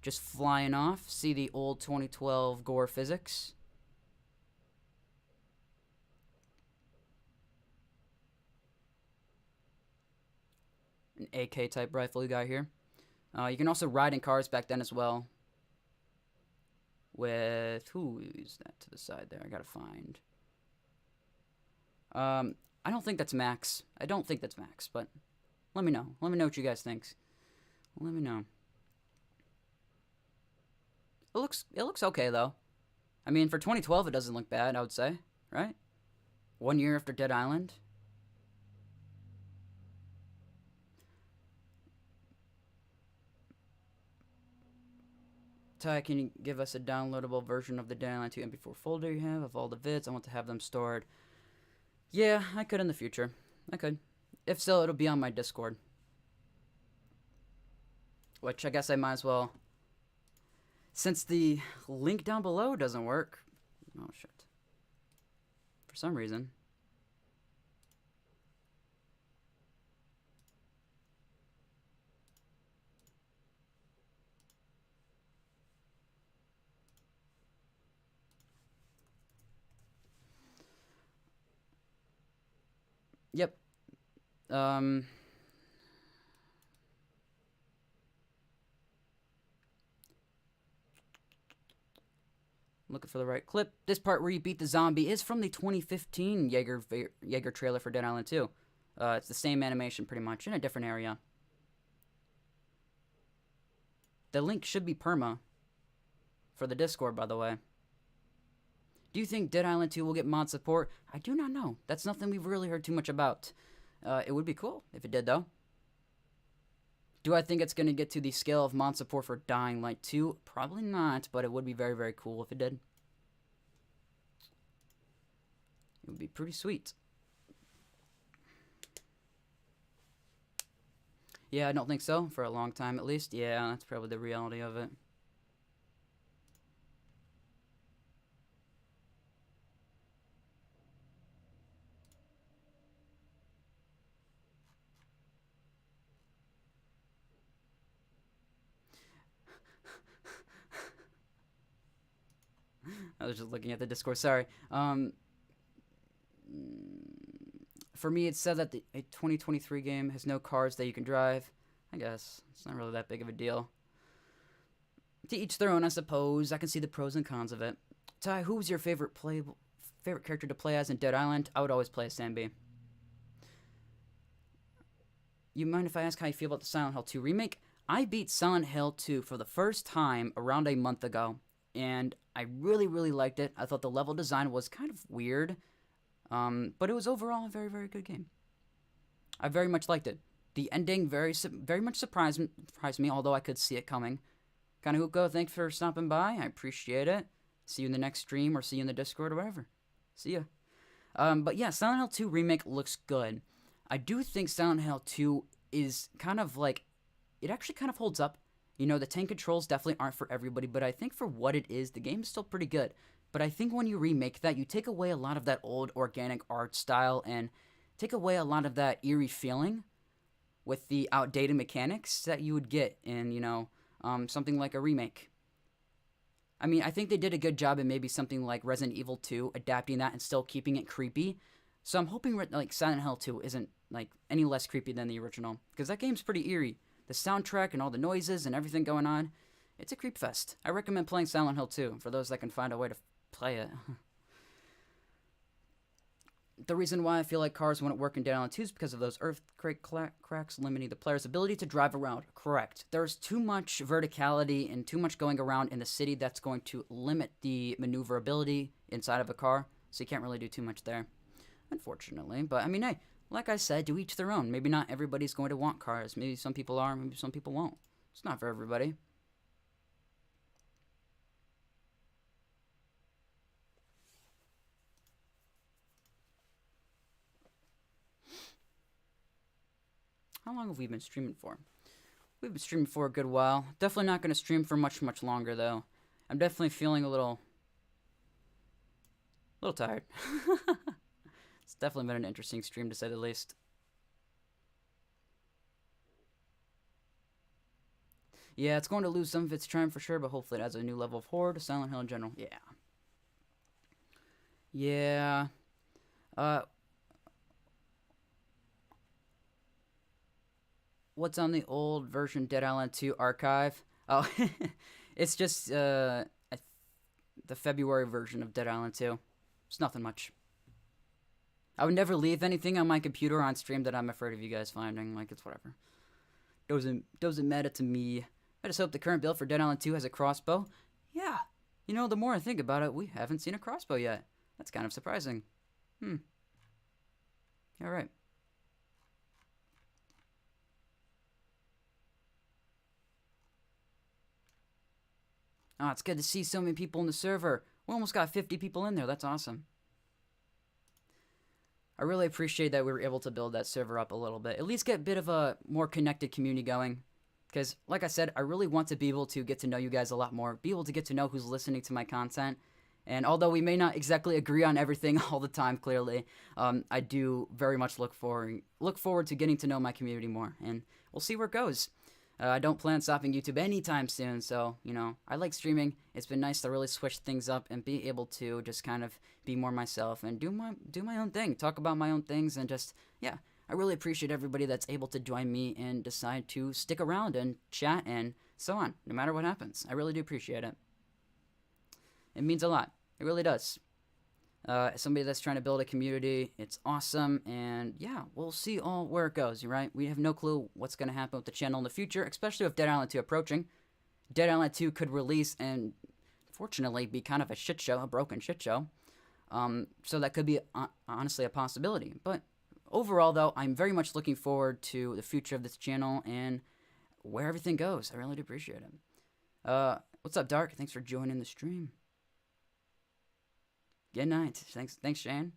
just flying off. See the old 2012 gore physics. An AK type rifle you got here. You can also ride in cars back then as well. With, who is that to the side there? I gotta find. I don't think that's Max. I don't think that's Max, but let me know. Let me know what you guys think. Let me know. It looks okay though. I mean, for 2012, it doesn't look bad. I would say, right? 1 year after Dead Island. Ty, can you give us a downloadable version of the Dead Island 2 MP4 folder you have of all the vids? I want to have them stored. Yeah, I could in the future. I could. If so, it'll be on my Discord. Which I guess I might as well. Since the link down below doesn't work. Oh, shit. For some reason. Yep. Looking for the right clip. This part where you beat the zombie is from the 2015 Jaeger trailer for Dead Island 2. It's the same animation pretty much in a different area. The link should be perma for the Discord, by the way. Do you think Dead Island 2 will get mod support? I do not know. That's nothing we've really heard too much about. It would be cool if it did, though. Do I think it's going to get to the scale of mod support for Dying Light 2? Probably not, but it would be very, very cool if it did. It would be pretty sweet. Yeah, I don't think so. For a long time, at least. Yeah, that's probably the reality of it. I was just looking at the Discord. Sorry. For me, it said that a 2023 game has no cars that you can drive. I guess it's not really that big of a deal. To each their own, I suppose. I can see the pros and cons of it. Ty, who was your favorite character to play as in Dead Island? I would always play as Sam B. You mind if I ask how you feel about the Silent Hill 2 remake? I beat Silent Hill 2 for the first time around a month ago, and I really, really liked it. I thought the level design was kind of weird, but it was overall a very, very good game. I very much liked it. The ending very much surprised me, although I could see it coming. Kind of Huko, thanks for stopping by. I appreciate it. See you in the next stream or see you in the Discord or whatever. See ya. But yeah, Silent Hill 2 remake looks good. I do think Silent Hill 2 is kind of like, it actually kind of holds up. You know, the tank controls definitely aren't for everybody, but I think for what it is, the game's still pretty good. But I think when you remake that, you take away a lot of that old organic art style and take away a lot of that eerie feeling with the outdated mechanics that you would get in, you know, something like a remake. I mean, I think they did a good job in maybe something like Resident Evil 2, adapting that and still keeping it creepy. So I'm hoping like Silent Hill 2 isn't like any less creepy than the original, because that game's pretty eerie. The soundtrack and all the noises and everything going on, it's a creep fest. I recommend playing Silent Hill 2 for those that can find a way to play it. The reason why I feel like cars wouldn't work in Dead Island 2 is because of those earthquake cracks limiting the player's ability to drive around. Correct. There's too much verticality and too much going around in the city that's going to limit the maneuverability inside of a car, so you can't really do too much there, unfortunately. But, I mean, hey, like I said, to each their own. Maybe not everybody's going to want cars. Maybe some people are, maybe some people won't. It's not for everybody. How long have we been streaming for? We've been streaming for a good while. Definitely not going to stream for much, much longer, though. I'm definitely feeling a little tired. It's definitely been an interesting stream, to say the least. Yeah, it's going to lose some of its charm for sure, but hopefully it adds a new level of horror to Silent Hill in general. Yeah. Yeah. What's on the old version Dead Island 2 archive? Oh, it's just the February version of Dead Island 2. It's nothing much. I would never leave anything on my computer on stream that I'm afraid of you guys finding. Like, it's whatever. Doesn't matter to me. I just hope the current build for Dead Island 2 has a crossbow. Yeah. You know, the more I think about it, we haven't seen a crossbow yet. That's kind of surprising. Alright. Oh, it's good to see so many people in the server. We almost got 50 people in there. That's awesome. I really appreciate that we were able to build that server up a little bit. At least get a bit of a more connected community going. Because, like I said, I really want to be able to get to know you guys a lot more. Be able to get to know who's listening to my content. And although we may not exactly agree on everything all the time, clearly, I do very much look forward to getting to know my community more. And we'll see where it goes. I don't plan on stopping YouTube anytime soon, so, you know, I like streaming. It's been nice to really switch things up and be able to just kind of be more myself and do my own thing, talk about my own things, and just, yeah, I really appreciate everybody that's able to join me and decide to stick around and chat and so on, no matter what happens. I really do appreciate it. It means a lot. It really does. As somebody that's trying to build a community, it's awesome, and yeah, we'll see all where it goes, right? We have no clue what's going to happen with the channel in the future, especially with Dead Island 2 approaching. Dead Island 2 could release and, fortunately, be kind of a shit show, a broken shit show. So that could be, honestly, a possibility. But overall, though, I'm very much looking forward to the future of this channel and where everything goes. I really do appreciate it. What's up, Dark? Thanks for joining the stream. Good night. Thanks, Shane.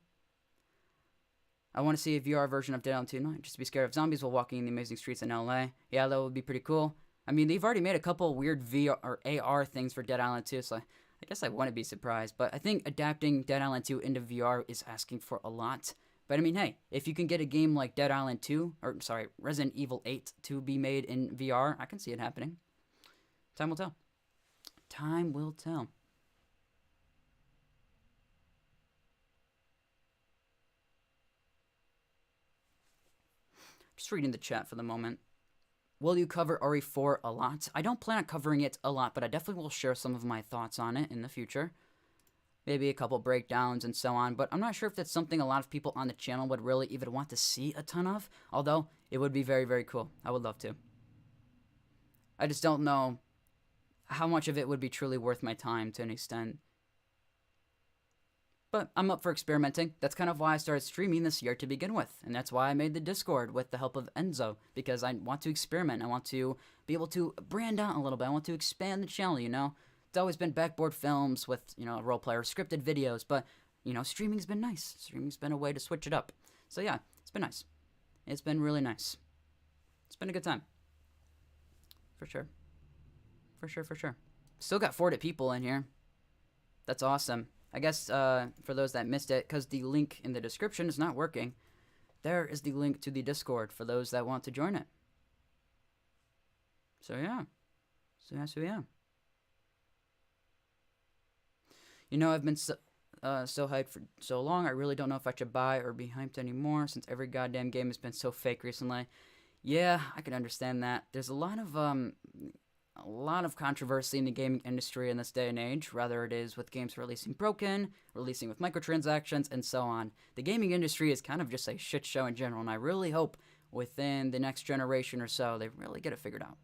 I want to see a VR version of Dead Island 2 Night, just to be scared of zombies while walking in the amazing streets in LA. Yeah, that would be pretty cool. I mean, they've already made a couple weird VR or AR things for Dead Island 2, so I guess I wouldn't be surprised. But I think adapting Dead Island 2 into VR is asking for a lot. But I mean, hey, if you can get a game like Dead Island 2, or sorry, Resident Evil 8 to be made in VR, I can see it happening. Time will tell. Time will tell. Just reading the chat for the moment. Will you cover RE4 a lot? I don't plan on covering it a lot, but I definitely will share some of my thoughts on it in the future. Maybe a couple breakdowns and so on, but I'm not sure if that's something a lot of people on the channel would really even want to see a ton of, although it would be very, very cool. I would love to. I just don't know how much of it would be truly worth my time to an extent. But I'm up for experimenting. That's kind of why I started streaming this year to begin with. And that's why I made the Discord with the help of Enzo. Because I want to experiment. I want to be able to brand out a little bit. I want to expand the channel, you know. It's always been backboard films with, you know, role player scripted videos. But, you know, streaming's been nice. Streaming's been a way to switch it up. So yeah, it's been nice. It's been really nice. It's been a good time. For sure. For sure, for sure. Still got 40 people in here. That's awesome. I guess for those that missed it, because the link in the description is not working, there is the link to the Discord for those that want to join it. So yeah. So yeah. You know, I've been so hyped for so long, I really don't know if I should buy or be hyped anymore, since every goddamn game has been so fake recently. Yeah, I can understand that. There's a lot of controversy in the gaming industry in this day and age, whether it is with games releasing broken, releasing with microtransactions, and so on. The gaming industry is kind of just a shit show in general, and I really hope within the next generation or so they really get it figured out.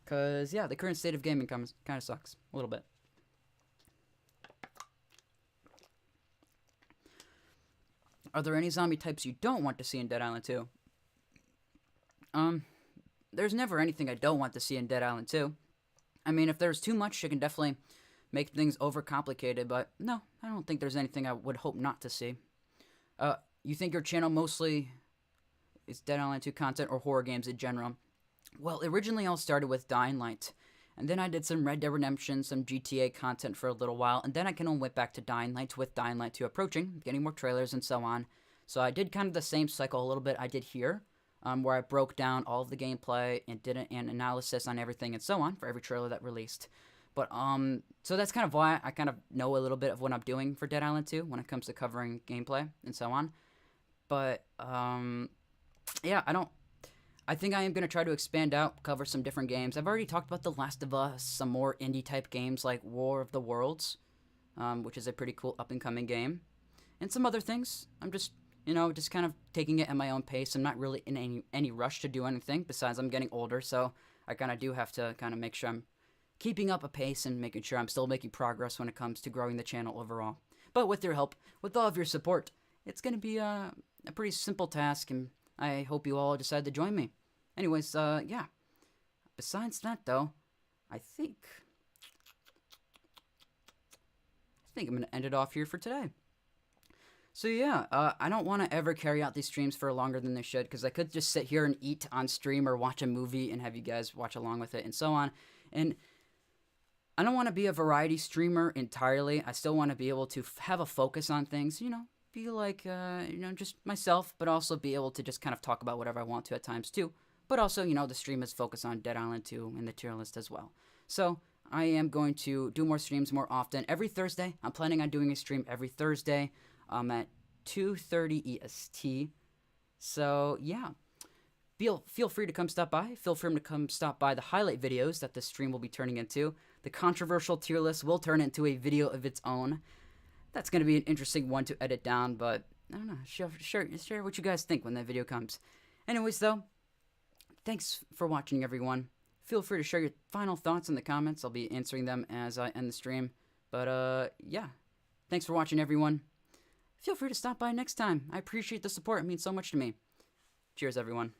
Because, yeah, the current state of gaming kind of sucks a little bit. Are there any zombie types you don't want to see in Dead Island 2? There's never anything I don't want to see in Dead Island 2. I mean, if there's too much, it can definitely make things overcomplicated, but no, I don't think there's anything I would hope not to see. You think your channel mostly is Dead Island 2 content or horror games in general? Well, originally all started with Dying Light, and then I did some Red Dead Redemption, some GTA content for a little while, and then I kind of went back to Dying Light with Dying Light 2 approaching, getting more trailers and so on. So I did kind of the same cycle a little bit I did here. Where I broke down all of the gameplay and did an analysis on everything and so on for every trailer that released. But, so that's kind of why I kind of know a little bit of what I'm doing for Dead Island 2 when it comes to covering gameplay and so on. But, yeah, I think I am going to try to expand out, cover some different games. I've already talked about The Last of Us, some more indie-type games like War of the Worlds, which is a pretty cool up-and-coming game, and some other things. I'm just... you know, just kind of taking it at my own pace. I'm not really in any rush to do anything, besides I'm getting older, so I kind of do have to kind of make sure I'm keeping up a pace and making sure I'm still making progress when it comes to growing the channel overall. But with your help, with all of your support, it's going to be a pretty simple task, and I hope you all decide to join me. Anyways, yeah. besides that, though, I think I'm going to end it off here for today. So yeah, I don't want to ever carry out these streams for longer than they should, because I could just sit here and eat on stream or watch a movie and have you guys watch along with it and so on. And I don't want to be a variety streamer entirely. I still want to be able to have a focus on things, you know, be like, just myself, but also be able to just kind of talk about whatever I want to at times too. But also, you know, the stream is focused on Dead Island 2 and the tier list as well. So I am going to do more streams more often. Every Thursday, I'm planning on doing a stream every Thursday at 2:30 EST. So yeah, feel free to come stop by. Feel free to come stop by the highlight videos that this stream will be turning into. The controversial tier list will turn into a video of its own. That's going to be an interesting one to edit down, but I don't know. Share what you guys think when that video comes. Anyways, though, thanks for watching, everyone. Feel free to share your final thoughts in the comments. I'll be answering them as I end the stream. But, yeah. Thanks for watching, everyone. Feel free to stop by next time. I appreciate the support. It means so much to me. Cheers, everyone.